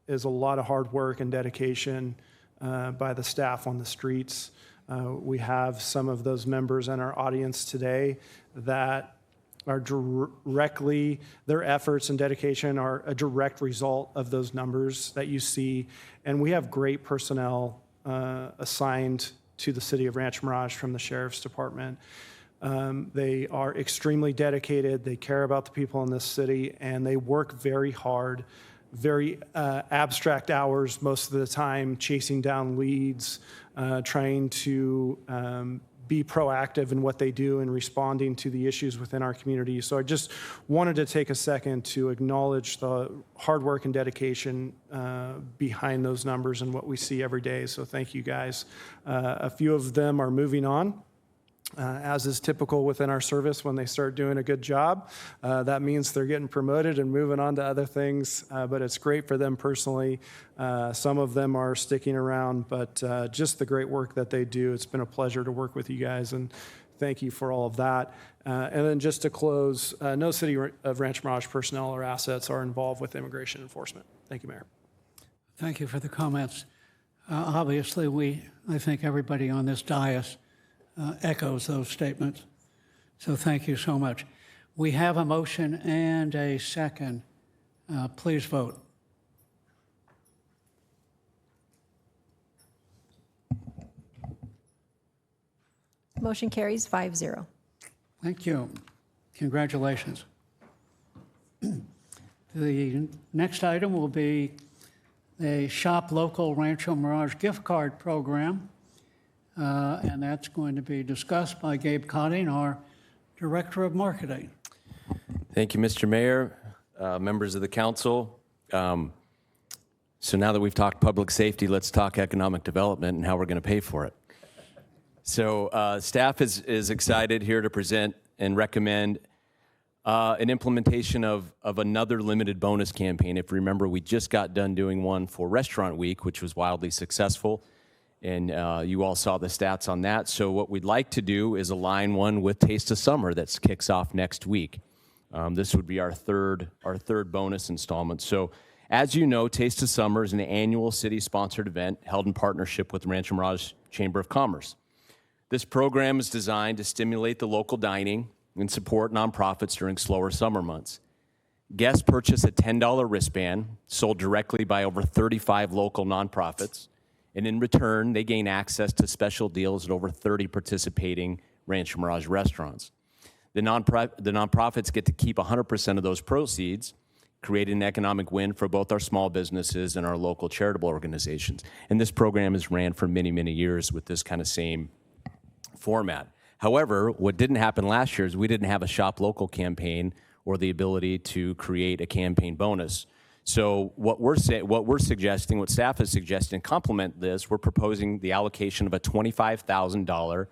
is a lot of hard work and dedication by the staff on the streets. We have some of those members in our audience today that are directly, their efforts and dedication are a direct result of those numbers that you see. And we have great personnel assigned to the City of Rancho Mirage from the Sheriff's Department. They are extremely dedicated, they care about the people in this city, and they work very hard, very abstract hours most of the time, chasing down leads, trying to be proactive in what they do and responding to the issues within our community. So I just wanted to take a second to acknowledge the hard work and dedication behind those numbers and what we see every day. So thank you guys. A few of them are moving on. As is typical within our service, when they start doing a good job, that means they're getting promoted and moving on to other things, but it's great for them personally. Some of them are sticking around, but just the great work that they do, it's been a pleasure to work with you guys, and thank you for all of that. And then just to close, no City of Rancho Mirage personnel or assets are involved with immigration enforcement. Thank you, Mayor. Thank you for the comments. Obviously, I think everybody on this dais echoes those statements. So thank you so much. We have a motion and a second. Please vote. Motion carries 5-0. Thank you. Congratulations. The next item will be the Shop Local Rancho Mirage gift card program, and that's going to be discussed by Gabe Cotting, our Director of Marketing. Thank you, Mr. Mayor, members of the council. So now that we've talked public safety, let's talk economic development and how we're going to pay for it. So staff is excited here to present and recommend an implementation of another limited bonus campaign. If you remember, we just got done doing one for Restaurant Week, which was wildly successful, and you all saw the stats on that. So what we'd like to do is align one with Taste of Summer that kicks off next week. This would be our third bonus installment. So as you know, Taste of Summer is an annual city-sponsored event held in partnership with the Rancho Mirage Chamber of Commerce. This program is designed to stimulate the local dining and support nonprofits during slower summer months. Guests purchase a $10 wristband sold directly by over 35 local nonprofits, and in return, they gain access to special deals at over 30 participating Rancho Mirage restaurants. The nonprofits get to keep 100% of those proceeds, creating an economic win for both our small businesses and our local charitable organizations. And this program has ran for many, many years with this kind of same format. However, what didn't happen last year is we didn't have a Shop Local campaign or the ability to create a campaign bonus. So what we're suggesting, what staff is suggesting, to complement this, we're proposing the allocation of a $25,000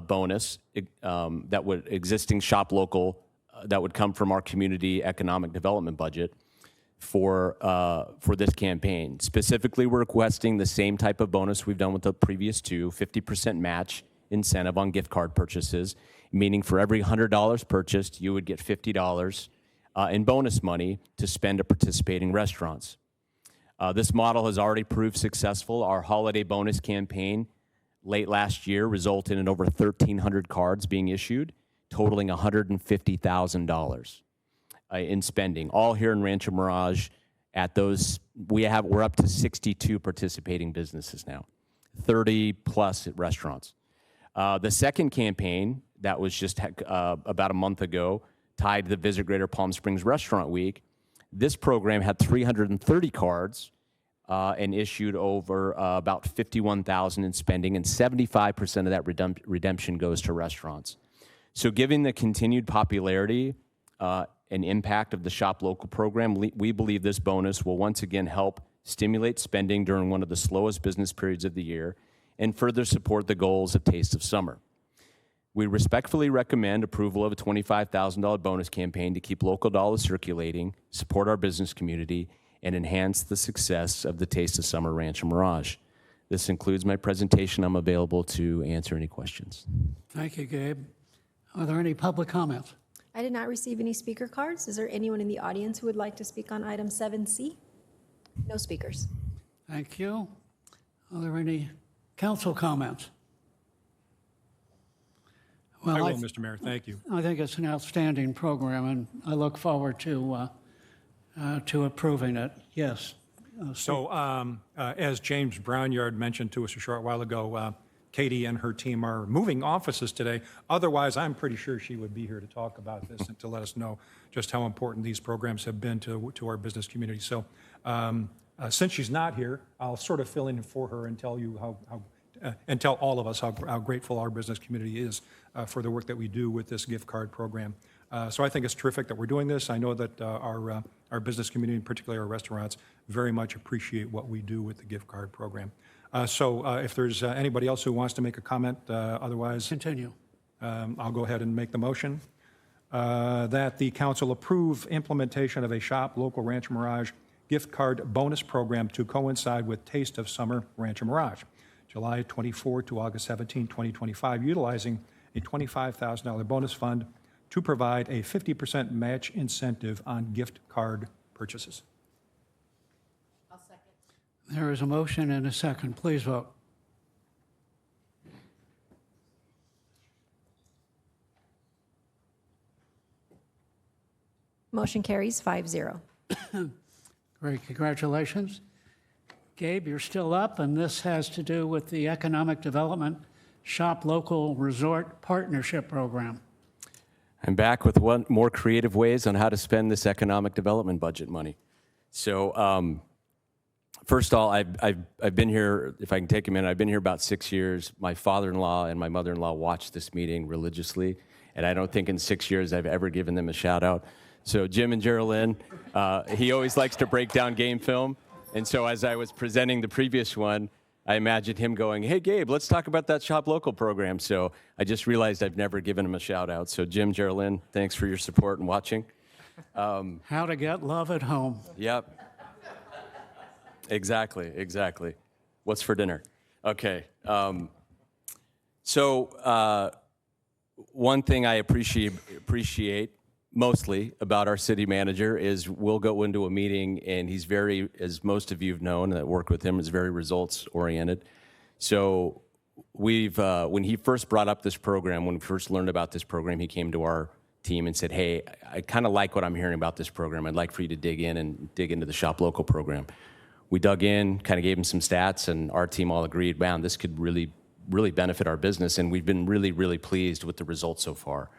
bonus that would existing Shop Local that would come from our community economic development budget for this campaign. Specifically, we're requesting the same type of bonus we've done with the previous two, 50% match incentive on gift card purchases, meaning for every $100 purchased, you would get $50 in bonus money to spend at participating restaurants. This model has already proved successful. Our holiday bonus campaign late last year resulted in over 1,300 cards being issued, totaling $150,000 in spending, all here in Rancho Mirage. At those, we're up to 62 participating businesses now, 30 plus restaurants. The second campaign that was just about a month ago, tied to the Visit Greater Palm Springs Restaurant Week, this program had 330 cards and issued over about $51,000 in spending, and 75% of that redemption goes to restaurants. So given the continued popularity and impact of the Shop Local program, we believe this bonus will once again help stimulate spending during one of the slowest business periods of the year and further support the goals of Taste of Summer. We respectfully recommend approval of a $25,000 bonus campaign to keep local dollars circulating, support our business community, and enhance the success of the Taste of Summer Rancho Mirage. This concludes my presentation. I'm available to answer any questions. Thank you, Gabe. Are there any public comments? I did not receive any speaker cards. Is there anyone in the audience who would like to speak on item 7C? No speakers. Thank you. Are there any council comments? Well, I will, Mr. Mayor. Thank you. I think it's an outstanding program, and I look forward to approving it. Yes. As James Brownyard mentioned to us a short while ago, Katie and her team are moving offices today. Otherwise, I'm pretty sure she would be here to talk about this and to let us know just how important these programs have been to our business community. So since she's not here, I'll sort of fill in for her and tell you and tell all of us how grateful our business community is for the work that we do with this gift card program. So I think it's terrific that we're doing this. I know that our business community, and particularly our restaurants, very much appreciate what we do with the gift card program. So if there's anybody else who wants to make a comment, otherwise, continue. I'll go ahead and make the motion that the council approve implementation of a Shop Local Rancho Mirage gift card bonus program to coincide with Taste of Summer Rancho Mirage, July 24 to August 17, 2025, utilizing a $25,000 bonus fund to provide a 50% match incentive on gift card purchases. I'll second. There is a motion and a second. Please vote. Motion carries 5-0. Great, congratulations. Gabe, you're still up, and this has to do with the Economic Development Shop Local Resort Partnership Program. I'm back with one more creative ways on how to spend this economic development budget money. So first of all, I've been here, if I can take a minute, I've been here about 6 years. My father-in-law and my mother-in-law watch this meeting religiously, and I don't think in 6 years I've ever given them a shout out. So Jim and Geraldine, he always likes to break down game film. And so as I was presenting the previous one, I imagined him going, hey, Gabe, let's talk about that Shop Local program. So I just realized I've never given him a shout out. So Jim, Geraldine, thanks for your support and watching. How to get love at home. Yep. Exactly. What's for dinner? Okay. So one thing I appreciate mostly about our city manager is we'll go into a meeting and he's very, as most of you have known that work with him, is very results oriented. So we've, when he first brought up this program, when we first learned about this program, he came to our team and said, hey, I kind of like what I'm hearing about this program. I'd like for you to dig into the Shop Local program. We dug in, kind of gave him some stats, and our team all agreed, man, this could really benefit our business. And we've been really pleased with the results so far.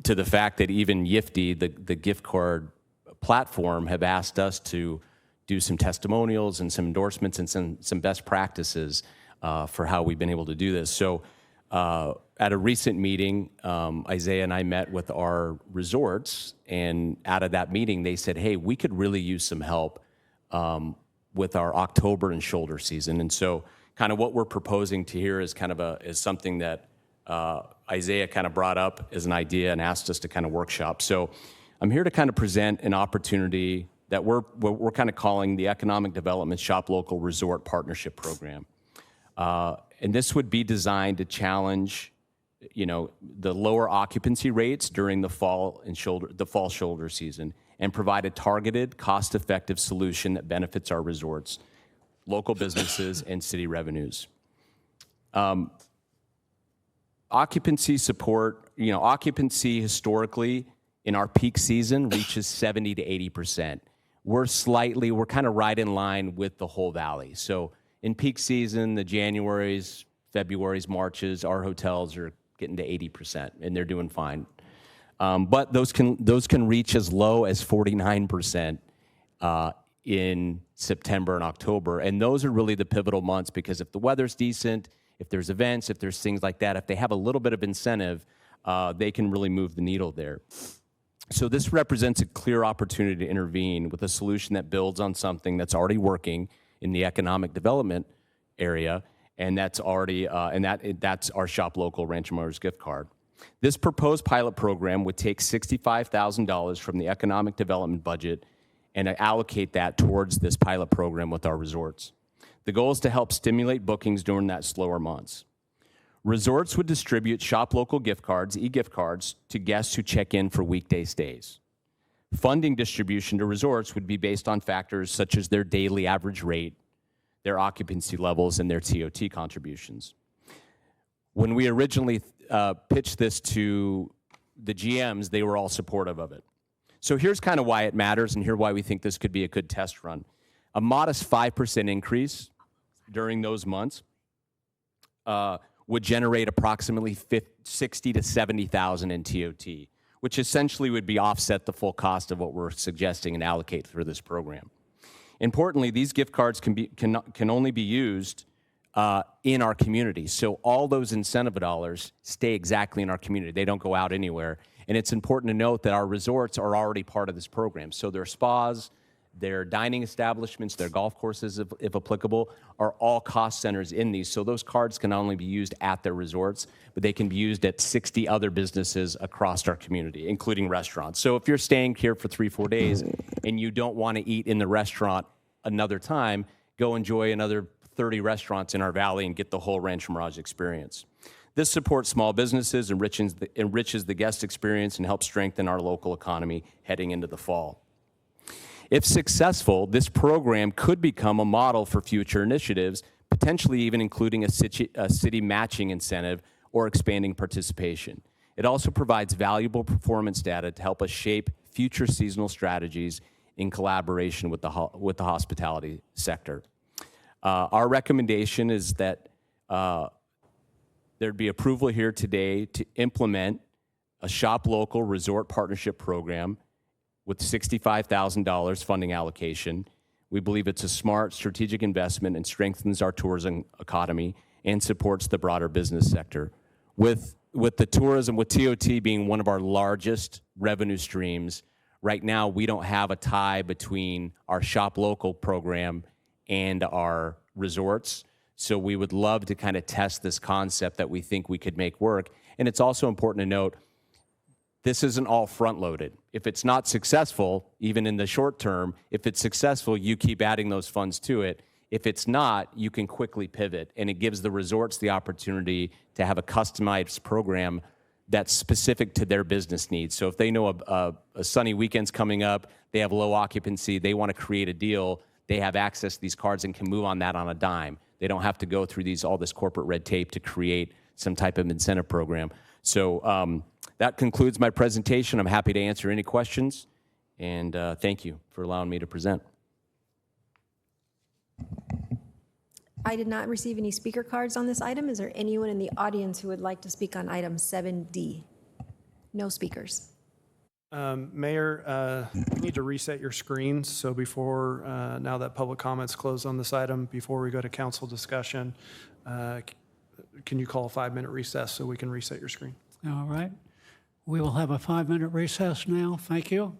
To the fact that even Yifty, the gift card platform, have asked us to do some testimonials and some endorsements and some best practices for how we've been able to do this. So at a recent meeting, Isaiah and I met with our resorts, and out of that meeting, they said, hey, we could really use some help with our October and shoulder season. And so kind of what we're proposing to here is kind of is something that Isaiah kind of brought up as an idea and asked us to kind of workshop. So I'm here to kind of present an opportunity that we're kind of calling the Economic Development Shop Local Resort Partnership Program. And this would be designed to challenge, the lower occupancy rates during the fall shoulder season and provide a targeted, cost-effective solution that benefits our resorts, local businesses, and city revenues. Occupancy support, occupancy historically in our peak season reaches 70 to 80%. We're kind of right in line with the whole valley. So in peak season, the Januaries, Februaries, Marches, our hotels are getting to 80%, and they're doing fine. But those can reach as low as 49% in September and October. And those are really the pivotal months, because if the weather's decent, if there's events, if there's things like that, if they have a little bit of incentive, they can really move the needle there. So this represents a clear opportunity to intervene with a solution that builds on something that's already working in the economic development area, and that's already that's our Shop Local Rancho Mirage gift card. This proposed pilot program would take $65,000 from the economic development budget and allocate that towards this pilot program with our resorts. The goal is to help stimulate bookings during that slower months. Resorts would distribute Shop Local gift cards, e-gift cards, to guests who check in for weekday stays. Funding distribution to resorts would be based on factors such as their daily average rate, their occupancy levels, and their TOT contributions. When we originally pitched this to the GMs, they were all supportive of it. So here's kind of why it matters, and here's why we think this could be a good test run. A modest 5% increase during those months would generate approximately 60 to 70,000 in TOT, which essentially would be offset the full cost of what we're suggesting and allocate for this program. Importantly, these gift cards can only be used in our community. So all those incentive dollars stay exactly in our community. They don't go out anywhere. And it's important to note that our resorts are already part of this program. So their spas, their dining establishments, their golf courses, if applicable, are all cost centers in these. So those cards can not only be used at their resorts, but they can be used at 60 other businesses across our community, including restaurants. So if you're staying here for 3-4 days and you don't want to eat in the restaurant another time, go enjoy another 30 restaurants in our valley and get the whole Rancho Mirage experience. This supports small businesses, enriches the guest experience, and helps strengthen our local economy heading into the fall. If successful, this program could become a model for future initiatives, potentially even including a city matching incentive or expanding participation. It also provides valuable performance data to help us shape future seasonal strategies in collaboration with the hospitality sector. Our recommendation is that there'd be approval here today to implement a shop local resort partnership program with $65,000 funding allocation. We believe it's a smart strategic investment and strengthens our tourism economy and supports the broader business sector. With the tourism, with TOT being one of our largest revenue streams, right now we don't have a tie between our shop local program and our resorts. So we would love to kind of test this concept that we think we could make work. And it's also important to note, this isn't all front-loaded. If it's not successful, even in the short term, if it's successful, you keep adding those funds to it. If it's not, you can quickly pivot, and it gives the resorts the opportunity to have a customized program that's specific to their business needs. So if they know a sunny weekend's coming up, they have low occupancy, they want to create a deal, they have access to these cards and can move on that on a dime. They don't have to go through all this corporate red tape to create some type of incentive program. So that concludes my presentation. I'm happy to answer any questions, and thank you for allowing me to present. I did not receive any speaker cards on this item. Is there anyone in the audience who would like to speak on item 7D? No speakers. Mayor, you need to reset your screens. So before, now that public comments close on this item, before we go to council discussion, can you call a 5-minute recess so we can reset your screen? All right. We will have a 5-minute recess now. Thank you.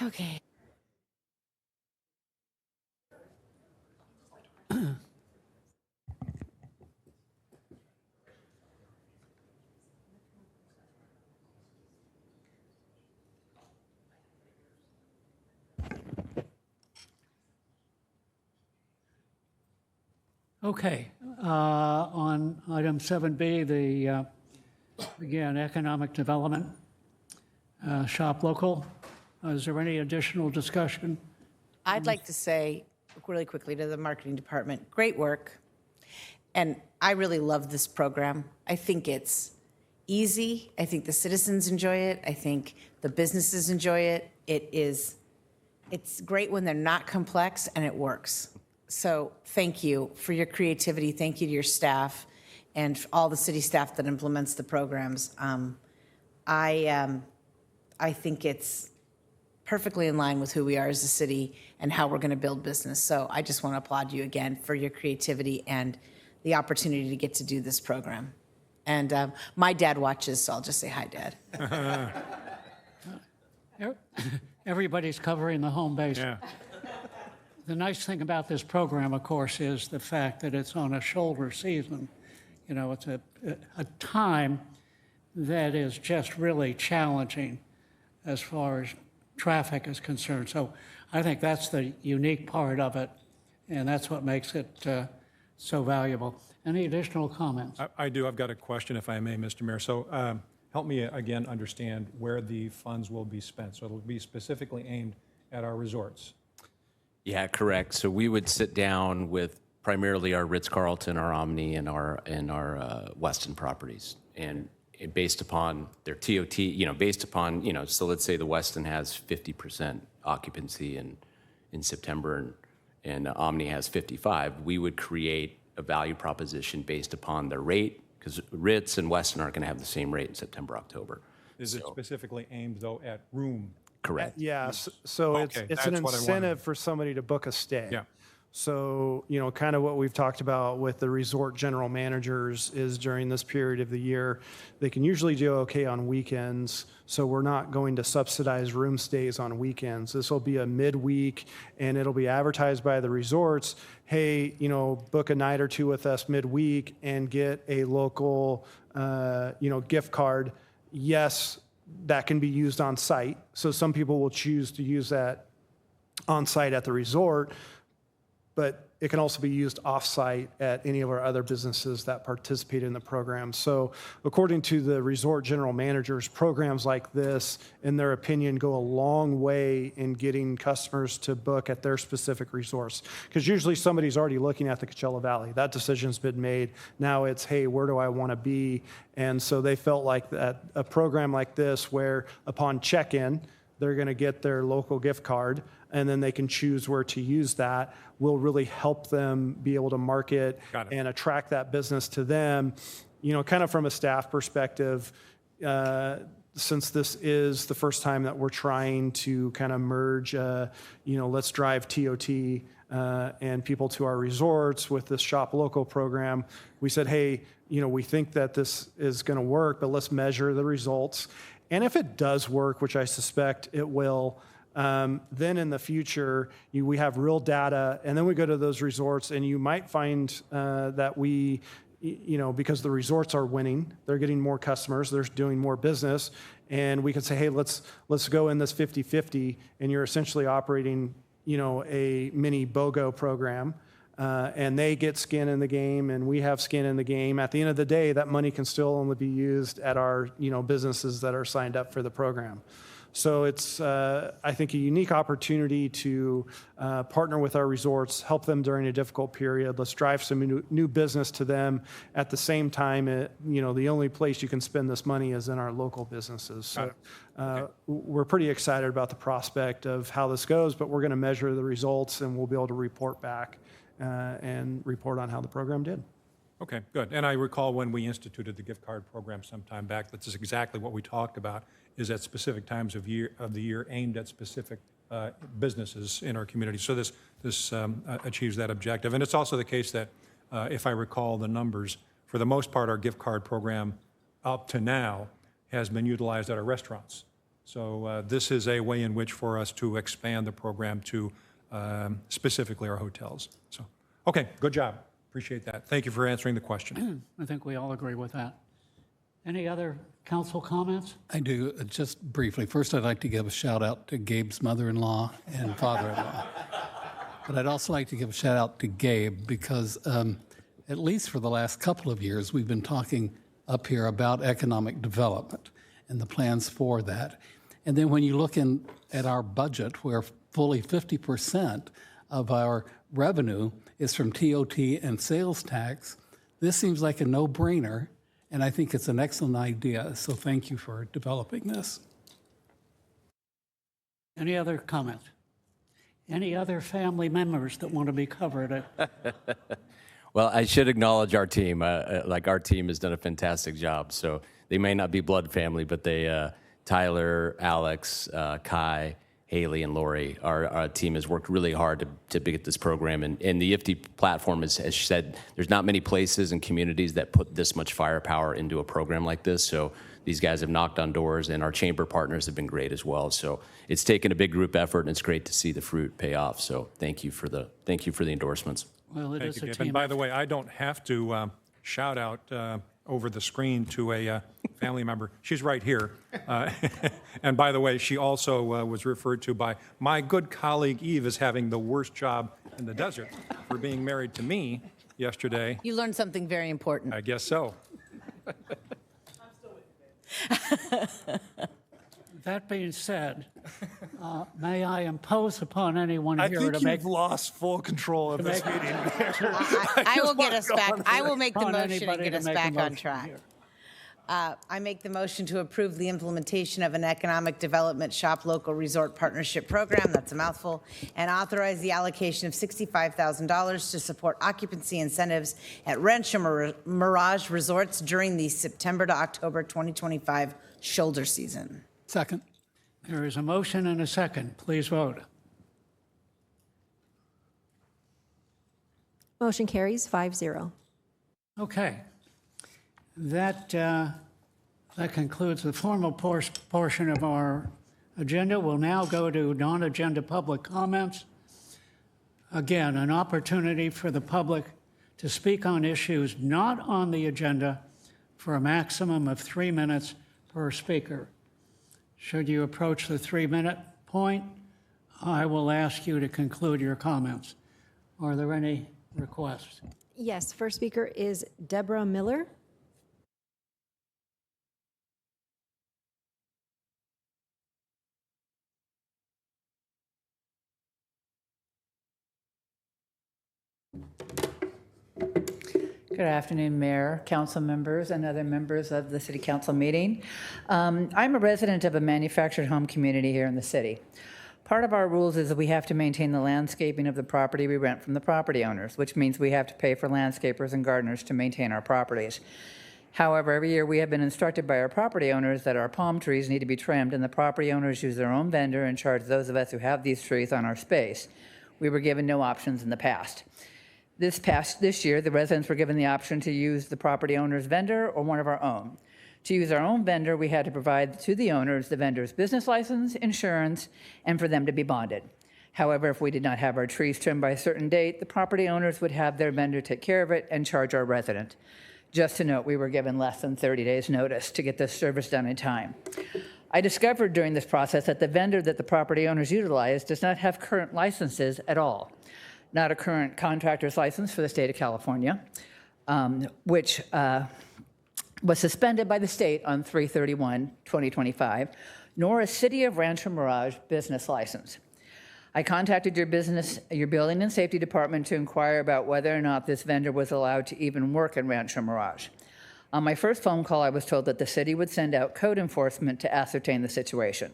Okay. Okay, on item 7B, the, again, economic development, shop local. Is there any additional discussion? I'd like to say really quickly to the marketing department, great work. And I really love this program. I think it's easy. I think the citizens enjoy it. I think the businesses enjoy it. It's great when they're not complex and it works. So thank you for your creativity. Thank you to your staff and all the city staff that implements the programs. I think it's perfectly in line with who we are as a city and how we're going to build business. So I just want to applaud you again for your creativity and the opportunity to get to do this program. And my dad watches, so I'll just say hi, Dad. Everybody's covering the home base. Yeah. The nice thing about this program, of course, is the fact that it's on a shoulder season. You know, it's a time that is just really challenging as far as traffic is concerned. So I think that's the unique part of it, and that's what makes it so valuable. Any additional comments? I do. I've got a question, if I may, Mr. Mayor. So help me again understand where the funds will be spent. So it'll be specifically aimed at our resorts. Yeah, correct. So we would sit down with primarily our Ritz-Carlton, our Omni, and our Westin properties, and based upon their TOT, based upon, so let's say the Westin has 50% occupancy in September, and Omni has 55. We would create a value proposition based upon their rate, because Ritz and Westin aren't going to have the same rate in September, October. Is it specifically aimed, though, at room? Correct. Yeah, so it's Okay, an that's what I wanted. incentive for somebody to book a stay. Yeah. So, kind of what we've talked about with the resort general managers is during this period of the year, they can usually do okay on weekends. So we're not going to subsidize room stays on weekends. This will be a midweek and it'll be advertised by the resorts. Hey, book a night or two with us midweek and get a local, gift card. Yes, that can be used on site. So some people will choose to use that on site at the resort, but it can also be used off-site at any of our other businesses that participate in the program. So according to the resort general managers, programs like this, in their opinion, go a long way in getting customers to book at their specific resorts. Because usually somebody's already looking at the Coachella Valley. That decision's been made. Now it's, hey, where do I want to be? And so they felt like that a program like this, where upon check-in, they're going to get their local gift card, and then they can choose where to use that, will really help them be able to market and attract that business to them. Kind of from a staff perspective, since this is the first time that we're trying to kind of merge, let's drive TOT and people to our resorts with this Shop Local program, we said, hey, we think that this is going to work, but let's measure the results. And if it does work, which I suspect it will, then in the future, we have real data, and then we go to those resorts, and you might find that we, because the resorts are winning, they're getting more customers, they're doing more business, and we can say, hey, let's go in this 50-50, and you're essentially operating, a mini BOGO program. And they get skin in the game, and we have skin in the game. At the end of the day, that money can still only be used at our, businesses that are signed up for the program. So it's, I think, a unique opportunity to partner with our resorts, help them during a difficult period. Let's drive some new business to them. At the same time, the only place you can spend this money is in our local businesses. So we're pretty excited about the prospect of how this goes, but we're going to measure the results, and we'll be able to report back and report on how the program did. Okay, good. And I recall when we instituted the gift card program some time back, that's exactly what we talked about, is at specific times of the year aimed at specific businesses in our community. So this achieves that objective. And it's also the case that, if I recall the numbers, for the most part, our gift card program up to now has been utilized at our restaurants. So this is a way in which for us to expand the program to specifically our hotels. So, okay, good job. Appreciate that. Thank you for answering the question. I think we all agree with that. Any other council comments? I do, just briefly. First, I'd like to give a shout out to Gabe's mother-in-law and father-in-law. But I'd also like to give a shout out to Gabe because at least for the last couple of years, we've been talking up here about economic development and the plans for that. And then when you look at our budget, where fully 50% of our revenue is from TOT and sales tax, this seems like a no-brainer, and I think it's an excellent idea. So thank you for developing this. Any other comments? Any other family members that want to be covered? Well, I should acknowledge our team. Our team has done a fantastic job. So they may not be blood family, but they, Tyler, Alex, Kai, Haley, and Lori, our team has worked really hard to get this program. And the IFTI platform has said there's not many places and communities that put this much firepower into a program like this. So these guys have knocked on doors, and our chamber partners have been great as well. So it's taken a big group effort, and it's great to see the fruit pay off. So thank you for the endorsements. Well, it Thank is you, a Gabe. team. And by the way, I don't have to shout out over the screen to a family member. She's right here. And by the way, she also was referred to by my good colleague Eve as having the worst job in the desert for being married to me yesterday. You learned something very important. I guess so. That being said, may I impose upon anyone I here think to make... you've lost full control of this meeting. I will get us back. I will make the upon motion and anybody get to us make a back on motion track. here. I make the motion to approve the implementation of an economic development shop local resort partnership program, that's a mouthful, and authorize the allocation of $65,000 to support occupancy incentives at Rancho Mirage Resorts during the September to October 2025 shoulder season. Second. There is a motion and a second. Please vote. Motion carries 5-0. Okay. That concludes the formal portion of our agenda. We'll now go to non-agenda public comments. Again, an opportunity for the public to speak on issues not on the agenda for a maximum of 3 minutes per speaker. Should you approach the 3-minute point, I will ask you to conclude your comments. Are there any requests? Yes, first speaker is Deborah Miller. Good afternoon, Mayor, council members, and other members of the City Council meeting. I'm a resident of a manufactured home community here in the city. Part of our rules is that we have to maintain the landscaping of the property we rent from the property owners, which means we have to pay for landscapers and gardeners to maintain our properties. However, every year we have been instructed by our property owners that our palm trees need to be trimmed, and the property owners use their own vendor and charge those of us who have these trees on our space. We were given no options in the past. This year, the residents were given the option to use the property owner's vendor or one of our own. To use our own vendor, we had to provide to the owners the vendor's business license, insurance, and for them to be bonded. However, if we did not have our trees trimmed by a certain date, the property owners would have their vendor take care of it and charge our resident. Just to note, we were given less than 30 days' notice to get this service done in time. I discovered during this process that the vendor that the property owners utilize does not have current licenses at all. Not a current contractor's license for the state of California, which was suspended by the state on 3/31/2025, nor a City of Rancho Mirage business license. I contacted your building and safety department to inquire about whether or not this vendor was allowed to even work in Rancho Mirage. On my first phone call, I was told that the city would send out code enforcement to ascertain the situation.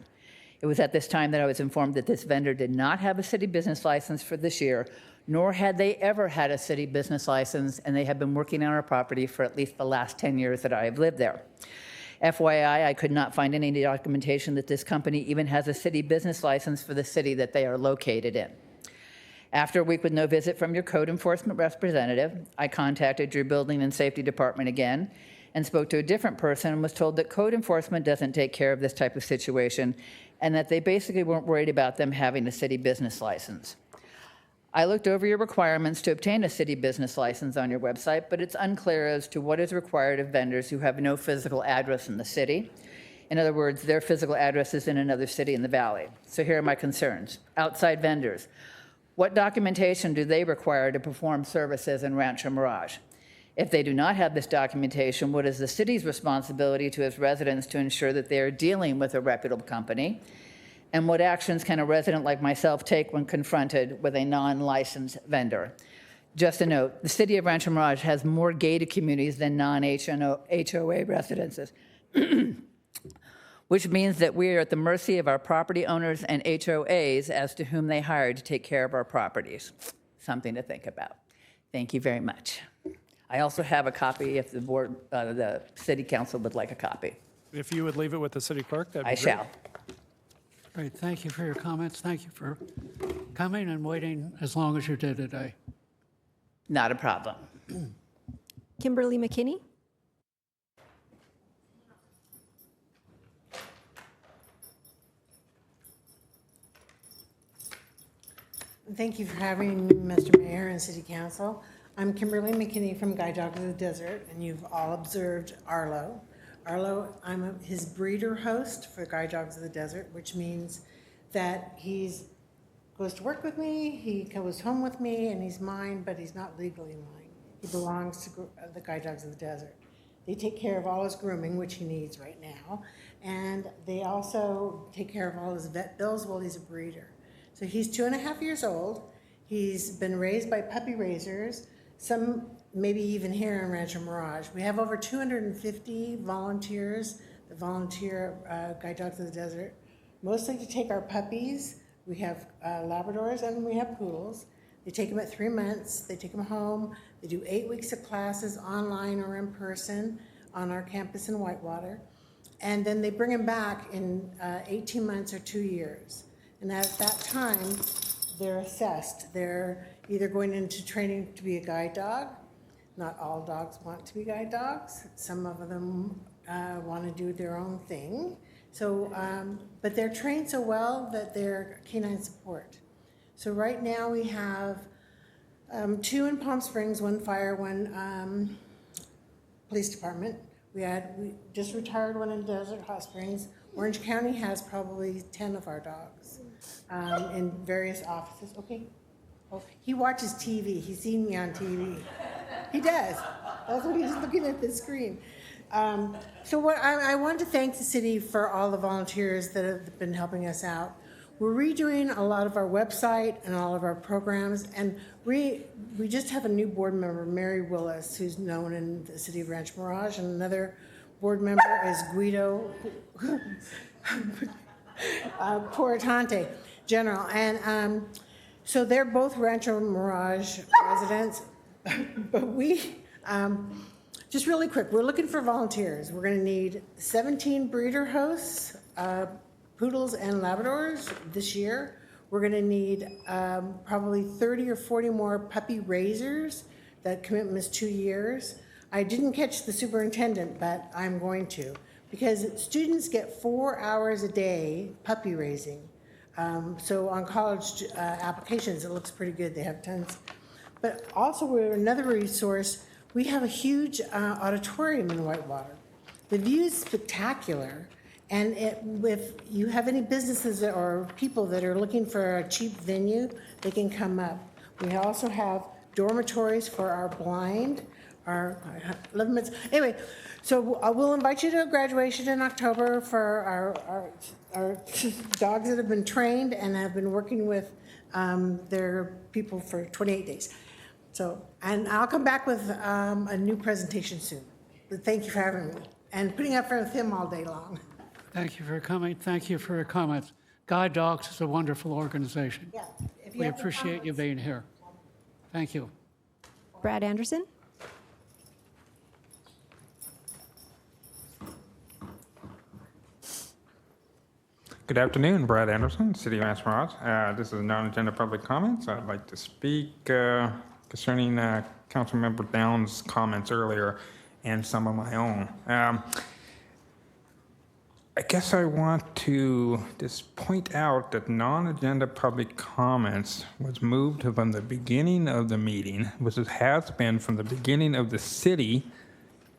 It was at this time that I was informed that this vendor did not have a city business license for this year, nor had they ever had a city business license, and they have been working on our property for at least the last 10 years that I have lived there. FYI, I could not find any documentation that this company even has a city business license for the city that they are located in. After a week with no visit from your code enforcement representative, I contacted your building and safety department again, and spoke to a different person and was told that code enforcement doesn't take care of this type of situation and that they basically weren't worried about them having a city business license. I looked over your requirements to obtain a city business license on your website, but it's unclear as to what is required of vendors who have no physical address in the city. In other words, their physical address is in another city in the valley. So here are my concerns. Outside vendors. What documentation do they require to perform services in Rancho Mirage? If they do not have this documentation, what is the city's responsibility to its residents to ensure that they are dealing with a reputable company? And what actions can a resident like myself take when confronted with a non-licensed vendor? Just a note, the city of Rancho Mirage has more gated communities than non-HOA residences, which means that we are at the mercy of our property owners and HOAs as to whom they hire to take care of our properties. Something to think about. Thank you very much. I also have a copy if the board, the city council would like a copy. If you would leave it with the city clerk, that'd be I great. shall. Great, thank you for your comments. Thank you for coming and waiting as long as you did today. Not a problem. Kimberly McKinney? Thank you for having me, Mr. Mayor and City Council. I'm Kimberly McKinney from Guide Dogs of the Desert, and you've all observed Arlo. Arlo, I'm his breeder host for Guide Dogs of the Desert, which means that he's goes to work with me, he goes home with me, and he's mine, but he's not legally mine. He belongs to the Guide Dogs of the Desert. They take care of all his grooming, which he needs right now, and they also take care of all his vet bills while he's a breeder. So he's 2.5 years old. He's been raised by puppy raisers, some maybe even here in Rancho Mirage. We have over 250 volunteers that volunteer Guide Dogs of the Desert, mostly to take our puppies. We have Labradors and we have poodles. They take them at 3 months. They take them home. They do 8 weeks of classes online or in person on our campus in Whitewater. And then they bring them back in 18 months or 2 years. And at that time, they're assessed. They're either going into training to be a guide dog. Not all dogs want to be guide dogs. Some of them want to do their own thing. So, but they're trained so well that they're canine support. So right now we have 2 in Palm Springs, 1 fire, 1 police department. We just retired 1 in Desert Hot Springs. Orange County has probably 10 of our dogs in various offices. Okay. Oh, he watches TV. He's seen me on TV. He does. That's what he's looking at the screen. So what I want to thank the city for all the volunteers that have been helping us out. We're redoing a lot of our website and all of our programs, and we just have a new board member, Mary Willis, who's known in the city of Rancho Mirage, and another board member is Guido Portante, General. And so they're both Rancho Mirage residents, but we, just really quick, we're looking for volunteers. We're gonna need 17 breeder hosts, poodles and Labradors this year. We're gonna need probably 30 or 40 more puppy raisers. That commitment is 2 years. I didn't catch the superintendent, but I'm going to, because students get 4 hours a day puppy raising. So on college applications, it looks pretty good. They have tons. But also, we're another resource. We have a huge auditorium in Whitewater. The view is spectacular. And if you have any businesses or people that are looking for a cheap venue, they can come up. We also have dormitories for our blind, our 11 minutes. Anyway, so we'll invite you to a graduation in October for our dogs that have been trained and have been working with their people for 28 days. So, and I'll come back with a new presentation soon. But thank you for having me and putting up with him all day long. Thank you for coming. Thank you for your comments. Guide Dogs is a wonderful organization. Yeah, if you We have any appreciate you being here. Thank you. Brad Anderson? Good afternoon, Brad Anderson, City of Rancho Mirage. This is non-agenda public comments. I'd like to speak concerning Councilmember Downs' comments earlier. and some of my own. I guess I want to just point out that non-agenda public comments was moved from the beginning of the meeting, which it has been from the beginning of the city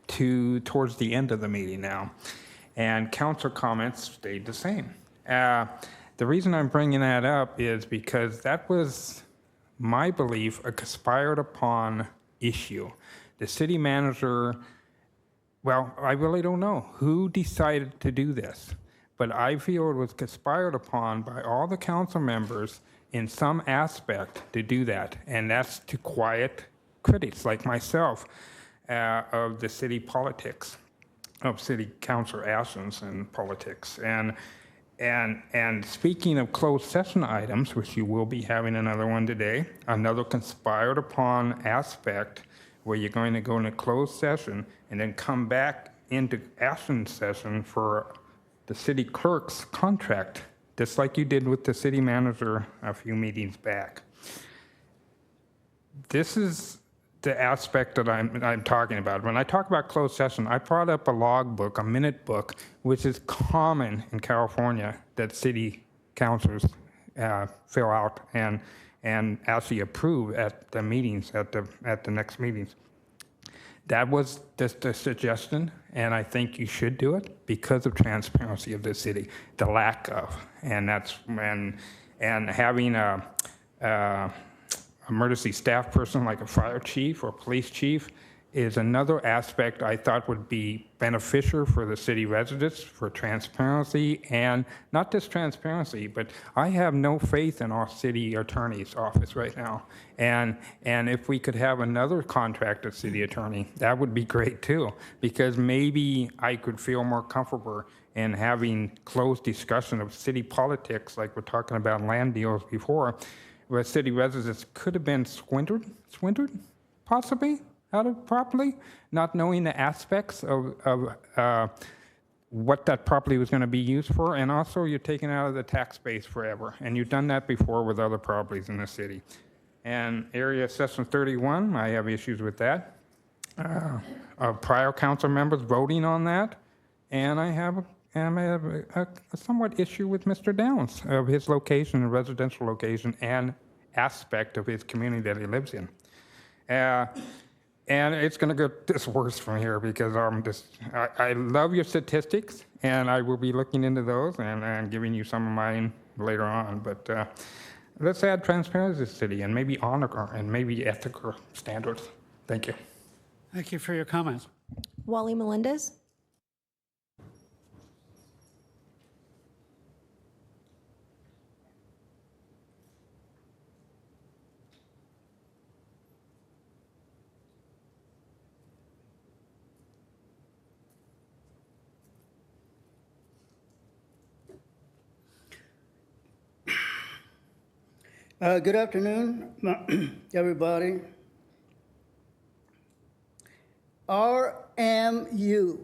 to towards the end of the meeting now. And council comments stayed the same. The reason I'm bringing that up is because that was my belief, a conspired upon issue. The city manager, well, I really don't know who decided to do this, but I feel it was conspired upon by all the council members in some aspect to do that, and that's to quiet critics like myself of the city politics, of city council actions and politics. And speaking of closed session items, which you will be having another one today, another conspired upon aspect where you're going to go into closed session and then come back into action session for the city clerk's contract, just like you did with the city manager a few meetings back. This is the aspect that I'm talking about. When I talk about closed session, I brought up a log book, a minute book, which is common in California that city councils fill out and actually approve at the meetings, at the next meetings. That was just a suggestion, and I think you should do it because of transparency of the city, the lack of, and that's and having a emergency staff person like a fire chief or police chief is another aspect I thought would be beneficial for the city residents, for transparency, and not just transparency, but I have no faith in our city attorney's office right now. And if we could have another contracted city attorney, that would be great too, because maybe I could feel more comfortable in having closed discussion of city politics, like we're talking about land deals before, where city residents could have been swindled possibly, out of property, not knowing the aspects of what that property was going to be used for, and also you're taking out of the tax base forever, and you've done that before with other properties in the city. And Area Section 31, I have issues with that. Prior council members voting on that, and I have a somewhat issue with Mr. Downs of his location, residential location, and aspect of his community that he lives in. And it's going to get this worse from here because I love your statistics, and I will be looking into those and giving you some of mine later on. But let's add transparency to the city and maybe honor and maybe ethical standards. Thank you. Thank you for your comments. Wally Melendez? Good afternoon, everybody. RMU,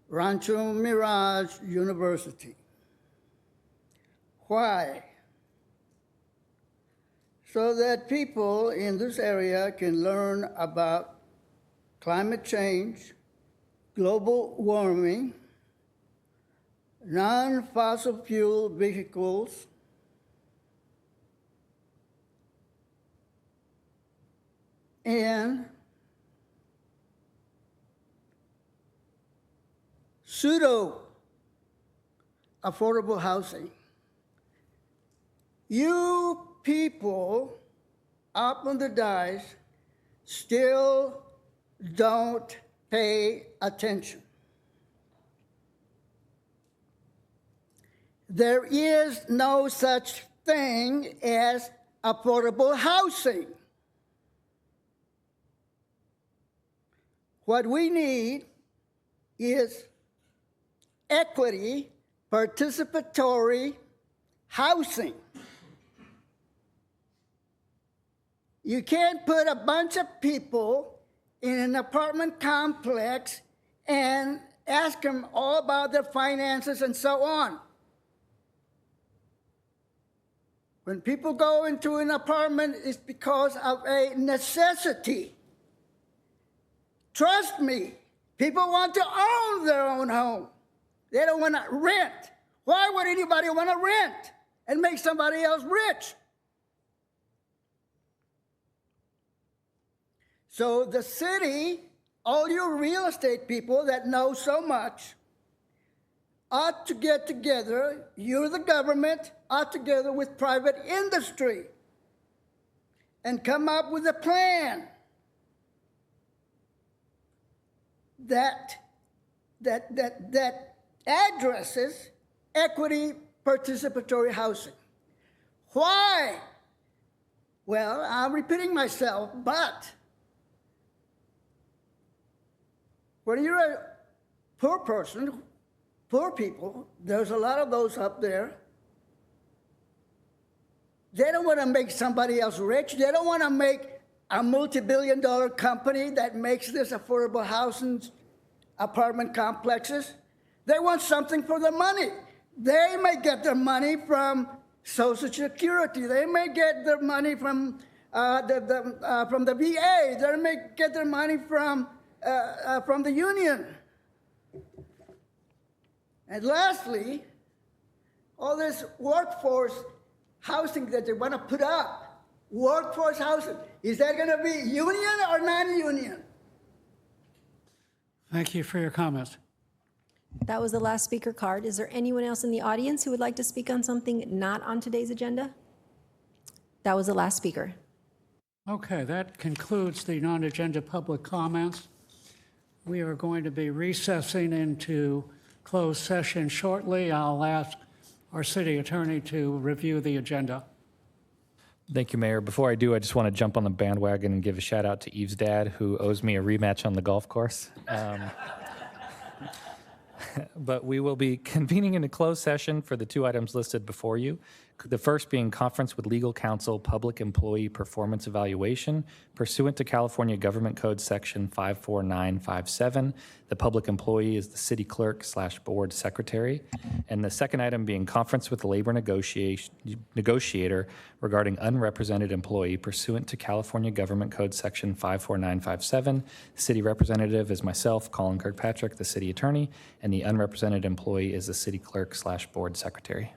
Rancho Mirage University. Why? So that people in this area can learn about climate change, global warming, non-fossil fuel vehicles, and pseudo affordable housing. You people up on the dais still don't pay attention. There is no such thing as affordable housing. What we need is equity, participatory housing. You can't put a bunch of people in an apartment complex and ask them all about their finances and so on. When people go into an apartment, it's because of a necessity. Trust me, people want to own their own home. They don't want to rent. Why would anybody want to rent and make somebody else rich? So the city, all you real estate people that know so much, ought to get together, you the government, ought together with private industry and come up with a plan that addresses equity participatory housing. Why? Well, I'm repeating myself, but when you're a poor person, poor people, there's a lot of those up there. They don't want to make somebody else rich. They don't want to make a multi-billion-dollar company that makes this affordable housing apartment complexes. They want something for their money. They may get their money from Social Security. They may get their money from the VA. They may get their money from the union. And lastly, all this workforce housing that they want to put up, workforce housing, is that going to be union or non-union? Thank you for your comments. That was the last speaker card. Is there anyone else in the audience who would like to speak on something not on today's agenda? That was the last speaker. Okay, that concludes the non-agenda public comments. We are going to be recessing into closed session shortly. I'll ask our city attorney to review the agenda. Thank you, Mayor. Before I do, I just want to jump on the bandwagon and give a shout out to Eve's dad, who owes me a rematch on the golf course. But we will be convening in a closed session for the two items listed before you. The first being conference with legal counsel, public employee performance evaluation pursuant to California Government Code Section 54957. The public employee is the city clerk / board secretary. And the second item being conference with the labor negotiator regarding unrepresented employee pursuant to California Government Code Section 54957. City representative is myself, Colin Kirkpatrick, the city attorney, and the unrepresented employee is the city clerk / board secretary.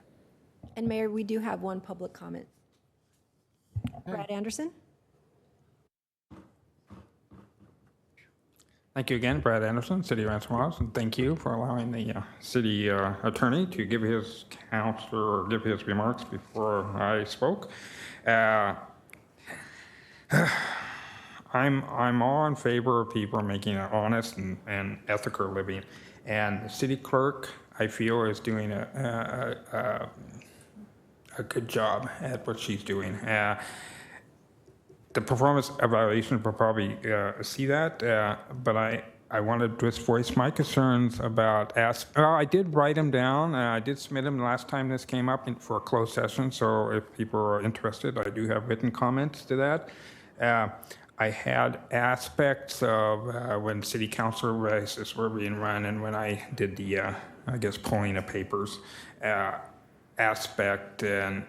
And Mayor, we do have one public comment. Brad Anderson? Thank you again, Brad Anderson, City of Rancho Mirage, and thank you for allowing the city attorney to give his counsel or give his remarks before I spoke. I'm all in favor of people making an honest and ethical living, and the city clerk, I feel, is doing a good job at what she's doing. The performance evaluation will probably see that, but I wanted to just voice my concerns about I did write them down. I did submit them last time this came up for a closed session, so if people are interested, I do have written comments to that. I had aspects of when city council races were being run and when I did the, I guess, pulling of papers aspect, and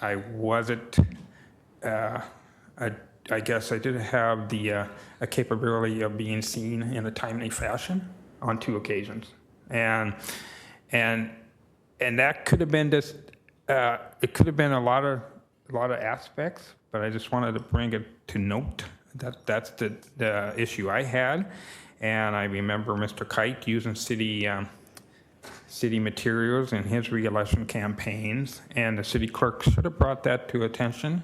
I wasn't, I guess I didn't have the a capability of being seen in a timely fashion on 2 occasions, and that could have been just it could have been a lot of aspects, but I just wanted to bring it to note that that's the issue I had, and I remember Mr. Kite using city materials in his re-election campaigns, and the city clerk should have brought that to attention.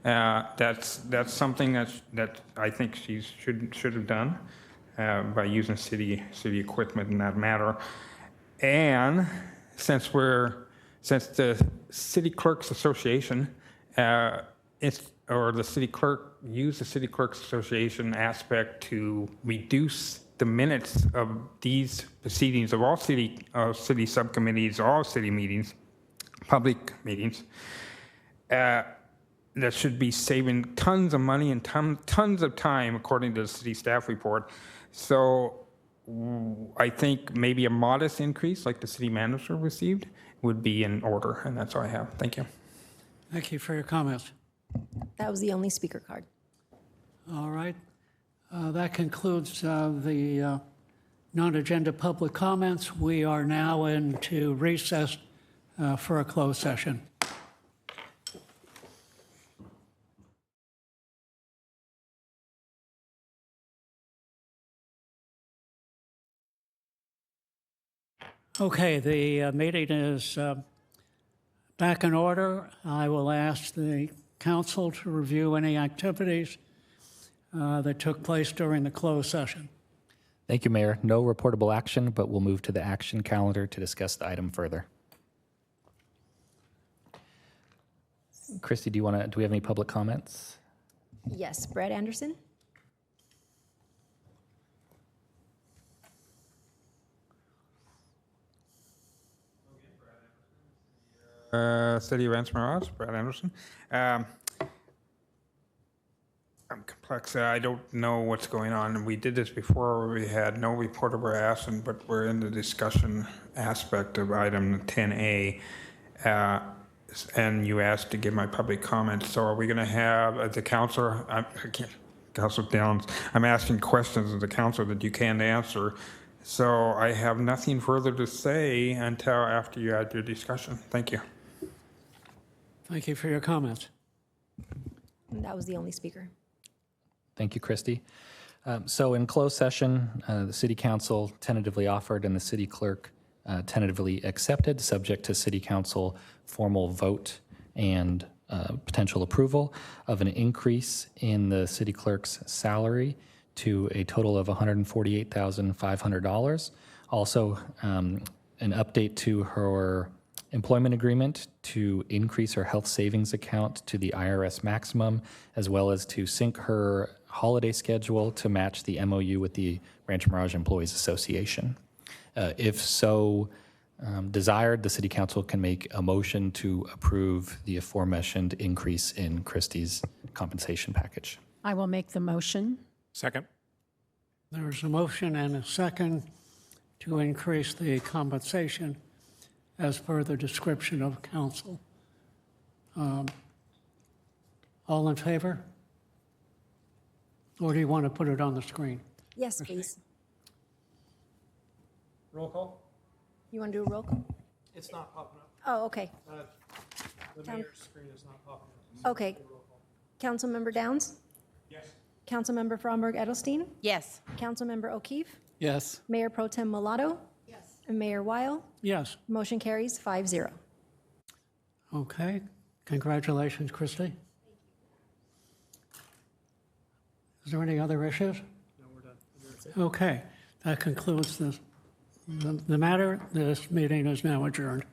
That's something that I think she should have done by using city equipment in that matter. And since the City Clerks Association or the city clerk used the City Clerks Association aspect to reduce the minutes of these proceedings of all city subcommittees, all city meetings, public meetings, that should be saving tons of money and tons of time, according to the city staff report. So I think maybe a modest increase, like the city manager received, would be in order, and that's all I have. Thank you. Thank you for your comments. That was the only speaker card. All right. That concludes the non-agenda public comments. We are now into recess for a closed session. Okay, the meeting is back in order. I will ask the council to review any activities that took place during the closed session. Thank you, Mayor. No reportable action, but we'll move to the action calendar to discuss the item further. Christy, do we have any public comments? Yes, Brett Anderson? City of Rancho Mirage, Brad Anderson. I'm complex. I don't know what's going on. We did this before where we had no reportable action, but we're in the discussion aspect of item 10A. And you asked to give my public comments. So are we going to have the council, Council Downs, I'm asking questions of the council that you can't answer. So I have nothing further to say until after you had your discussion. Thank you. Thank you for your comments. That was the only speaker. Thank you, Christy. So in closed session, the City Council tentatively offered and the City Clerk tentatively accepted, subject to City Council formal vote and potential approval of an increase in the City Clerk's salary to a total of $148,500. Also, an update to her employment agreement to increase her health savings account to the IRS maximum, as well as to sync her holiday schedule to match the MOU with the Rancho Mirage Employees Association. If so desired, the City Council can make a motion to approve the aforementioned increase in Christie's compensation package. I will make the motion. Second. There's a motion and a second to increase the compensation as per the description of council. All in favor? Or do you want to put it on the screen? Yes, please. Roll call? You want to do a roll call? It's not popping up. Oh, okay. The mayor's screen is not popping up. Okay. Councilmember Downs? Yes. Councilmember Fromberg Edelstein? Yes. Councilmember O'Keefe? Yes. Mayor Pro Tem Mulatto? Yes. And Mayor Weil? Yes. Motion carries 5-0. Okay. Congratulations, Christy. Is there any other issues? No, we're done. Okay. That concludes the matter. This meeting is now adjourned.